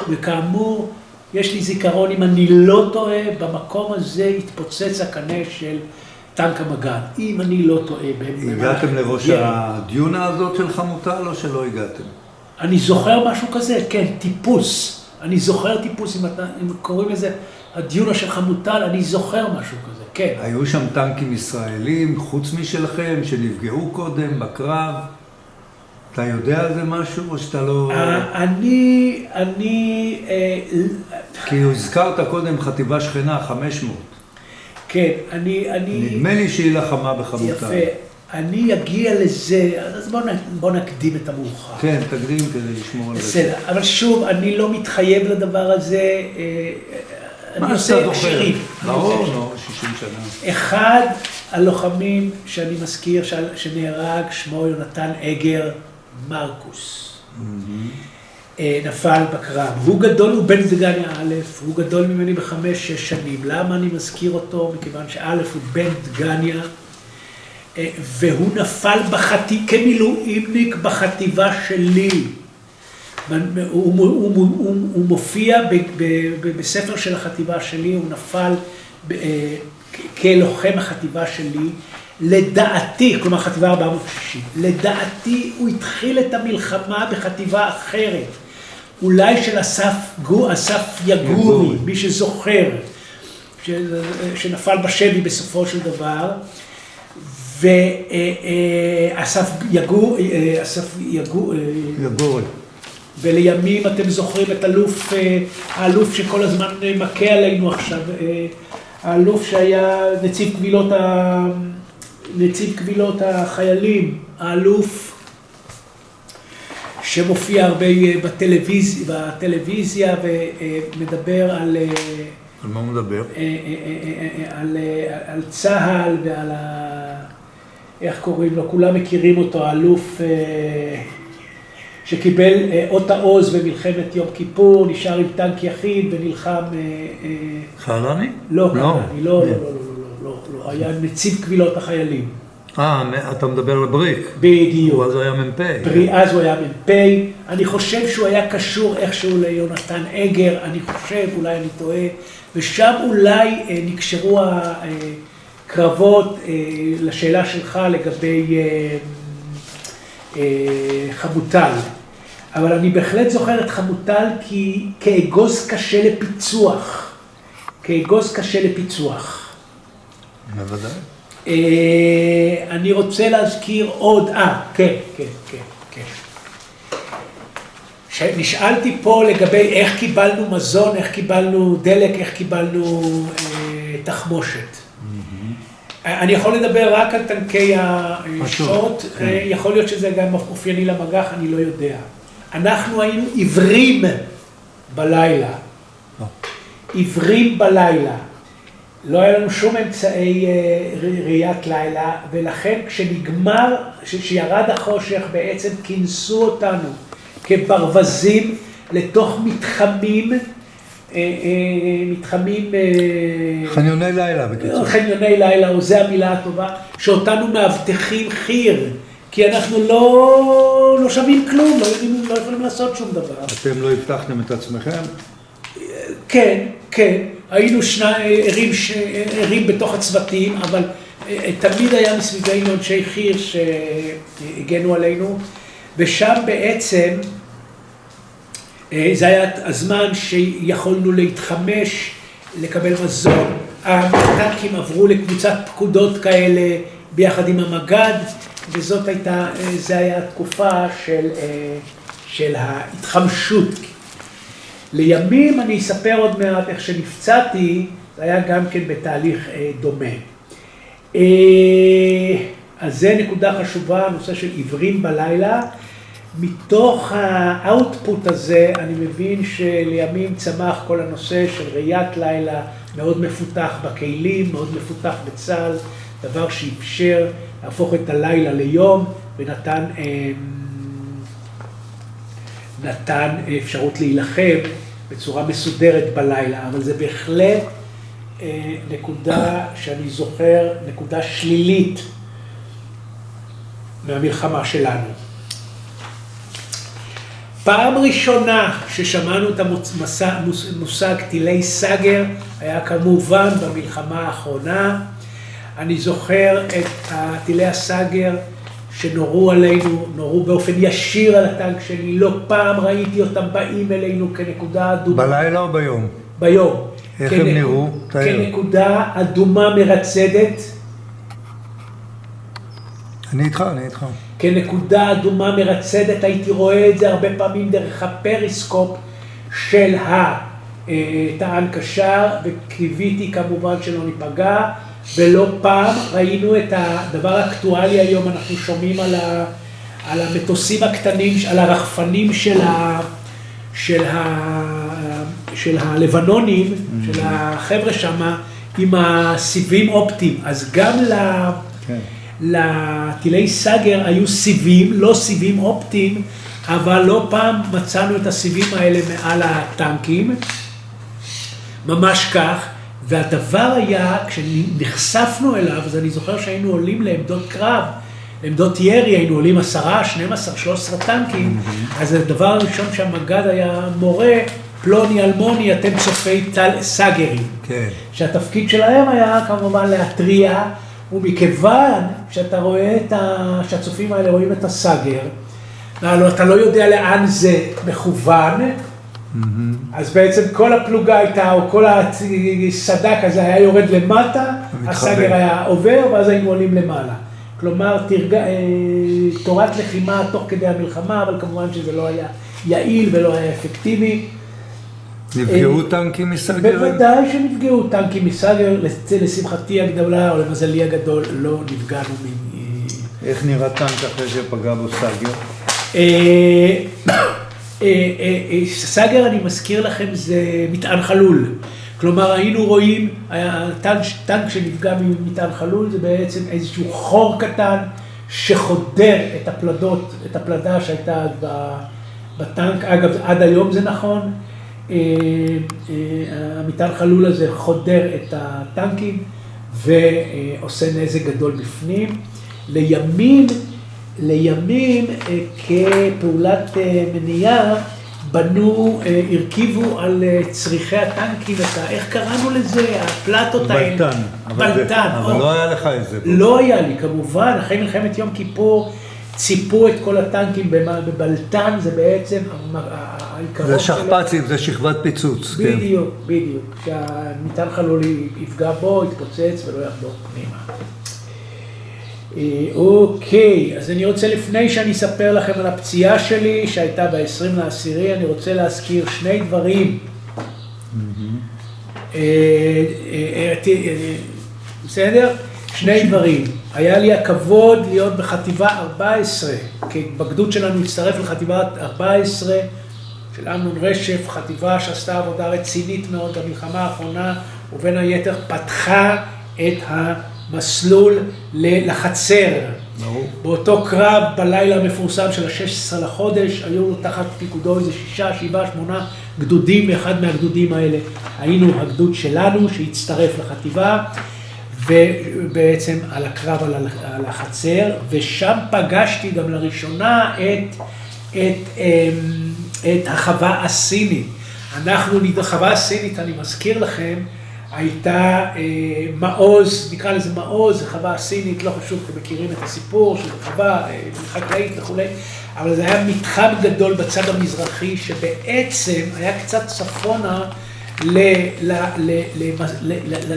וכאמור, יש לי זיכרון, אם אני לא טועה, במקום הזה התפוצץ הקנה של טנק המג"ד, אם אני לא טועה. הגעתם לראש הדיונה הזאת של חמוטל או שלא הגעתם? אני זוכר משהו כזה, כן, טיפוס. אני זוכר טיפוס, אם קוראים לזה הדיונה של חמוטל, אני זוכר משהו כזה, כן. היו שם טנקים ישראלים, חוץ משלכם, שנפגעו קודם בקרב? אתה יודע על זה משהו או שאתה לא... כי הזכרת קודם חטיבה שכנה, 500. כן, נדמה לי שהיא לחמה בחמוטל. יפה. אני אגיע לזה, אז בוא נקדים את המאוחר. כן, תקדים כדי לשמור על זה. בסדר, אבל שוב, אני לא מתחייב לדבר הזה. אני עושה הקשרים. ברור, 60 שנה. אחד הלוחמים שאני מזכיר, שנהרג, שמו יונתן אגר מרקוס. נפל בקרב. הוא גדול, הוא בן דגניה א', הוא גדול ממני ב5-6 שנים. למה אני מזכיר אותו? מכיוון שא' הוא בן דגניה, והוא נפל כמילואימניק בחטיבה שלי. הוא מופיע בספר של החטיבה שלי, הוא נפל כלוחם החטיבה שלי. לדעתי, כלומר חטיבה 460, לדעתי הוא התחיל את המלחמה בחטיבה אחרת. אולי של אסף יגורי, מי שזוכר, שנפל בשבי בסופו של דבר. ואסף יגורי. ולימים אתם זוכרים את האלוף שכל הזמן מכה עלינו עכשיו, האלוף שהיה נציב קבילות החיילים, האלוף שמופיע הרבה בטלוויזיה ומדבר על... על מה הוא מדבר? על צה"ל ועל איך קוראים לו, כולם מכירים אותו, האלוף שקיבל אות העוז במלחמת יום כיפור, נשאר עם טנק יחיד ונלחם... חלני? לא, חלני, לא, היה נציב קבילות החיילים. אתה מדבר על בריק. בדיוק. הוא אז היה מ"פ. אז הוא היה מ"פ. אני חושב שהוא היה קשור איכשהו ליונתן אגר, אני חושב, אולי אני טועה, ושם אולי נקשרו הקרבות לשאלה שלך לגבי חמוטל. אבל אני בהחלט זוכר את חמוטל כאגוז קשה לפיצוח. כאגוז קשה לפיצוח. בוודאי. אני רוצה להזכיר עוד, כן. נשאלתי פה לגבי איך קיבלנו מזון, איך קיבלנו דלק, איך קיבלנו תחמושת. אני יכול לדבר רק על טנקי השוט, יכול להיות שזה גם אופייני למגח, אני לא יודע. אנחנו היינו עיוורים בלילה. עיוורים בלילה. לא היה לנו שום אמצעי ראיית לילה, ולכן כשנגמר, כשירד החושך, בעצם כינסו אותנו כברווזים לתוך מתחמים, חניוני לילה בקיצור. חניוני לילה, או זה המילה הטובה, שאותנו מאבטחים חיר, כי אנחנו לא שווים כלום, לא יכולים לעשות שום דבר. אתם לא הבטחתם את עצמכם? כן. היינו ערים בתוך הצוותים, אבל תמיד היה מסביבנו אנשי חיר שהגנו עלינו, ושם בעצם זה היה הזמן שיכולנו להתחמש, לקבל מזון. הטנקים עברו לקבוצת פקודות כאלה ביחד עם המגד, וזאת היה התקופה של ההתחמשות. לימים אני אספר עוד מעט איך שנפצעתי, זה היה גם כן בתהליך דומה. אז זה נקודה חשובה, הנושא של עיוורים בלילה. מתוך האוטפוט הזה אני מבין שלימים צמח כל הנושא של ראיית לילה, מאוד מפותח בכלים, מאוד מפותח בצה"ל, דבר שאפשר להפוך את הלילה ליום ונתן אפשרות להילחם בצורה מסודרת בלילה, אבל זה בהחלט נקודה שאני זוכר, נקודה שלילית מהמלחמה שלנו. פעם ראשונה ששמענו את המושג טילי סאגר היה כמובן במלחמה האחרונה. אני זוכר את טילי הסאגר שנורו עלינו, נורו באופן ישיר על הטנק שלי, לא פעם ראיתי אותם באים אלינו כנקודה אדומה. בלילה או ביום? ביום. איך הם נראו? כנקודה אדומה מרצדת. אני איתך. כנקודה אדומה מרצדת, הייתי רואה את זה הרבה פעמים דרך הפריסקופ של הטען קשר, וקיוויתי כמובן שלא ניפגע, ולא פעם ראינו את הדבר האקטואלי היום, אנחנו שומעים על המטוסים הקטנים, על הרחפנים של הלבנונים, של החבר'ה שמה, עם הסיבים אופטיים. אז גם לטילי סאגר היו סיבים, לא סיבים אופטיים, אבל לא פעם מצאנו את הסיבים האלה מעל הטנקים, ממש כך. והדבר היה, כשנחשפנו אליו, אז אני זוכר שהיינו עולים לעמדות קרב, לעמדות ירי, היינו עולים 10, 12, 13 טנקים, אז הדבר הראשון שהמגד היה מורה, פלוני אלמוני, אתם צופי סאגרים. כן. שהתפקיד שלהם היה כמובן להתריע, ומכיוון שאתה רואה שהצופים האלה רואים את הסאגר, אתה לא יודע לאן זה מכוון, אז בעצם כל הפלוגה הייתה, או כל הסדק הזה היה יורד למטה, הסאגר היה עובר, ואז היינו עולים למעלה. כלומר, תורת לחימה תוך כדי המלחמה, אבל כמובן שזה לא היה יעיל ולא היה אפקטיבי. נפגעו טנקים מסאגר? בוודאי שנפגעו טנקים מסאגר, לשמחתי הגדולה, או למזלי הגדול, לא נפגענו. איך נראה טנק אחרי שפגע בו סאגר? סאגר, אני מזכיר לכם, זה מטען חלול. כלומר, היינו רואים, טנק שנפגע ממטען חלול, זה בעצם איזשהו חור קטן שחודר את הפלדה שהייתה בטנק. אגב, עד היום זה נכון. המטען חלול הזה חודר את הטנקים ועושה נזק גדול בפנים. לימים כפעולת מניעה, הרכיבו על צריכי הטנקים, איך קראנו לזה? הפלטות האלה. בלטן. אבל לא היה לך איזה. לא היה לי, כמובן. אחרי מלחמת יום כיפור ציפו את כל הטנקים בבלטן, זה בעצם העיקרון. זה שכפ"צים, זה שכבת פיצוץ. בדיוק, בדיוק. שהמטען חלול יפגע בו, יתפוצץ ולא יחדור פנימה. אוקיי, אז אני רוצה, לפני שאני אספר לכם על הפציעה שלי שהייתה ב-20/10, אני רוצה להזכיר שני דברים. בסדר? שני דברים. היה לי הכבוד להיות בחטיבה 14, כי בגדוד שלנו הצטרף לחטיבה 14 של אמנון רשף, חטיבה שעשתה עבודה רצינית מאוד במלחמה האחרונה, ובין היתר פתחה את מסלול לחצר. באותו קרב בלילה המפורסם של ה-16 לחודש, היו תחת פיקודו איזה 6, 7, 8 גדודים, מאחד מהגדודים האלה היינו הגדוד שלנו שהצטרף לחטיבה, ובעצם על הקרב על החצר, ושם פגשתי גם לראשונה את החווה הסינית. החווה הסינית, אני מזכיר לכם, הייתה מעוז, נקרא לזה מעוז, חווה סינית, לא חשוב, אתם מכירים את הסיפור של חווה חקלאית וכולי, אבל זה היה מתחם גדול בצד המזרחי, שבעצם היה קצת צפונה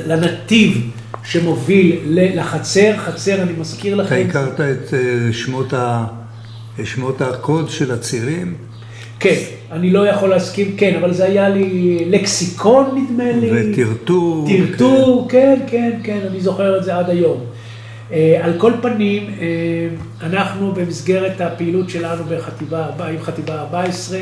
לנתיב שמוביל לחצר. חצר, אני מזכיר לכם. אתה הכרת את שמות הקוד של הצירים? כן, אני לא יכול להסכים, כן, אבל זה היה לי לקסיקון, נדמה לי. וטרטור. טרטור, כן, כן, כן, אני זוכר את זה עד היום. על כל פנים, אנחנו במסגרת הפעילות שלנו בחטיבה 14,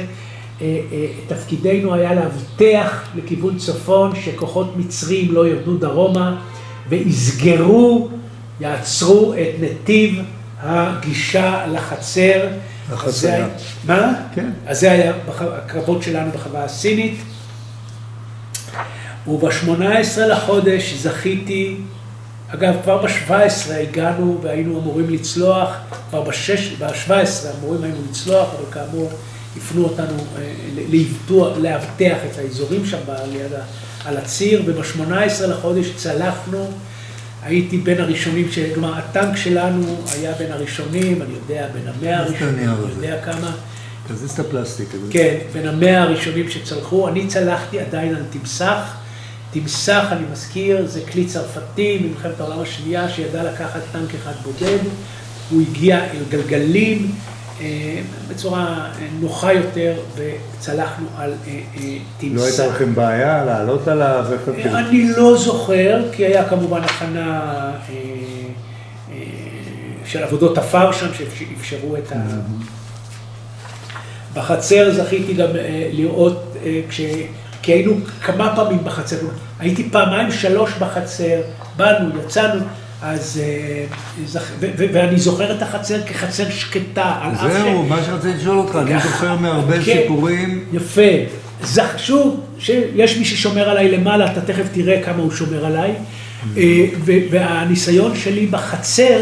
תפקידנו היה להבטח לכיוון צפון שכוחות מצרים לא ירדו דרומה יעצרו את נתיב הגישה לחצר. מה? כן. אז זה היה הקרבות שלנו בחווה הסינית. וב-18 לחודש זכיתי, אגב, כבר ב-17 הגענו והיינו אמורים לצלוח, כבר ב-17 אמורים היינו לצלוח, אבל כאמור, הפנו אותנו לאבטח את האזורים שם על הציר, וב-18 לחודש צלחנו. הייתי בין הראשונים, כלומר, הטנק שלנו היה בין הראשונים, אני יודע, בין 100 הראשונים, אני יודע כמה. כזה את הפלסטיק. כן, בין 100 הראשונים שצלחו. אני צלחתי עדיין על תמסך. תמסך, אני מזכיר, זה כלי צרפתי ממלחמת העולם השנייה, שידע לקחת טנק אחד בודד. הוא הגיע אל גלגלים בצורה נוחה יותר, וצלחנו על תמסך. לא הייתה לכם בעיה לעלות על הרכב? אני לא זוכר, כי היה כמובן הכנה של עבודות אפר שם, שאפשרו את בחצר זכיתי גם לראות, כי היינו כמה פעמים בחצר, הייתי פעמיים 3 בחצר, באנו, יצאנו, אז, ואני זוכר את החצר כחצר שקטה. זהו, מה שרציתי לשאול אותך, אני זוכר מהרבה סיפורים. יפה, זה חשוב שיש מי ששומר עליי למעלה, אתה תכף תראה כמה הוא שומר עליי, והניסיון שלי בחצר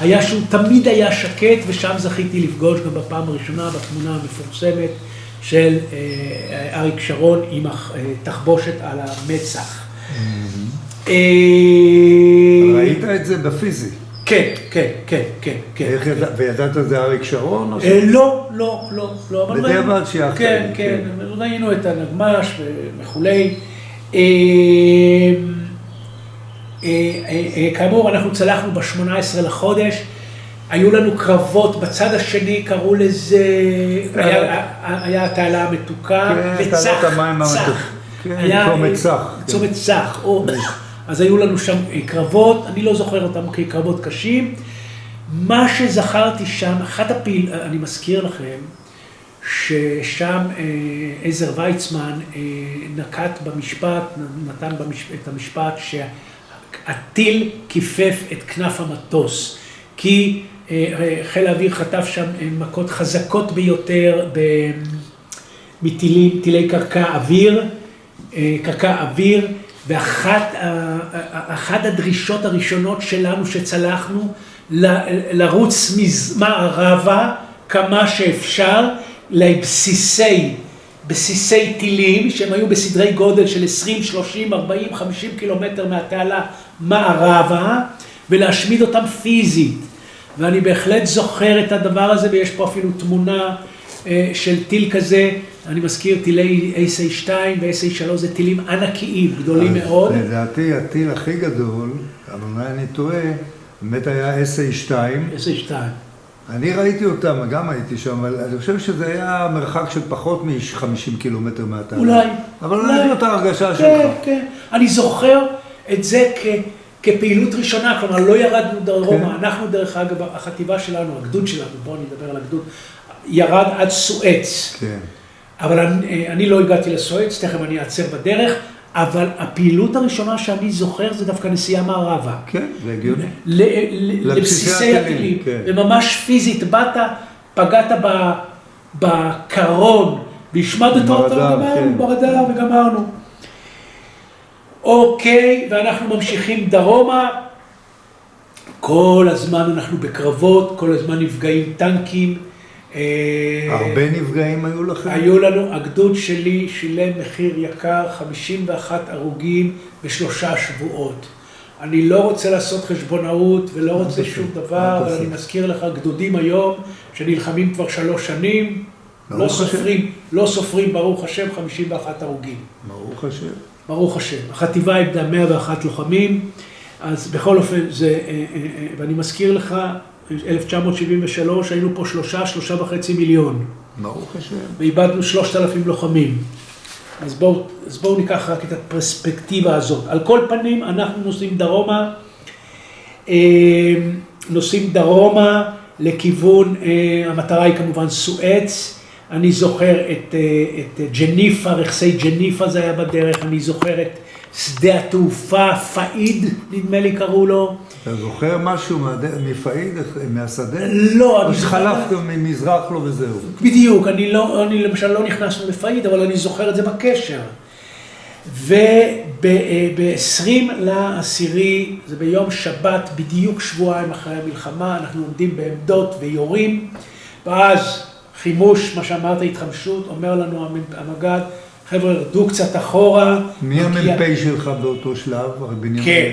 היה שהוא תמיד היה שקט, ושם זכיתי לפגוש גם בפעם הראשונה בתמונה המפורסמת של אריק שרון עם תחבושת על המצח. ראית את זה בפיזי? כן, כן, כן, כן. וידעת זה אריק שרון? לא, לא, לא. בדיעבד שיחד. כן, כן, ראינו את הנגמש וכולי. כאמור, אנחנו צלחנו ב-18 לחודש, היו לנו קרבות בצד השני, קראו לזה, היה התעלה המתוקה, וצח, צומת צח, אז היו לנו שם קרבות, אני לא זוכר אותם כקרבות קשים. מה שזכרתי שם, אני מזכיר לכם, ששם עזר ויצמן נקט במשפט, נתן את המשפט שהטיל כיפף את כנף המטוס, כי חיל האוויר חטף שם מכות חזקות ביותר מטילי קרקע אוויר, ואחת הדרישות הראשונות שלנו שצלחנו, לרוץ מערבה כמה שאפשר לבסיסי טילים, שהם היו בסדרי גודל של 20, 30, 40, 50 קילומטר מהתעלה מערבה, ולהשמיד אותם פיזית. ואני בהחלט זוכר את הדבר הזה, ויש פה אפילו תמונה של טיל כזה, אני מזכיר טילי SA2 ו-SA3, זה טילים ענקיים, גדולים מאוד. לדעתי הטיל הכי גדול, אבל אולי אני טועה, באמת היה SA2. SA2. אני ראיתי אותם, גם הייתי שם, אבל אני חושב שזה היה מרחק של פחות מ-50 קילומטר מהתעלה. אולי. אבל אולי זו אותה הרגשה שלך. כן, כן. אני זוכר את זה כפעילות ראשונה, כלומר לא ירדנו דרומה, אנחנו דרך אגב, החטיבה שלנו, הגדוד שלנו, בואו נדבר על הגדוד, ירד עד סואץ. כן. אבל אני לא הגעתי לסואץ, תכף אני אעצר בדרך, אבל הפעילות הראשונה שאני זוכר זה דווקא נסיעה מערבה. כן, זה הגיוני. לבסיסי הטילים, וממש פיזית, פגעת בקרון, והשמדת אותו, גמרנו ברדאר וגמרנו. אוקיי, ואנחנו ממשיכים דרומה, כל הזמן אנחנו בקרבות, כל הזמן נפגעים טנקים. הרבה נפגעים היו לכם? היו לנו, הגדוד שלי שילם מחיר יקר, 51 הרוגים בשלושה שבועות. אני לא רוצה לעשות חשבונאות ולא רוצה שום דבר, אבל אני מזכיר לך, גדודים היום שנלחמים כבר 3 שנים, לא סופרים, ברוך השם, 51 הרוגים. ברוך השם. ברוך השם. החטיבה איבדה 101 לוחמים, אז בכל אופן זה, ואני מזכיר לך, 1973 היינו פה 3.5 מיליון. ברוך השם. ואיבדנו 3,000 לוחמים. אז בואו ניקח רק את הפרספקטיבה הזאת. על כל פנים, אנחנו נוסעים דרומה לכיוון, המטרה היא כמובן סואץ. אני זוכר את ג'ניפה, רכסי ג'ניפה זה היה בדרך, אני זוכר את שדה התעופה, פאיד, נדמה לי קראו לו. אתה זוכר משהו מפאיד, מהשדה? לא, או שחלפתם ממזרח לו וזהו. בדיוק, אני למשל לא נכנסנו לפאיד, אבל אני זוכר את זה בקשר. וב-20 לעשירי, זה ביום שבת, בדיוק שבועיים אחרי המלחמה, אנחנו עומדים בעמדות ויורים, ואז חימוש, מה שאמרת, התחמשות, אומר לנו המג"ד, חבר'ה, רדו קצת אחורה. מי המ"פ שלך באותו שלב? כן,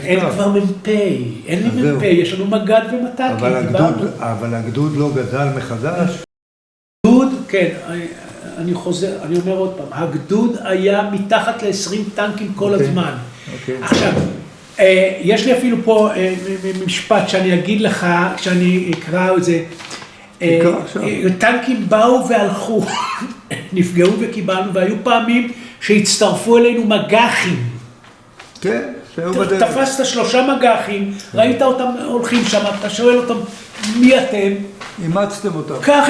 אין כבר מ"פ, אין לי מ"פ, יש לנו מג"ד ומת"ק. אבל הגדוד לא גדל מחדש? הגדוד, כן, אני אומר עוד פעם, הגדוד היה מתחת ל-20 טנקים כל הזמן. עכשיו, יש לי אפילו פה משפט שאני אגיד לך, כשאני אקרא את זה, טנקים באו והלכו, נפגעו וקיבלנו, והיו פעמים שהצטרפו אלינו מג"חים. כן, שהיו בדרך. תפסת 3 מג"חים, ראית אותם הולכים שם, אתה שואל אותם, מי אתם? אימצתם אותם. קח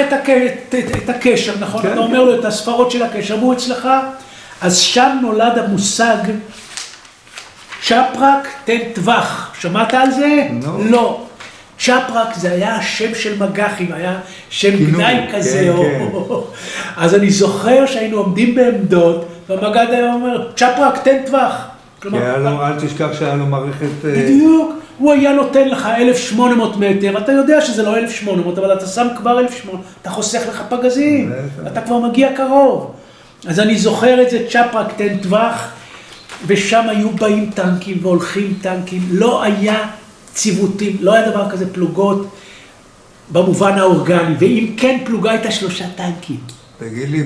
את הקשר, נכון? אתה אומר לו את הספרות של הקשר, הוא אצלך. אז שם נולד המושג צ'פרק תן טווח. שמעת על זה? לא. צ'פרק זה היה השם של מג"חים, היה שם גנאי כזה. אז אני זוכר שהיינו עומדים בעמדות, והמג"ד היה אומר, צ'פרק תן טווח. אל תשכח שהיה לו מערכת... בדיוק, הוא היה נותן לך 1,800 מטר, אתה יודע שזה לא 1,800, אבל אתה שם כבר 1,800, אתה חוסך לך פגזים, אתה כבר מגיע קרוב. אז אני זוכר את זה, צ'פרק תן טווח, ושם היו באים טנקים והולכים טנקים, לא היה ציוותים, לא היה דבר כזה פלוגות במובן האורגני, ואם כן פלוגה הייתה 3 טנקים. תגיד לי,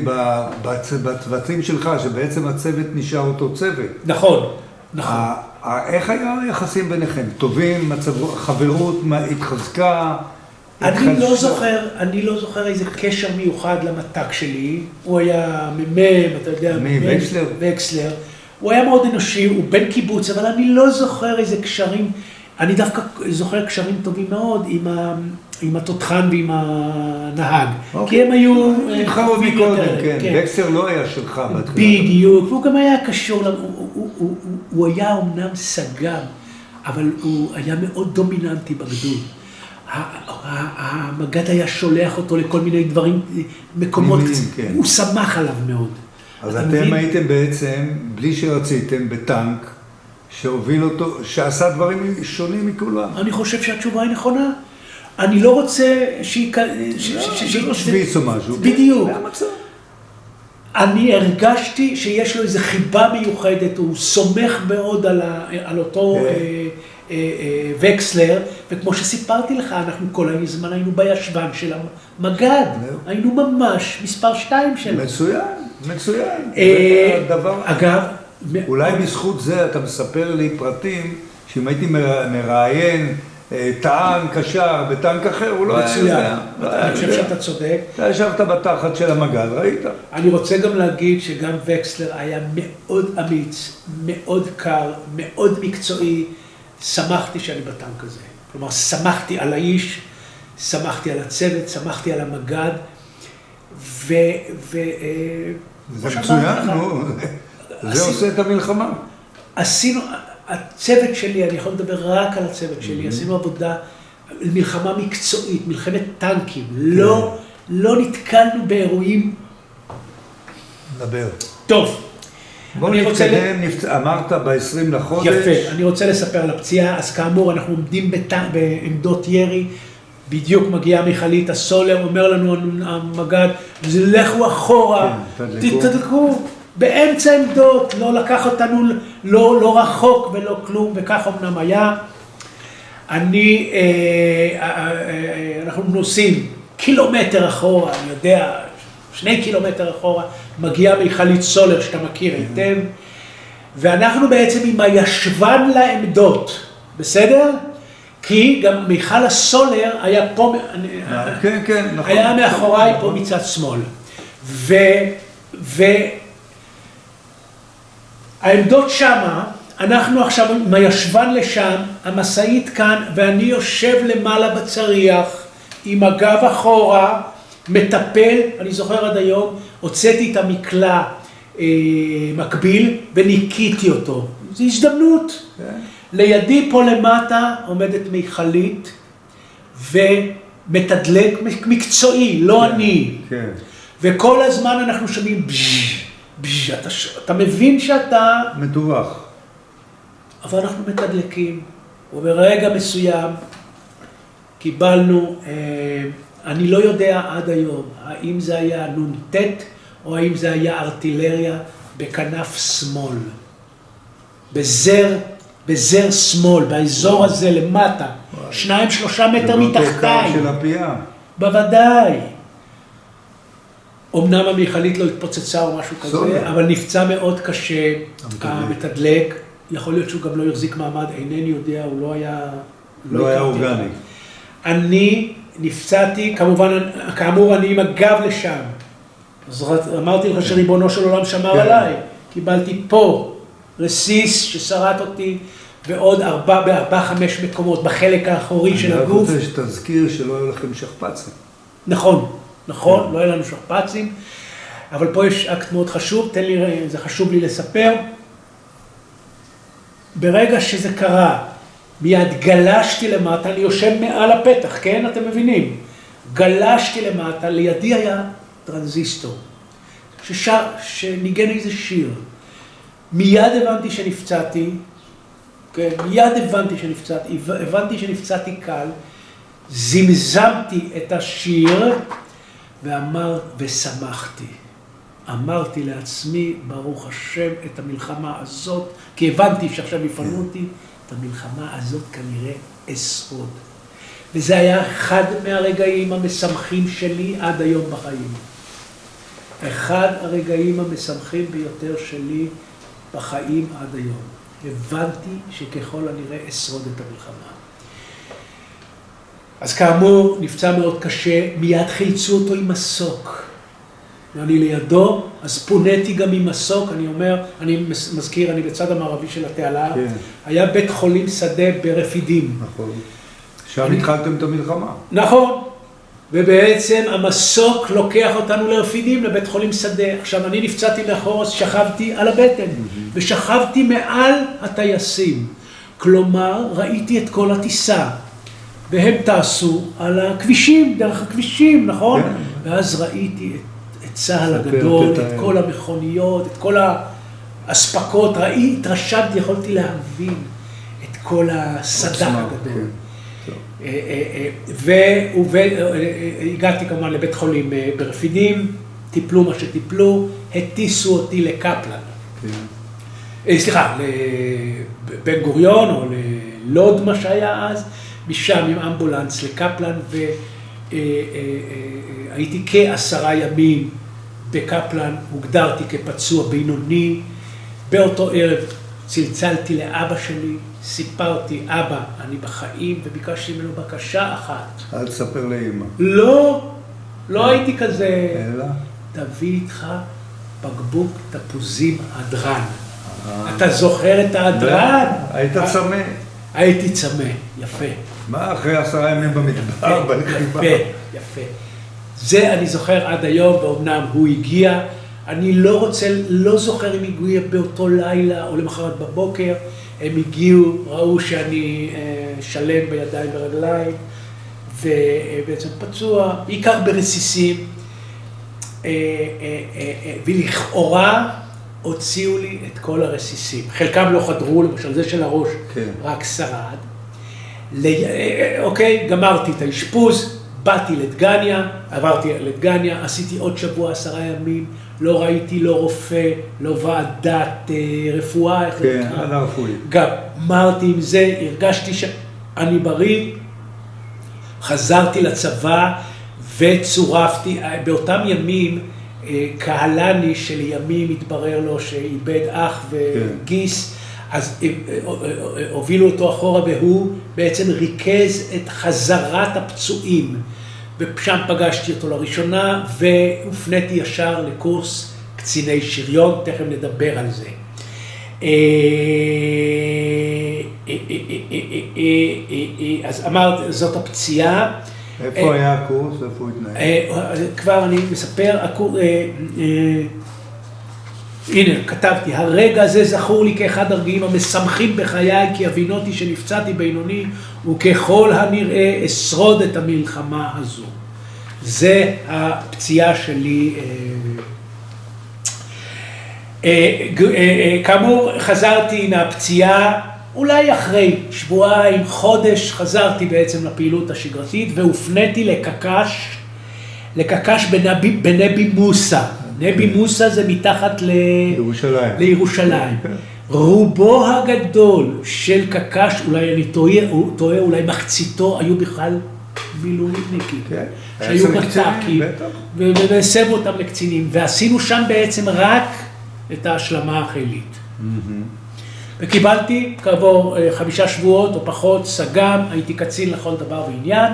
בצוותים שלך, שבעצם הצוות נשאר אותו צוות. נכון, נכון. איך היה היחסים ביניכם? טובים, חברות, התחזקה? אני לא זוכר איזה קשר מיוחד למת"ק שלי. הוא היה אתה יודע, וקסלר. וקסלר. הוא היה מאוד אנושי, הוא בן קיבוץ, אבל אני לא זוכר איזה קשרים. אני דווקא זוכר קשרים טובים מאוד עם התותחן ועם הנהג. אוקיי. כי הם היו... איתך עוד מקודם, כן. וקסלר לא היה שלך בתחילה. בדיוק, והוא גם היה קשור, הוא היה אומנם סג"ם, אבל הוא היה מאוד דומיננטי בגדוד. המג"ד היה שולח אותו לכל מיני דברים, מקומות, הוא שמח עליו מאוד. אז אתם הייתם בעצם, בלי שרציתם, בטנק, שהוביל אותו, שעשה דברים שונים מכולם. אני חושב שהתשובה היא נכונה. אני לא רוצה זה לא שוויץ או משהו. בדיוק. אני הרגשתי שיש לו איזו חיבה מיוחדת, הוא סומך מאוד על אותו וקסלר, וכמו שסיפרתי לך, אנחנו כל הזמן היינו בישבן של המג"ד, היינו ממש מספר 2 שלו. מצוין. אגב, אולי בזכות זה אתה מספר לי פרטים, שאם הייתי מראיין טען קשר בטנק אחר, הוא לא היה יודע. אני חושב שאתה צודק. אתה ישבת בתחת של המג"ד, ראית? אני רוצה גם להגיד שגם וקסלר היה מאוד אמיץ, מאוד קר, מאוד מקצועי. שמחתי שאני בטנק הזה. כלומר, שמחתי על האיש, שמחתי על הצוות, שמחתי על המג"ד, זה מצוין, נו. זה עושה את המלחמה. עשינו, הצוות שלי, אני יכול לדבר רק על הצוות שלי, עשינו עבודה, מלחמה מקצועית, מלחמת טנקים, לא נתקלנו באירועים. נדבר. טוב. בוא נתקדם, אמרת ב-20 לחודש. יפה, אני רוצה לספר על הפציעה, אז כאמור אנחנו עומדים בעמדות ירי, בדיוק מגיעה מיכלית הסולר, אומר לנו המג"ד, לכו אחורה, תתדלקו, באמצע עמדות, לא לקח אותנו לא רחוק ולא כלום, וכך אמנם היה. אנחנו נוסעים קילומטר אחורה, אני יודע, 2 קילומטר אחורה, מגיעה מיכלית סולר שאתה מכיר היטב, ואנחנו בעצם עם הישבן לעמדות, בסדר? כי גם מיכל הסולר היה פה, היה מאחוריי פה מצד שמאל. והעמדות שמה, אנחנו עכשיו עם הישבן לשם, המסעית כאן, ואני יושב למעלה בצריח, עם הגב אחורה, מטפל, אני זוכר עד היום, הוצאתי את המקלע מקביל וניקיתי אותו. זו הזדמנות. לידי פה למטה עומדת מיכלית ומתדלק מקצועי, לא אני. וכל הזמן אנחנו שומעים בז', אתה מבין שאתה... מדווח. אבל אנחנו מתדלקים, וברגע מסוים קיבלנו... אני לא יודע עד היום, האם זה היה נ"ט או האם זה היה ארטילריה בכנף שמאל. בזר שמאל, באזור הזה למטה, 2-3 מטר מתחתיי. זה באותו קו של הפייה. בוודאי. אמנם המכלית לא התפוצצה או משהו כזה, אבל נפצע מאוד קשה, המתדלק. יכול להיות שהוא גם לא יחזיק מעמד, אינני יודע, הוא לא היה... לא היה אורגני. אני... נפצעתי, כמובן, כאמור, אני עם הגב לשם. אז אמרתי לך שריבונו של עולם שמר עליי. קיבלתי פה רסיס ששרט אותי, ועוד 4-5 מקומות בחלק האחורי של הגוף. אני רק רוצה שתזכיר שלא היו לכם שכפ"צים. נכון, לא היו לנו שכפ"צים, אבל פה יש אקט מאוד חשוב, זה חשוב לי לספר. ברגע שזה קרה, מיד גלשתי למטה, אני יושב מעל הפתח, כן? אתם מבינים? גלשתי למטה, לידי היה טרנזיסטור, שניגן איזה שיר. מיד הבנתי שנפצעתי, כן? הבנתי שנפצעתי קל, זמזמתי את השיר, ושמחתי. אמרתי לעצמי, ברוך השם, את המלחמה הזאת, כי הבנתי שעכשיו יפנו אותי, את המלחמה הזאת כנראה אשרוד. וזה היה אחד מהרגעים המשמחים שלי עד היום בחיים. אחד הרגעים המשמחים ביותר שלי בחיים עד היום. הבנתי שככל הנראה אשרוד את המלחמה. אז כאמור, נפצע מאוד קשה, מיד חילצו אותו עם מסוק. ואני לידו, אז פונתי גם עם מסוק, אני אומר, אני מזכיר, אני בצד המערבי של התעלה, כן. היה בית חולים שדה ברפידים. נכון. שם התחלתם את המלחמה. נכון. ובעצם המסוק לוקח אותנו לרפידים, לבית חולים שדה. עכשיו, אני נפצעתי מאחור, אז שכבתי על הבטן, ושכבתי מעל הטייסים. כלומר, ראיתי את כל הטיסה, והם טסו על הכבישים, דרך הכבישים, נכון? ואז ראיתי את צהל הגדול, את כל המכוניות, את כל האספקות, התרשמתי, יכולתי להבין את כל הסדק הגדול. והגעתי כמובן לבית חולים ברפידים, טיפלו מה שטיפלו, הטיסו אותי לקפלן. סליחה, לבן גוריון או ללוד מה שהיה אז, משם עם אמבולנס לקפלן, והייתי כ10 ימים בקפלן, הוגדרתי כפצוע בינוני. באותו ערב צלצלתי לאבא שלי, סיפרתי, אבא, אני בחיים, וביקשתי ממנו בקשה אחת. אל תספר לאמא. לא הייתי כזה. אלא? תביא איתך בקבוק תפוזים הדרן. אתה זוכר את ההדרן? היית צמא. הייתי צמא, יפה. מה, אחרי 10 ימים במדבר, בלחימה? יפה. זה אני זוכר עד היום, ואומנם הוא הגיע. אני לא זוכר אם הגיע באותו לילה או למחרת בבוקר. הם הגיעו, ראו שאני שלם בידיים ורגליים, ובעצם פצוע, בעיקר ברסיסים, ולכאורה הוציאו לי את כל הרסיסים. חלקם לא חדרו, למשל זה של הראש, רק שרד. אוקיי, גמרתי את האשפוז, באתי לדגניה, עברתי לדגניה, עשיתי עוד שבוע 10 ימים, לא ראיתי לא רופא, לא ועדת רפואה. כן, עדה רפואית. גמרתי עם זה, הרגשתי שאני בריא, חזרתי לצבא וצורפתי, באותם ימים קהלני שלימים התברר לו שאיבד אח וגיס, אז הובילו אותו אחורה והוא בעצם ריכז את חזרת הפצועים. ושם פגשתי אותו לראשונה והופניתי ישר לקורס קציני שריון, תכף נדבר על זה. אז אמרת, זאת הפציעה. איפה היה הקורס? איפה הוא התנהל? כבר אני מספר, הנה, כתבתי, הרגע הזה זכור לי כאחד הרגעים המשמחים בחיי, כי הבינותי שנפצעתי בינוני, וככל הנראה אשרוד את המלחמה הזו. זה הפציעה שלי. כאמור, חזרתי מהפציעה, אולי אחרי שבועיים, חודש, חזרתי בעצם לפעילות השגרתית, והופניתי לקק"ש בנבי מוסא. נבי מוסא זה מתחת לירושלים. רובו הגדול של קק"ש, אולי אני טועה, אולי מחציתו היו בכלל מילואימניקים, שהיו בט"קים, והסבו אותם לקצינים, ועשינו שם בעצם רק את ההשלמה החילית. וקיבלתי כעבור 5 שבועות או פחות סג"ם, הייתי קצין לכל דבר ועניין,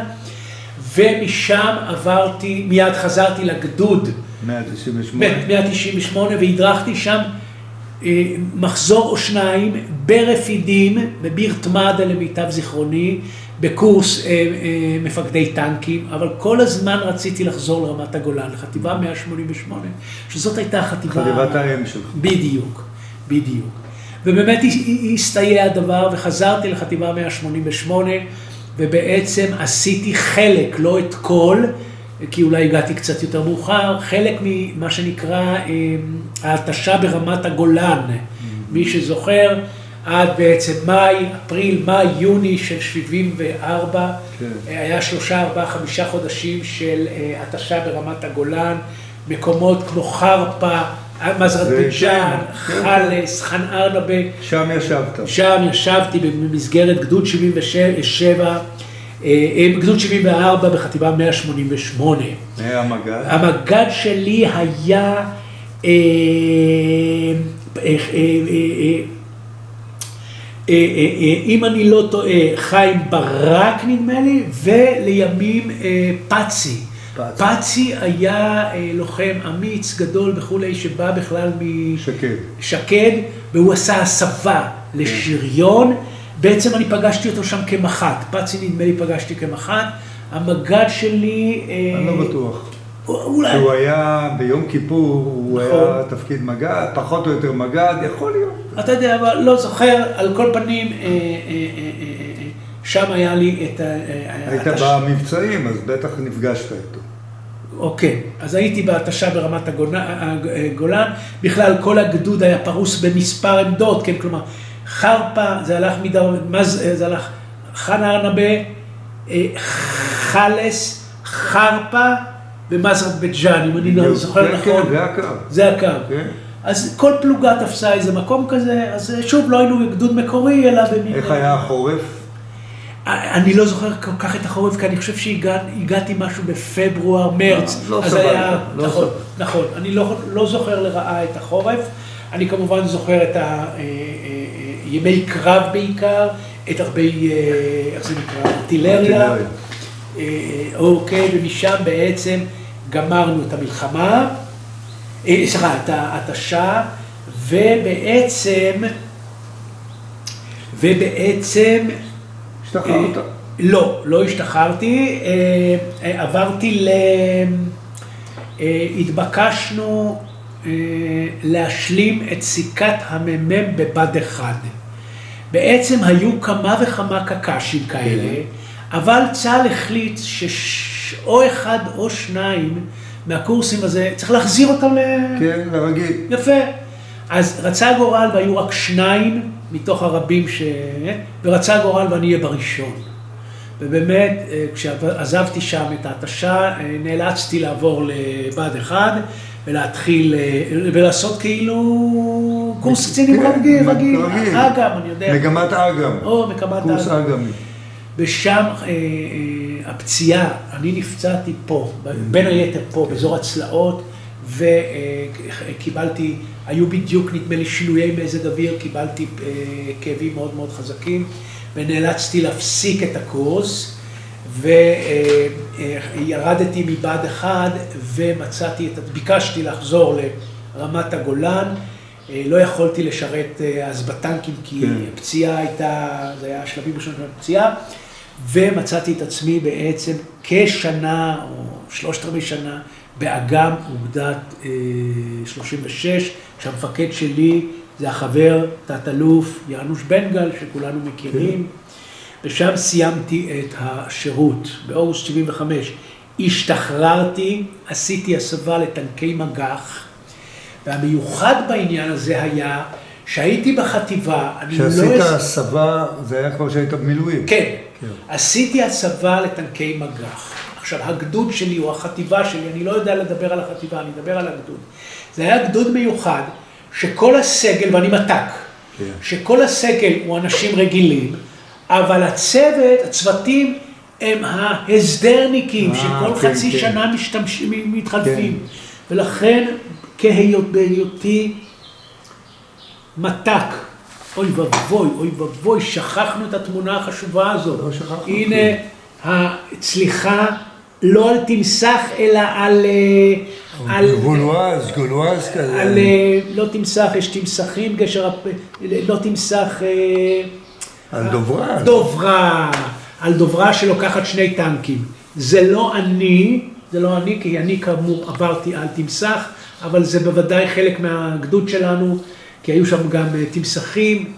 ומשם עברתי, מיד חזרתי לגדוד 198 והדרכתי שם מחזור או 2 ברפידים, בביר תמדה למיטב זיכרוני, בקורס מפקדי טנקים, אבל כל הזמן רציתי לחזור לרמת הגולן, לחטיבה 188, שזאת הייתה החטיבה... חטיבת האם שלך. בדיוק. ובאמת הסתייע הדבר, וחזרתי לחטיבה 188, ובעצם עשיתי חלק, לא את כל, כי אולי הגעתי קצת יותר מאוחר, חלק ממה שנקרא ההתשה ברמת הגולן. מי שזוכר, עד בעצם אפריל, מאי, יוני של 74, היה 3, 4, 5 חודשים של התשה ברמת הגולן, מקומות כמו חרפה, מזרת בית ג'אן, חלס, חאן ארנבה. שם ישבת. שם ישבתי במסגרת גדוד 77, גדוד 74 בחטיבה 188. המג"ד? המג"ד שלי היה, אם אני לא טועה, חיים ברק נדמה לי, ולימים פאצי. פאצי היה לוחם אמיץ גדול וכולי, שבא בכלל משקד, והוא עשה הסבה לשריון, בעצם אני פגשתי אותו שם כמח"ט, פצי נדמה לי פגשתי כמח"ט, המג"ד שלי... אני לא בטוח. אולי... הוא היה ביום כיפור, הוא נכון. היה תפקיד מג"ד, פחות או יותר מג"ד, יכול להיות. אתה יודע, אבל לא זוכר, על כל פנים, שם היה לי את ה... היית במבצעים, אז בטח נפגשת איתו. אוקיי, אז הייתי בהתשה ברמת הגולן, בכלל כל הגדוד היה פרוס במספר עמדות, כן, כלומר, חרפה, זה הלך זה הלך חנה ארנבה, חלס, חרפה ומזרת בית ג'אן, אם אני לא זוכר נכון. כן, זה הקו. זה הקו. כן. אז כל פלוגה תפסה איזה מקום כזה, אז שוב לא היינו גדוד מקורי, אלא במין... איך היה החורף? אני לא זוכר כל כך את החורף, כי אני חושב שהגעתי משהו בפברואר, מרץ. לא אז סבבה, היה, לא נכון, סבבה. נכון. אני לא זוכר לרעה את החורף. אני כמובן זוכר את ימי קרב בעיקר, את הרבה, איך זה נקרא, ארטילריה. אוקיי, ומשם בעצם גמרנו את המלחמה, סליחה, את ההתשה, ובעצם, השתחררת? לא השתחררתי, עברתי התבקשנו להשלים את סיכת הממ"מ בבד אחד. בעצם היו כמה וכמה קק"שים כאלה, אבל צה"ל החליט שאו אחד או שניים מהקורסים הזה, צריך להחזיר אותם כן, לרגיל. יפה. אז רצה גורל והיו רק שניים מתוך הרבים ורצה גורל ואני אהיה בראשון. ובאמת, כשעזבתי שם את ההתשה, נאלצתי לעבור לבד אחד ולהתחיל, ולעשות כאילו קורס קצינים רגיל, אגם, אני יודע. מגמת אגם. קורס אגמי. ושם הפציעה, אני נפצעתי פה, בין היתר פה, באזור הצלעות, וקיבלתי, היו בדיוק נדמה לי שינויי מזג אוויר, קיבלתי כאבים מאוד מאוד חזקים, ונאלצתי להפסיק את הקורס, וירדתי מבד אחד, ביקשתי לחזור לרמת הגולן, לא יכולתי לשרת אז בטנקים, כי הפציעה הייתה, זה היה השלבים ראשונים של הפציעה, ומצאתי את עצמי בעצם כשנה, או 3/4 שנה, באגם אוגדת 36, כשהמפקד שלי זה החבר, תת-אלוף יאנוש בנגל, שכולנו מכירים, ושם סיימתי את השירות, באוגוסט 75. השתחררתי, עשיתי הסבה לטנקי מג"ח, והמיוחד בעניין הזה היה שהייתי בחטיבה, כשעשית הסבה, זה היה כבר שהיית במילואים. כן, עשיתי הסבה לטנקי מג"ח. עכשיו, הגדוד שלי או החטיבה שלי, אני לא יודע לדבר על החטיבה, אני מדבר על הגדוד. זה היה גדוד מיוחד, שכל הסגל, ואני מתק, שכל הסגל הוא אנשים רגילים, אבל הצוותים הם ההסדרניקים, שכל חצי שנה מתחלפים. ולכן, בהיותי מתק, אוי ואבוי, שכחנו את התמונה החשובה הזאת. לא שכחנו. הנה הצליחה, לא על תמסך, אלא על... גולואז כזה. לא תמסך, יש תמסכים, לא תמסך... על דוברה. על דוברה שלוקחת 2 טנקים. זה לא אני, כי אני כאמור עברתי על תמסך, אבל זה בוודאי חלק מהגדוד שלנו, כי היו שם גם תמסכים,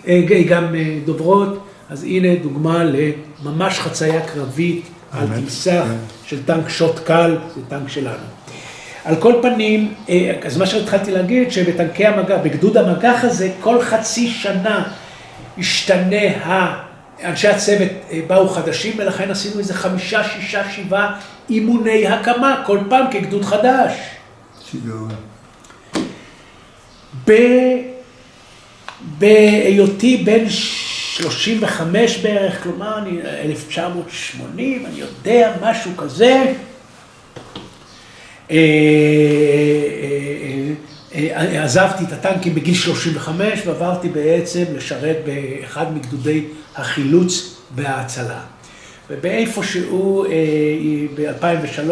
גם דוברות, אז הנה דוגמה לממש חצייה קרבית על תמסך של טנק שוט קל, זה טנק שלנו. על כל פנים, אז מה שהתחלתי להגיד, שבטנקי המג"ח, בגדוד המג"ח הזה, כל חצי שנה השתנה, אנשי הצוות באו חדשים, ולכן עשינו איזה 5, 6, 7 אימוני הקמה, כל פעם כגדוד חדש. שיגעון. בהיותי בן 35 בערך, כלומר, 1980, אני יודע, משהו כזה. עזבתי את הטנקים בגיל 35 ועברתי בעצם לשרת באחד מגדודי החילוץ וההצלה. ובאיפשהו ב-2003,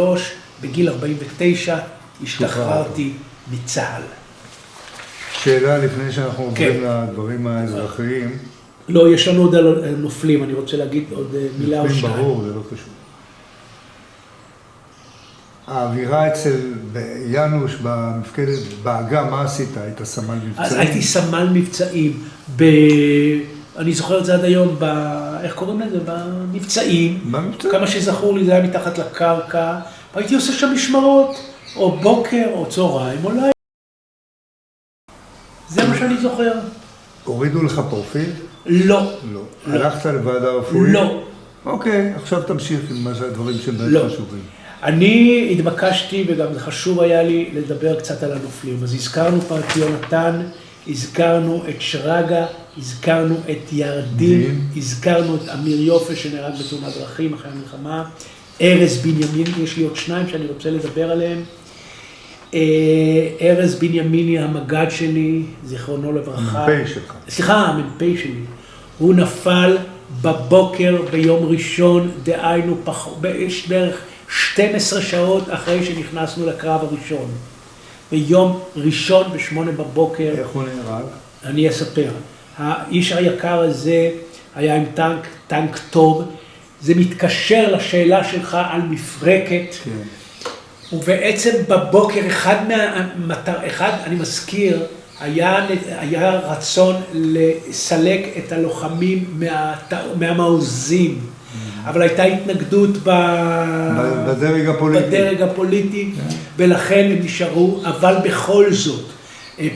בגיל 49, השתחררתי מצה"ל. שאלה לפני שאנחנו עוברים לדברים האזרחיים. לא, יש לנו עוד על נופלים, אני רוצה להגיד עוד מילה או שתיים. ברור, זה לא קשור. האווירה אצל ינוש במפקדת, באג"ם, מה עשית? היית סמל מבצעים? אז הייתי סמל מבצעים, אני זוכר את זה עד היום, איך קוראים לזה? במבצעים. במבצעים? כמה שזכור לי זה היה מתחת לקרקע, והייתי עושה שם משמרות, או בוקר, או צהריים, או לילה. זה מה שאני זוכר. הורידו לך פרופיל? לא. לא. הלכת לוועדה רפואית? לא. אוקיי, עכשיו תמשיך עם מה שהדברים שבאמת לא. חשובים. אני התבקשתי, וגם זה חשוב היה לי לדבר קצת על הנופלים. אז הזכרנו פה את יונתן, הזכרנו את שרגא, הזכרנו את ירדין, הזכרנו את אמיר יופי שנהרג בתאונת דרכים אחרי המלחמה, ארז בנימיני, יש לי עוד שניים שאני רוצה לדבר עליהם. ארז בנימיני, המג"ד שלי, זיכרונו לברכה. המ"פ שלך. סליחה, המ"פ שלי. הוא נפל בבוקר ביום ראשון, דהיינו בערך 12 שעות אחרי שנכנסנו לקרב הראשון. ביום ראשון ב8 בבוקר. איך הוא נהרג? אני אספר. האיש היקר הזה היה עם טנק טוב. זה מתקשר לשאלה שלך על מפרקת. כן. ובעצם בבוקר אני מזכיר, היה רצון לסלק את הלוחמים מהמעוזים. אבל הייתה התנגדות בדרג הפוליטי, ולכן הם נשארו, אבל בכל זאת,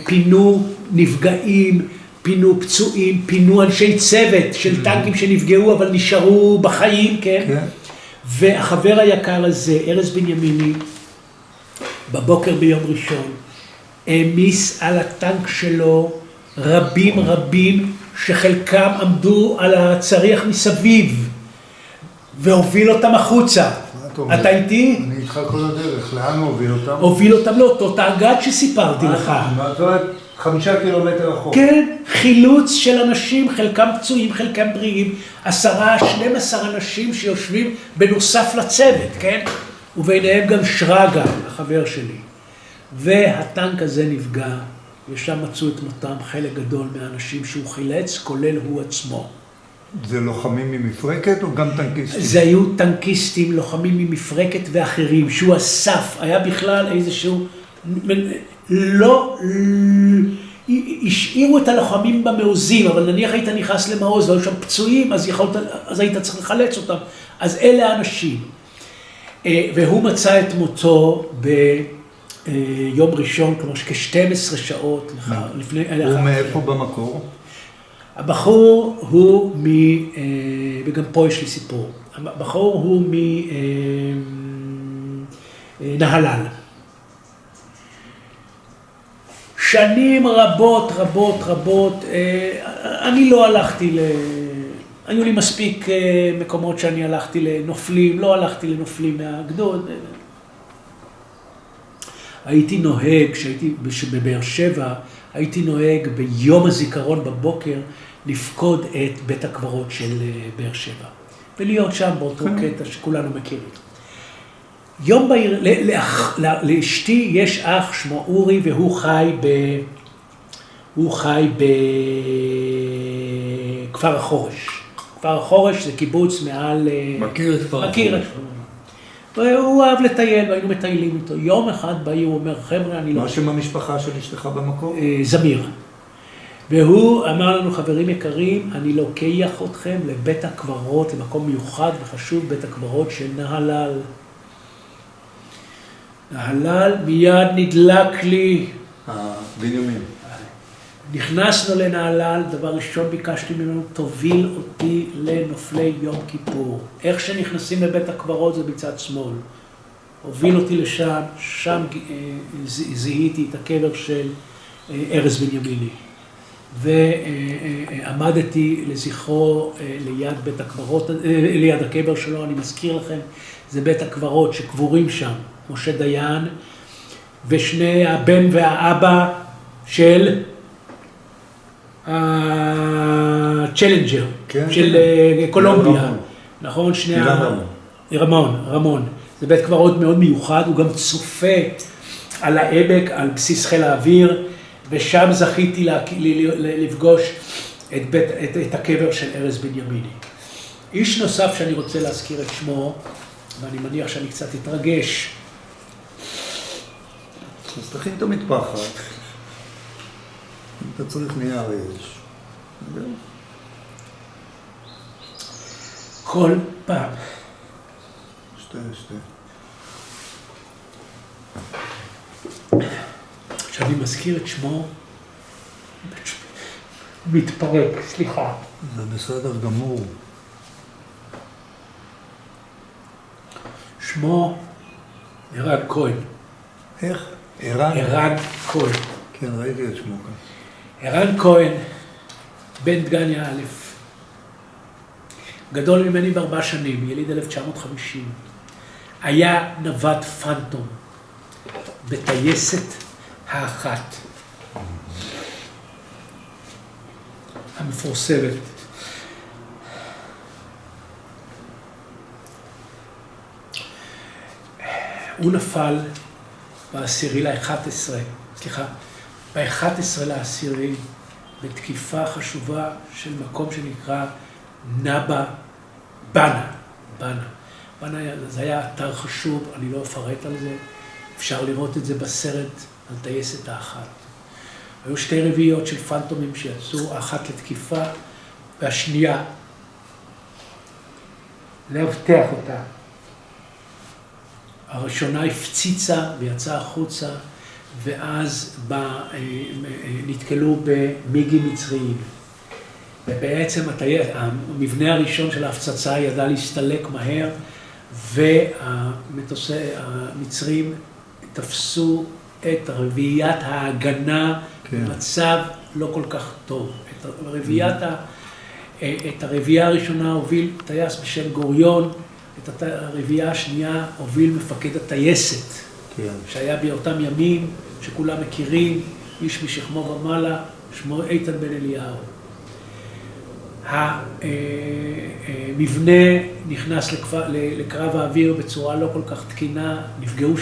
פינו נפגעים, פינו פצועים, פינו אנשי צוות של טנקים שנפגעו, אבל נשארו בחיים, כן? והחבר היקר הזה, ארז בנימיני, בבוקר ביום ראשון, העמיס על הטנק שלו רבים שחלקם עמדו על הצריח מסביב, והוביל אותם החוצה. אתה איתי? אני איתך כל הדרך. לאן הוא הוביל אותם? הוביל אותם לאותו תאג"ד שסיפרתי לך. זאת אומרת, 5 קילומטר רחוק. כן, חילוץ של אנשים, חלקם פצועים, חלקם בריאים, 10-12 אנשים שיושבים בנוסף לצוות, כן? וביניהם גם שרגא, החבר שלי. והטנק הזה נפגע, ושם מצאו את מותם חלק גדול מהאנשים שהוא חילץ, כולל הוא עצמו. זה לוחמים ממפרקת או גם טנקיסטים? זה היו טנקיסטים, לוחמים ממפרקת ואחרים, שהוא אסף, היה בכלל איזשהו, לא, השאירו את הלוחמים במעוזים, אבל נניח היית נכנס למעוז והיו שם פצועים, אז היית צריך לחלץ אותם. אז אלה האנשים. והוא מצא את מותו ביום ראשון, כלומר כ-12 שעות לפני... הוא מאיפה במקור? הבחור הוא וגם פה יש לי סיפור, הבחור הוא מנהלל. שנים רבות, אני לא הלכתי היו לי מספיק מקומות שאני הלכתי לנופלים, לא הלכתי לנופלים מהגדוד. הייתי נוהג, כשהייתי בבאר שבע, הייתי נוהג ביום הזיכרון בבוקר לפקוד את בית הקברות של באר שבע. ולהיות שם באותו קטע שכולנו מכירים. יום בהיר, לאשתי יש אח שמו אורי והוא חי בכפר החורש. כפר החורש זה קיבוץ מעל... מכיר את כפר החורש. והוא אהב לטייל, והיינו מטיילים איתו. יום אחד בעיר הוא אומר, חבר'ה, אני לא... מה שם המשפחה של אשתך במקום? זמיר. והוא אמר לנו, חברים יקרים, אני לוקח אתכם לבית הקברות, למקום מיוחד וחשוב, בית הקברות של נהלל. נהלל מיד נדלק לי. בנימין. נכנסנו לנהלל, דבר ראשון ביקשתי ממנו, תוביל אותי לנופלי יום כיפור. איך שנכנסים לבית הקברות זה בצד שמאל. הוביל אותי לשם, שם זיהיתי את הקבר של ארז בנימיני. ועמדתי לזכרו ליד בית הקברות, ליד הקבר שלו, אני מזכיר לכם, זה בית הקברות שקבורים שם, משה דיין, ושני הבן והאבא של צ'לנג'ר, של קולומביה, נכון? שני רמון. זה בית קברות מאוד מיוחד, הוא גם צופה על העמק, על בסיס חיל האוויר, ושם זכיתי לפגוש את הקבר של ארז בנימיני. איש נוסף שאני רוצה להזכיר את שמו, ואני מניח שאני קצת אתרגש. אז תכין את המטפחת. אם אתה צריך נייר יש. כל פעם. שתי. כשאני מזכיר את שמו, מתפרק, סליחה. זה בסדר גמור. שמו ערן כהן. איך? ערן? ערן כהן. כן, ראיתי את שמו כאן. ערן כהן, בן דגניה א', גדול ממני ב4 שנים, יליד 1950. היה נווט פנטום בטייסת האחת המפורסמת. הוא נפל ב-11 לעשירי, בתקיפה חשובה של מקום שנקרא נאבה בנה. בנה זה היה אתר חשוב, אני לא אפרט על זה, אפשר לראות את זה בסרט על טייסת האחת. היו 2 רביעיות של פנטומים שיצאו, האחת לתקיפה והשנייה לאבטח אותה. הראשונה הפציצה ויצאה החוצה, ואז נתקלו במיגים מצריים. ובעצם המבנה הראשון של ההפצצה ידע להסתלק מהר, והמצרים תפסו את רביעיית ההגנה במצב לא כל כך טוב. את הרביעייה הראשונה הוביל טייס בשם גוריון, את הרביעייה השנייה הוביל מפקד הטייסת, שהיה באותם ימים, שכולם מכירים, איש משכמו ומעלה, שמו איתן בן אליהו. המבנה נכנס לקרב האוויר בצורה לא כל כך תקינה, נפגעו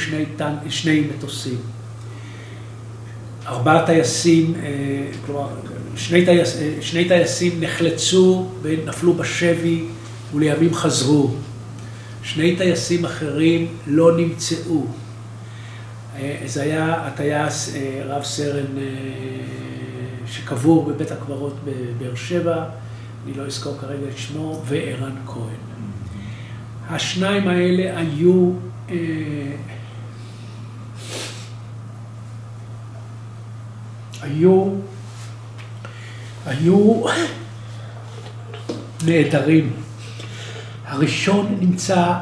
2 מטוסים. 4 טייסים, כלומר, 2 טייסים נחלצו ונפלו בשבי ולימים חזרו. 2 טייסים אחרים לא נמצאו. זה היה הטייס רב סרן שקבור בבית הקברות בבאר שבע, אני לא אזכור כרגע את שמו, וערן כהן. השניים האלה היו נהדרים. הראשון נמצא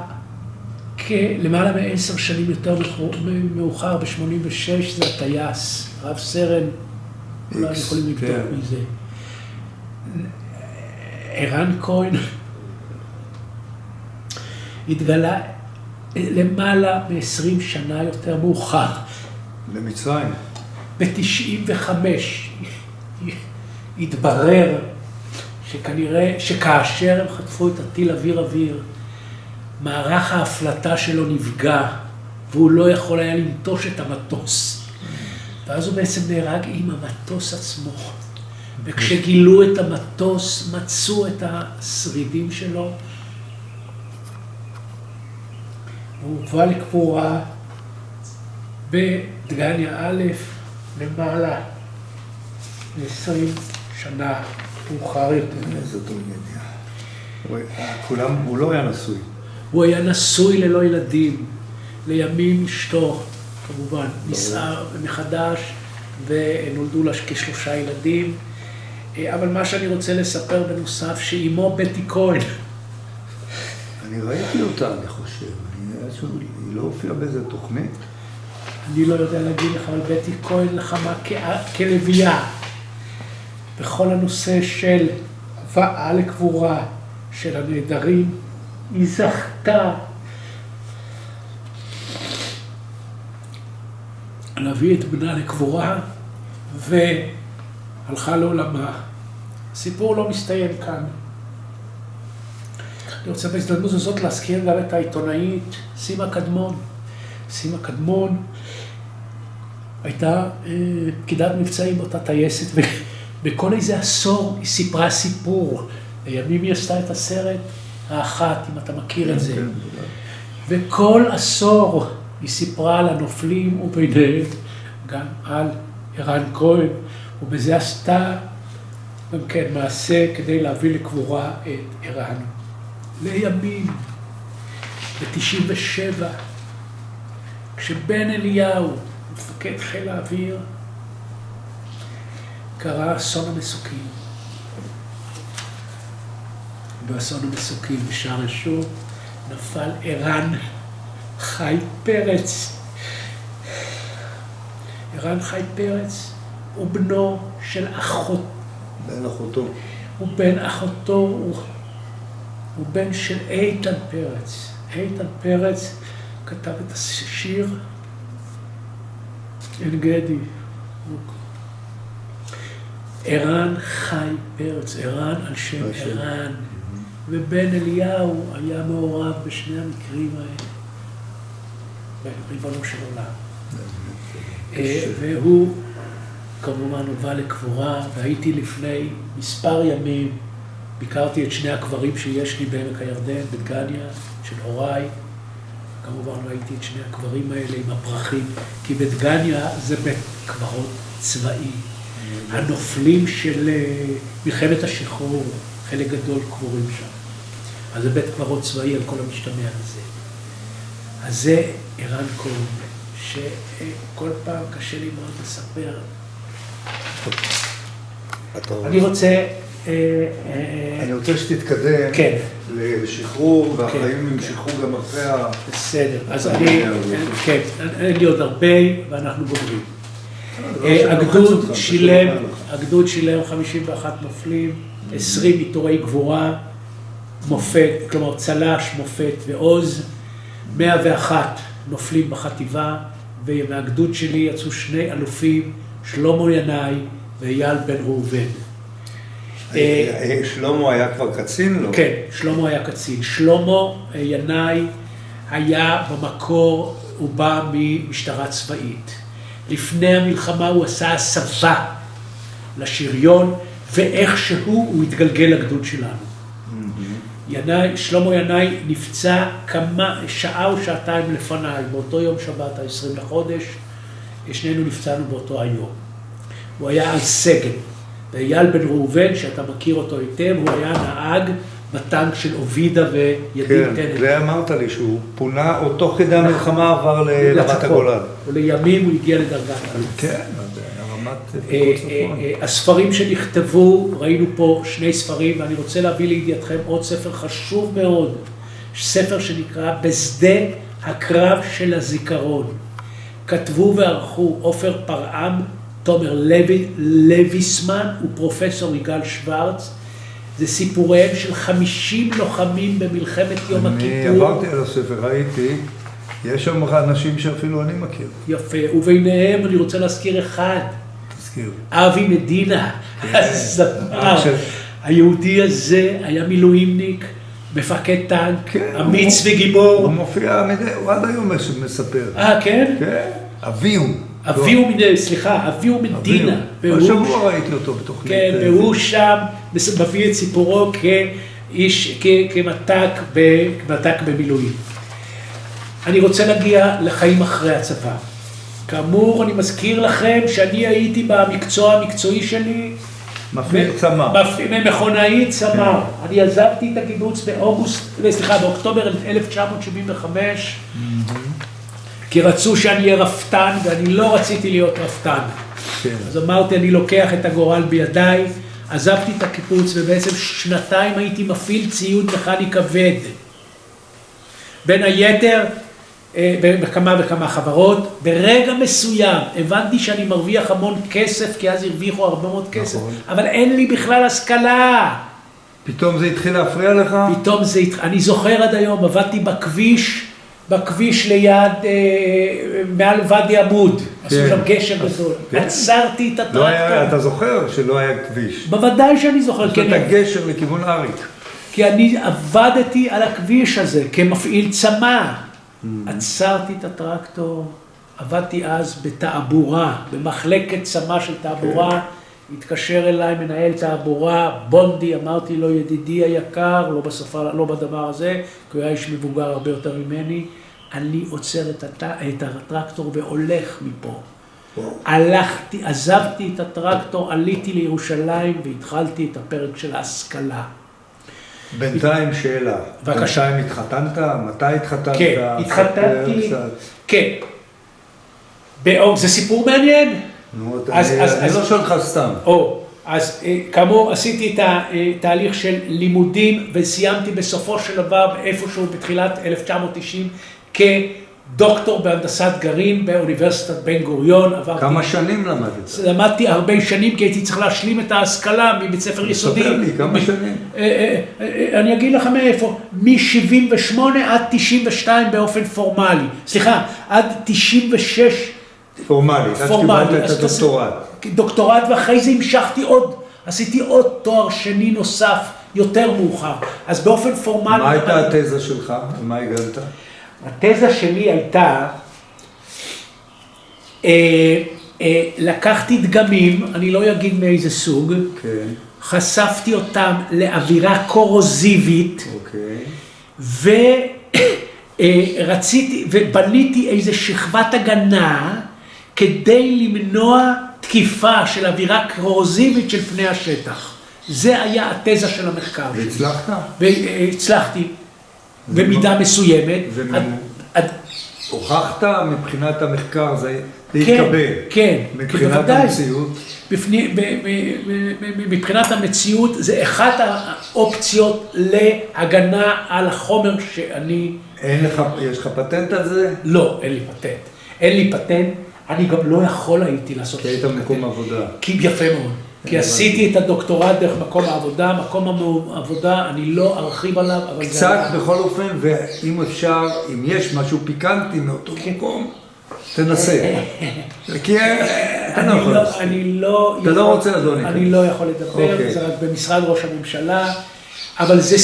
למעלה מ10 שנים יותר מאוחר, ב-86, זה הטייס, רב סרן, אולי יכולים לבדוק מזה. ערן כהן התגלה למעלה מ20 שנה יותר מאוחר. במצרים. ב-95 התברר שכאשר הם חטפו את הטיל אוויר, מערך ההפלטה שלו נפגע, והוא לא יכול היה לנטוש את המטוס. ואז הוא בעצם נהרג עם המטוס עצמו. וכשגילו את המטוס, מצאו את השרידים שלו. הוא הובא לקבורה בדגניה א' למעלה ל20 שנה מאוחר יותר. איזו טרגדיה. הוא לא היה נשוי. הוא היה נשוי ללא ילדים. לימים אשתו, כמובן, נישאה מחדש, ונולדו לה כ3 ילדים. אבל מה שאני רוצה לספר בנוסף, שאימו בטי כהן. אני ראיתי אותה, אני חושב. היא לא הופיעה באיזה תוכנית. אני לא יודע להגיד לך, אבל בטי כהן לחמה כלביאה. בכל הנושא של הבאה לקבורה של הנעדרים, היא זכתה להביא את בנה לקבורה והלכה לעולמה. הסיפור לא מסתיים כאן. אני רוצה בהזדמנות הזאת להזכיר גם את העיתונאית סימה קדמון. סימה קדמון הייתה פקידת מבצעים באותה טייסת בכל איזה עשור היא סיפרה סיפור. לימים היא עשתה את הסרט האחת, אם אתה מכיר את זה. וכל עשור היא סיפרה על הנופלים וביניהם גם על ערן כהן, ובזה עשתה גם כן מעשה כדי להביא לקבורה את ערן. לימים, ב-97, כשבן אליהו, מפקד חיל האוויר, קרה אסון המסוקים. באסון המסוקים בשער ישוב נפל ערן חי פרץ. ערן חי פרץ הוא בנו של אחות. בן אחותו. הוא בן אחותו, הוא בן של איתן פרץ. איתן פרץ כתב את השיר עין גדי. ערן חי פרץ, ערן על שם ערן. ובן אליהו היה מעורב בשני המקרים האלה. בריבונו של עולם. והוא כמובן הובא לקבורה, והייתי לפני מספר ימים, ביקרתי את שני הקברים שיש לי בעמק הירדן, בדגניה, של הוריי. כמובן ראיתי את שני הקברים האלה עם הפרחים, כי בדגניה זה בית קברות צבאי. הנופלים של מלחמת השחרור, חלק גדול קבורים שם. אז זה בית קברות צבאי על כל המשתמע הזה. אז זה ערן כהן, שכל פעם קשה לי מאוד לספר. אני רוצה שתתקדם כן. לשחרור, והחיים נמשכו גם אחרי בסדר, אז כן, אין לי עוד הרבה, ואנחנו גומרים. הגדוד שילם 51 נופלים, 20 עיטורי גבורה, מופת, כלומר צל"ש, מופת ועוז, 101 נופלים בחטיבה, והגדוד שלי יצאו שני אלופים, שלמה ינאי ואייל בן ראובן. שלמה היה כבר קצין, לא? כן, שלמה היה קצין. שלמה ינאי היה במקור, הוא בא ממשטרה צבאית. לפני המלחמה הוא עשה הסבה לשריון, ואיכשהו הוא התגלגל לגדוד שלנו. שלמה ינאי נפצע שעה או שעתיים לפניי, באותו יום שבת, ה-20 לחודש, שנינו נפצענו באותו היום. הוא היה על סגן, ואייל בן ראובן, שאתה מכיר אותו היטב, הוא היה נהג בטנק של אובידה וידין טנט. כן, ואמרת לי שהוא פונה, או תוך כדי המלחמה עבר לרמת הגולן. ולימים הוא הגיע לדרגת אלוף. כן, רמת פיקוד צפון. הספרים שנכתבו, ראינו פה שני ספרים, ואני רוצה להביא לידיעתכם עוד ספר חשוב מאוד, ספר שנקרא בשדה הקרב של הזיכרון. כתבו וערכו עופר פרעם, תומר לויסמן ופרופסור יגאל שוורץ. זה סיפוריהם של 50 לוחמים במלחמת יום הכיפור. אני עברתי על הספר, ראיתי, יש שם אנשים שאפילו אני מכיר. יפה, וביניהם אני רוצה להזכיר אחד. תזכיר. אבי מדינה, הזמר. היהודי הזה היה מילואימניק, מפקד טנק, אמיץ וגיבור. הוא מופיע, הוא עד היום מספר. כן? כן, אביהו. אביהו מדינה. השבוע ראיתי אותו בתוכנית. כן, והוא שם מביא את סיפורו כמתק במילואים. אני רוצה להגיע לחיים אחרי הצבא. כאמור, אני מזכיר לכם שאני הייתי במקצוע המקצועי שלי, מפעיל צמ"ר. מכונאי צמ"ר. אני עזבתי את הקיבוץ באוקטובר 1975, כי רצו שאני אהיה רפתן, ואני לא רציתי להיות רפתן. אז אמרתי, אני לוקח את הגורל בידיי, עזבתי את הקיבוץ, ובעצם שנתיים הייתי מפעיל ציוד מכני כבד. בין היתר, בכמה וכמה חברות, ברגע מסוים הבנתי שאני מרוויח המון כסף, כי אז הרוויחו הרבה מאוד כסף, אבל אין לי בכלל השכלה. פתאום זה התחיל להפריע לך? פתאום זה התחיל, אני זוכר עד היום, עבדתי בכביש ליד, מעל ואדי עמוד, עשו שם גשר גדול, עצרתי את הטרקטור. אתה זוכר שלא היה כביש? בוודאי שאני זוכר. עשו את הגשר לכיוון אריק. כי אני עבדתי על הכביש הזה כמפעיל צמ"ר. עצרתי את הטרקטור, עבדתי אז בתעבורה, במחלקת צמ"ר של תעבורה, התקשר אליי מנהל תעבורה, בונדי, אמרתי לו ידידי היקר, לא בדבר הזה, כי הוא היה איש מבוגר הרבה יותר ממני, אני עוצר את הטרקטור והולך מפה. הלכתי, עזבתי את הטרקטור, עליתי לירושלים והתחלתי את הפרק של ההשכלה. בינתיים שאלה. בבקשה. בינתיים התחתנת? מתי התחתנת? כן, התחתנתי, כן. זה סיפור מעניין. אני לא שואל לך סתם. אז כאמור עשיתי את התהליך של לימודים וסיימתי בסופו של דבר איפשהו בתחילת 1990 כדוקטור בהנדסת גרעין באוניברסיטת בן גוריון. כמה שנים למדת? למדתי הרבה שנים כי הייתי צריך להשלים את ההשכלה מבית ספר יסודי. ספר לי, כמה שנים? אני אגיד לך מאיפה, מ-78 עד 92 באופן פורמלי. סליחה, עד 96 פורמלי, עד שקיבלת את הדוקטורט. דוקטורט, ואחרי זה המשכתי עוד, עשיתי עוד תואר שני נוסף, יותר מאוחר. אז באופן פורמלי... מה הייתה התזה שלך? מה הגעת? התזה שלי הייתה, לקחתי דגמים, אני לא אגיד מאיזה סוג, חשפתי אותם לאווירה קורוזיבית, ורציתי, ובניתי איזה שכבת הגנה, כדי למנוע תקיפה של אווירה קורוזיבית של פני השטח. זה היה התזה של המחקר. והצלחת? והצלחתי, במידה מסוימת. הוכחת מבחינת המחקר, זה להתקבל. כן, מבחינת המציאות. מבחינת המציאות, זה אחת האופציות להגנה על החומר שאני... יש לך פטנט על זה? לא, אין לי פטנט. אין לי פטנט. אני גם לא יכול הייתי לעשות... כי היית במקום העבודה. כי יפה מאוד. כי עשיתי את הדוקטורט דרך מקום העבודה, מקום העבודה, אני לא ארחיב עליו, אבל זה... קצת בכל אופן, ואם אפשר, אם יש משהו פיקנטי מאותו מקום, תנסה. כי אני לא... אתה לא רוצה לדון איתי. אני לא יכול לדבר, זה רק במשרד ראש הממשלה, אבל זה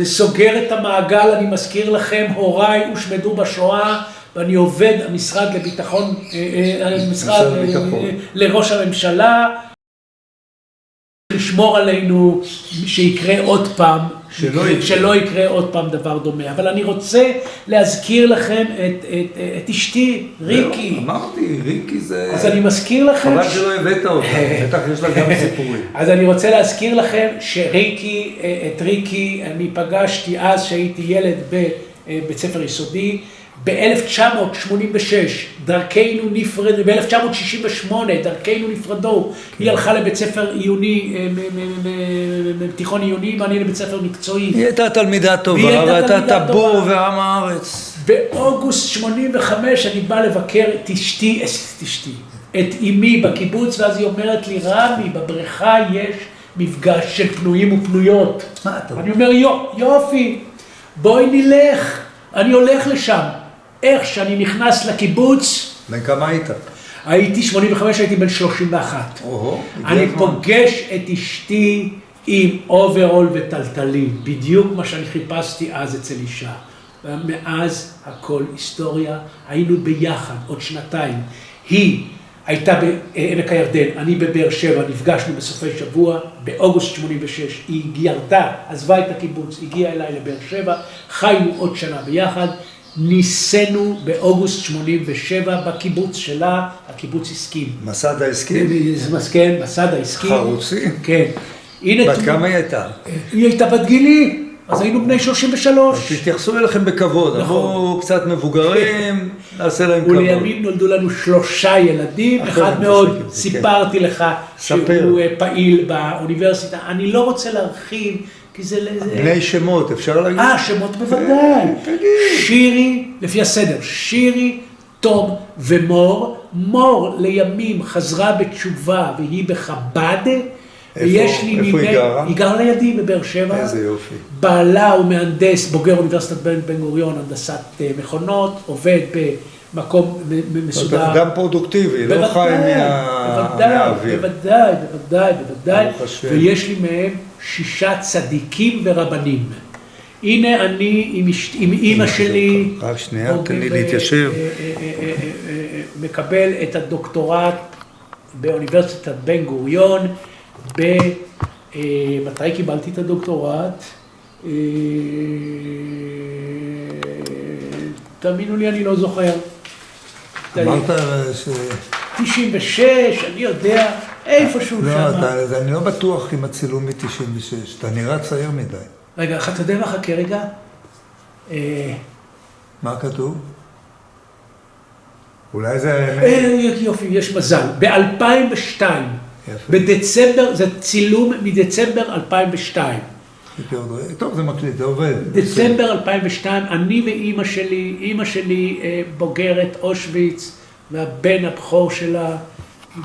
סוגר את המעגל, אני מזכיר לכם, הוריי הושמדו בשואה, ואני עובד המשרד לביטחון, המשרד לראש הממשלה, לשמור עלינו שיקרה עוד פעם, שלא יקרה עוד פעם דבר דומה. אבל אני רוצה להזכיר לכם את אשתי, ריקי. אמרתי, ריקי זה... אז אני מזכיר לכם... חבל שלא הבאת אותה, בטח יש לה גם סיפורים. אז אני רוצה להזכיר לכם את ריקי, אני פגשתי אז שהייתי ילד בבית ספר יסודי, ב-1986 דרכנו נפרדו, ב-1968 דרכנו נפרדו, היא הלכה לבית ספר עיוני, תיכון עיוני, ואני לבית ספר מקצועי. היא הייתה תלמידה טובה, ואתה טבור ועם הארץ. באוגוסט 85 אני בא לבקר את אשתי, את אמי בקיבוץ, ואז היא אומרת לי, רמי, בבריכה יש מפגש של פנויים ופנויות. אני אומר, יופי, בואי נלך, אני הולך לשם. איך שאני נכנס לקיבוץ... בן כמה היית? הייתי 85, הייתי בן 31. אני פוגש את אשתי עם אוברול וטלטלים, בדיוק מה שאני חיפשתי אז אצל אישה. ומאז הכל היסטוריה, היינו ביחד עוד שנתיים. היא הייתה בעמק הירדן, אני בבאר שבע, נפגשנו בסופי שבוע, באוגוסט 86, היא ירדה, עזבה את הקיבוץ, הגיעה אליי לבאר שבע, חיינו עוד שנה ביחד, ניסינו באוגוסט 87 בקיבוץ שלה, הקיבוץ הסכים. מסד העסקים? כן, מסד העסקים. חרוצי? כן. בת כמה היא הייתה? היא הייתה בת גילי, אז היינו בני 33. תתייחסו אליכם בכבוד, אנחנו קצת מבוגרים, נעשה להם כבוד. ולימים נולדו לנו 3 ילדים, אחד מאוד סיפרתי לך שהוא פעיל באוניברסיטה, אני לא רוצה להרחיב, כי זה... בני שמות, אפשר להגיד? שמות בוודאי. שירי, לפי הסדר, שירי, תום ומור. מור לימים חזרה בתשובה והיא בחב"ד. איפה היא גרה? היא גרה לידי בבאר שבע. איזה יופי. בעלה הוא מהנדס, בוגר אוניברסיטת בן גוריון, הנדסת מכונות, עובד במקום מסודר. אדם פרודוקטיבי, לא חי מהאוויר. בוודאי. ויש לי מהם 6 צדיקים ורבנים. הנה אני עם אמא שלי. רק שנייה, תן לי להתיישב. מקבל את הדוקטורט באוניברסיטת בן גוריון, מתי קיבלתי את הדוקטורט? תאמינו לי, אני לא זוכר. אמרת ש... 96, אני יודע, איפשהו שם. לא, אני לא בטוח עם הצילום מ-96, אתה נראה צעיר מדי. רגע, אתה יודע מה? חכה רגע. מה כתוב? אולי זה... יופי, יש מזל. ב-2002, בדצמבר, זה צילום מדצמבר 2002. טוב, זה מקליט, זה עובד. דצמבר 2002, אני ואימא שלי בוגרת אושוויץ, והבן הבכור שלה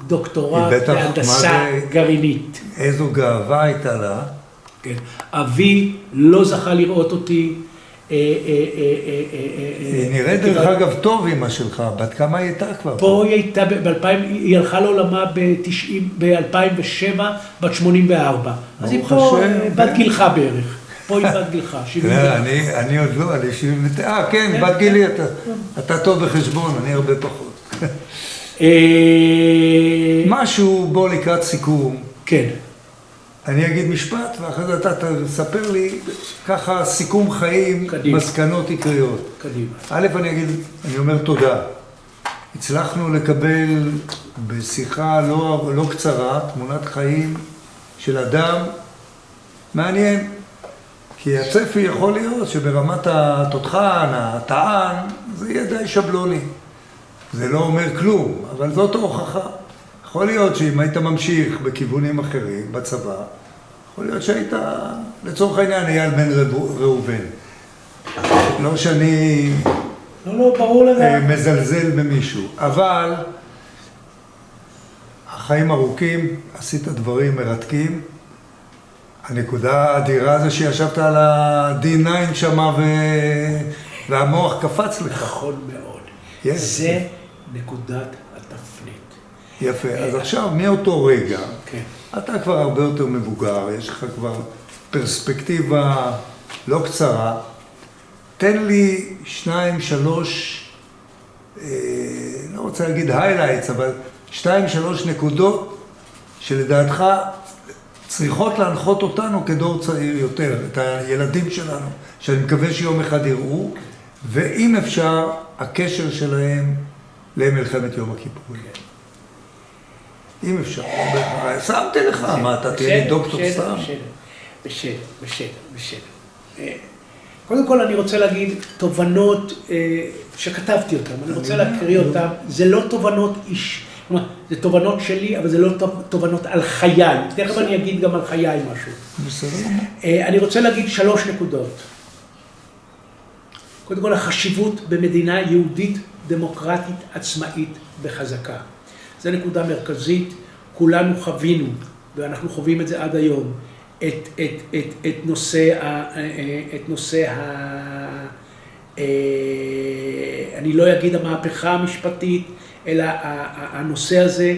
דוקטורט בהנדסה גרעינית. איזו גאווה הייתה לה. כן. אבי לא זכה לראות אותי. היא נראית דרך אגב טוב אמא שלך, בת כמה היא הייתה כבר? פה היא הייתה, היא הלכה לעולמה ב-2007, בת 84. אז היא פה בת גילך בערך. פה היא בת גילך, 74. אני עוד לא, אני 79. כן, בת גילי, אתה טוב בחשבון, אני הרבה פחות. משהו בוא לקראת סיכום. כן. אני אגיד משפט, ואחרי זה אתה תספר לי ככה סיכום חיים, קדימה. מסקנות עיקריות. קדימה. א', אני אומר תודה. הצלחנו לקבל בשיחה לא קצרה, תמונת חיים של אדם מעניין. כי הצפי יכול להיות שברמת התותחן, הטען, זה יהיה די שבלוני. זה לא אומר כלום, אבל זאת ההוכחה. יכול להיות שאם היית ממשיך בכיוונים אחרים, בצבא, יכול להיות שהיית, לצורך העניין, אייל בן ראובן. לא שאני... לא, ברור לגמרי. מזלזל במישהו, אבל החיים ארוכים, עשית דברים מרתקים. הנקודה האדירה זה שישבת על ה-D9 שמה והמוח קפץ לך. נכון מאוד. זה נקודת התפנית. יפה, אז עכשיו מאותו רגע, כן. אתה כבר הרבה יותר מבוגר, יש לך כבר פרספקטיבה לא קצרה. תן לי 2, 3, לא רוצה להגיד highlights, אבל 2, 3 נקודות שלדעתך צריכות להנחות אותנו כדור צעיר יותר, את הילדים שלנו, שאני מקווה שיום אחד יראו, ואם אפשר, הקשר שלהם למלחמת יום הכיפורים. אם אפשר, שמתי לך, מה אתה תהיה לי דוקטור סתם? בסדר. קודם כל אני רוצה להגיד תובנות שכתבתי אותן, אני רוצה להקריא אותן, זה לא תובנות כלומר, זה תובנות שלי, אבל זה לא תובנות על חיי, תכף אני אגיד גם על חיי משהו. בסדר. אני רוצה להגיד 3 נקודות. קודם כל, החשיבות במדינה יהודית, דמוקרטית, עצמאית וחזקה. זו נקודה מרכזית, כולנו חווינו, ואנחנו חווים את זה עד היום, את נושא אני לא אגיד המהפכה המשפטית, אלא הנושא הזה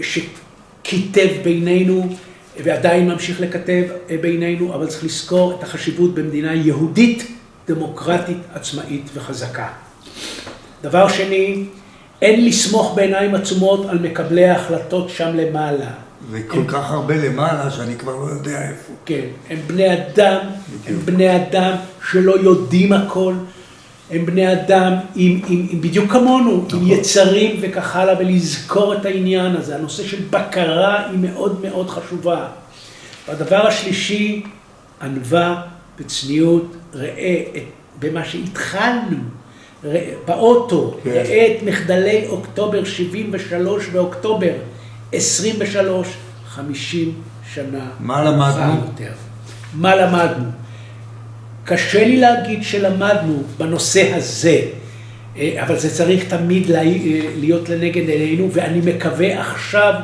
שכיתב בינינו, ועדיין ממשיך לכתב בינינו, אבל צריך לזכור את החשיבות במדינה יהודית, דמוקרטית, עצמאית וחזקה. דבר שני, אין לסמוך בעיניים עצומות על מקבלי ההחלטות שם למעלה. וכל כך הרבה למעלה שאני כבר לא יודע איפה. כן, הם בני אדם שלא יודעים הכל, הם בני אדם בדיוק כמונו, עם יצרים וכך הלאה, ולזכור את העניין הזה. הנושא של בקרה היא מאוד מאוד חשובה. והדבר השלישי, ענווה וצניעות, ראה במה שהתחלנו, באוטו, ראה את מחדלי אוקטובר 73 ואוקטובר 23, 50 שנה. מה למדנו? מה למדנו? קשה לי להגיד שלמדנו בנושא הזה, אבל זה צריך תמיד להיות לנגד עינינו, ואני מקווה עכשיו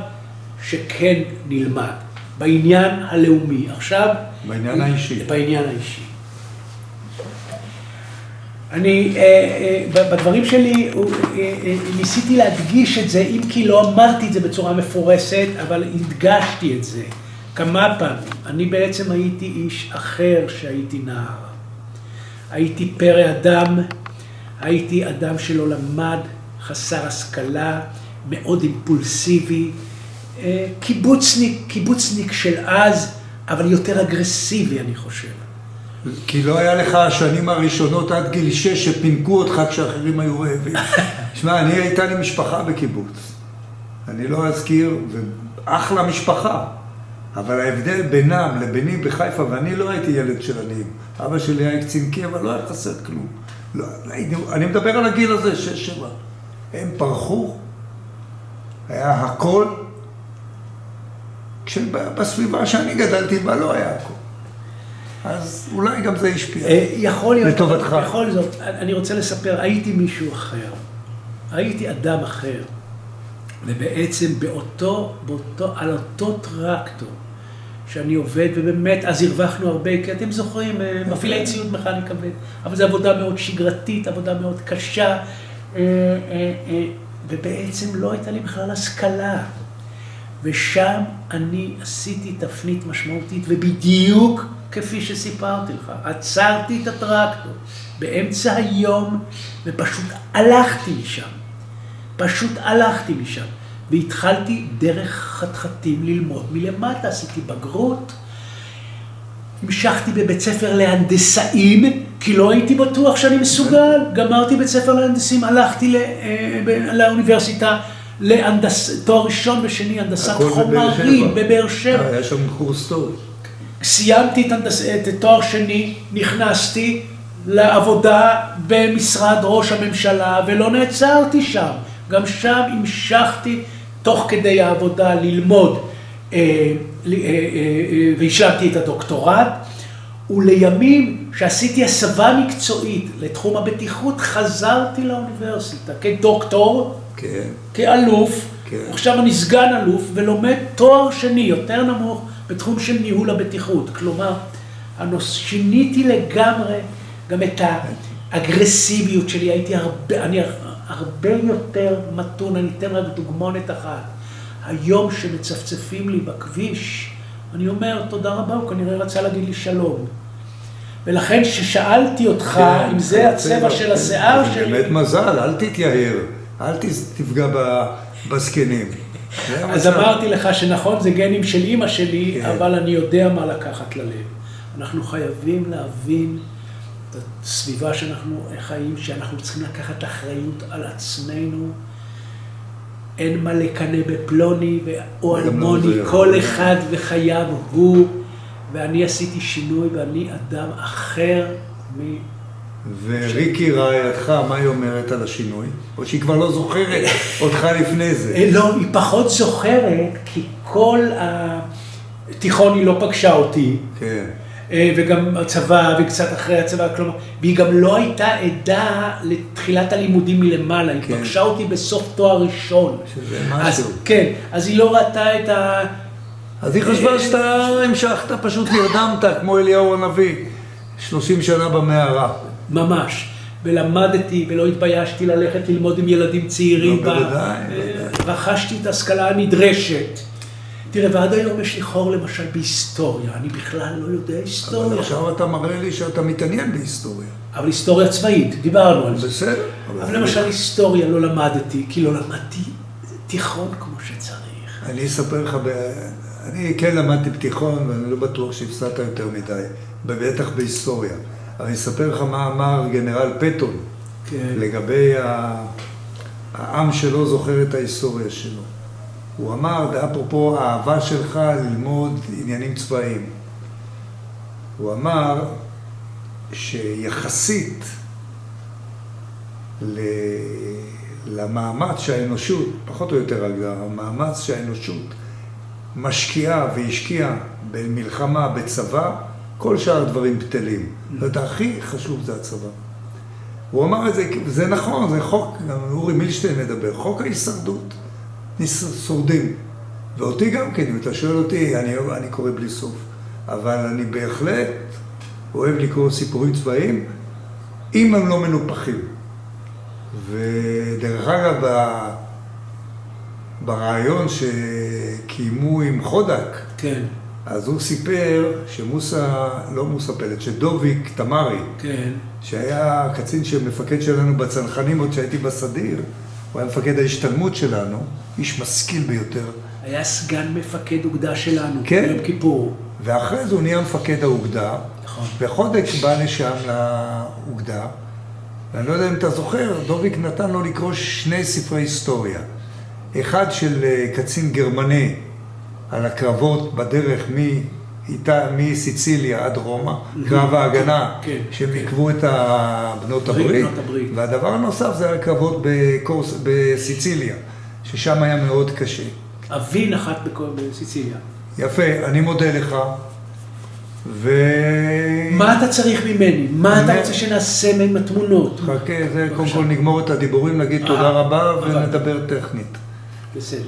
שכן נלמד. בעניין הלאומי. עכשיו... בעניין האישי. בעניין האישי. אני, בדברים שלי, ניסיתי להדגיש את זה, אם כי לא אמרתי את זה בצורה מפורסת, אבל הדגשתי את זה כמה פעמים. אני בעצם הייתי איש אחר שהייתי נער. הייתי פרא אדם, הייתי אדם שלא למד, חסר השכלה, מאוד אימפולסיבי, קיבוצניק של אז, אבל יותר אגרסיבי, אני חושב. כי לא היה לך השנים הראשונות עד גיל 6 שפינקו אותך כשאחרים היו רעבים. שמע, הייתה לי משפחה בקיבוץ. אני לא אזכיר, ואחלה משפחה. אבל ההבדל בינם לביני בחיפה, ואני לא הייתי ילד של עניים. אבא שלי היה קצין קבע, לא היה חסר כלום. לא, אני מדבר על הגיל הזה, 6-7. הם פרחו, היה הכל, כשבסביבה שאני גדלתי בה לא היה הכל. אז אולי גם זה השפיע. יכול להיות, לטובתך. בכל זאת, אני רוצה לספר, הייתי מישהו אחר. הייתי אדם אחר. ובעצם על אותו טרקטור שאני עובד, ובאמת, אז הרווחנו הרבה, כי אתם זוכרים, מפעילי ציוד מכני כבד, אבל זו עבודה מאוד שגרתית, עבודה מאוד קשה, ובעצם לא הייתה לי בכלל השכלה. ושם אני עשיתי תפנית משמעותית, ובדיוק כפי שסיפרתי לך, עצרתי את הטרקטור באמצע היום, ופשוט הלכתי משם. והתחלתי דרך חתחתים ללמוד מלמטה, עשיתי בגרות, המשכתי בבית ספר להנדסאים, כי לא הייתי בטוח שאני מסוגל, גמרתי בית ספר להנדסאים, הלכתי לאוניברסיטה, תואר ראשון ושני, הנדסת חומרים בבאר שבע. היה שם קורס טוב. סיימתי את תואר שני, נכנסתי לעבודה במשרד ראש הממשלה, ולא נעצרתי שם. גם שם המשכתי תוך כדי העבודה ללמוד, והשלמתי את הדוקטורט, ולימים שעשיתי הסבה מקצועית לתחום הבטיחות, חזרתי לאוניברסיטה כדוקטור, כאלוף, עכשיו אני סגן אלוף ולומד תואר שני יותר נמוך בתחום של ניהול הבטיחות. כלומר, שיניתי לגמרי גם את האגרסיביות שלי, אני הרבה יותר מתון. אני אתן רק דוגמונת אחת. היום שמצפצפים לי בכביש, אני אומר תודה רבה, הוא כנראה רצה להגיד לי שלום. ולכן ששאלתי אותך אם זה הצבע של השיער שלי... באמת מזל, אל תתייהר, אל תפגע בזקנים. אז אמרתי לך שנכון, זה גנים של אמא שלי, אבל אני יודע מה לקחת ללב. אנחנו חייבים להבין את הסביבה שאנחנו חיים, שאנחנו צריכים לקחת אחריות על עצמנו. אין מה לקנא בפלוני או אלמוני, כל אחד וחייו הוא, ואני עשיתי שינוי ואני אדם אחר וריקי רעייתך, מה היא אומרת על השינוי? או שהיא כבר לא זוכרת אותך לפני זה? לא, היא פחות זוכרת, כי כל התיכון היא לא פגשה אותי. כן. וגם הצבא, וקצת אחרי הצבא, כלומר, והיא גם לא הייתה עדה לתחילת הלימודים מלמעלה, היא פגשה אותי בסוף תואר ראשון. שזה משהו. כן, אז היא לא ראתה את ה... אז היא חשבה שאתה המשכת, פשוט נרדמת, כמו אליהו הנביא, 30 שנה במערה. ממש. ולמדתי, ולא התביישתי ללכת ללמוד עם ילדים צעירים. לא, בוודאי. רכשתי את ההשכלה הנדרשת. תראה, ועד היום יש לי חור למשל בהיסטוריה, אני בכלל לא יודע היסטוריה. אבל עכשיו אתה מראה לי שאתה מתעניין בהיסטוריה. אבל היסטוריה צבאית, דיברנו על זה. בסדר. אבל למשל היסטוריה לא למדתי, כי לא למדתי תיכון כמו שצריך. אני אספר לך, אני כן למדתי בתיכון, ואני לא בטוח שהפסדת יותר מדי, בטח בהיסטוריה. אבל אני אספר לך מה אמר גנרל פטון, לגבי העם שלא זוכר את ההיסטוריה שלו. הוא אמר, אפרופו האהבה שלך ללמוד עניינים צבאיים, הוא אמר שיחסית למאמץ שהאנושות, פחות או יותר המאמץ שהאנושות משקיעה והשקיעה במלחמה, בצבא, כל שאר הדברים בטלים. זאת הכי חשוב זה הצבא. הוא אמר את זה, זה נכון, זה חוק, גם אורי מילשטיין מדבר, חוק ההישרדות. שורדים. ואותי גם כן, אם אתה שואל אותי, אני קורא בלי סוף. אבל אני בהחלט אוהב לקרוא סיפורים צבאיים, אם הם לא מנופחים. ודרך אגב, ברעיון שקיימו עם חודק, כן. אז הוא סיפר לא מוסה פלט, שדוביק תמרי, כן. שהיה קצין שמפקד שלנו בצנחנים עוד שהייתי בסדיר, הוא היה מפקד ההשתלמות שלנו, איש משכיל ביותר. היה סגן מפקד אוגדה שלנו, כן. ביום כיפור. ואחרי זה הוא נהיה מפקד האוגדה, נכון. וחודק בא לשם לאוגדה, ואני לא יודע אם אתה זוכר, דוביק נתן לו לקרוא 2 ספרי היסטוריה. אחד של קצין גרמני על הקרבות בדרך מסיציליה עד רומא, קרב ההגנה, כן, שהם כן. עיכבו את בנות הברית. והדבר הנוסף זה הקרבות בסיציליה, ששם היה מאוד קשה. אבי נחת בסיציליה. יפה, אני מודה לך. מה אתה צריך ממני? מה אתה רוצה שנעשה עם התמונות? חכה, זה קודם כל נגמור את הדיבורים, נגיד תודה רבה ונדבר טכנית. בסדר.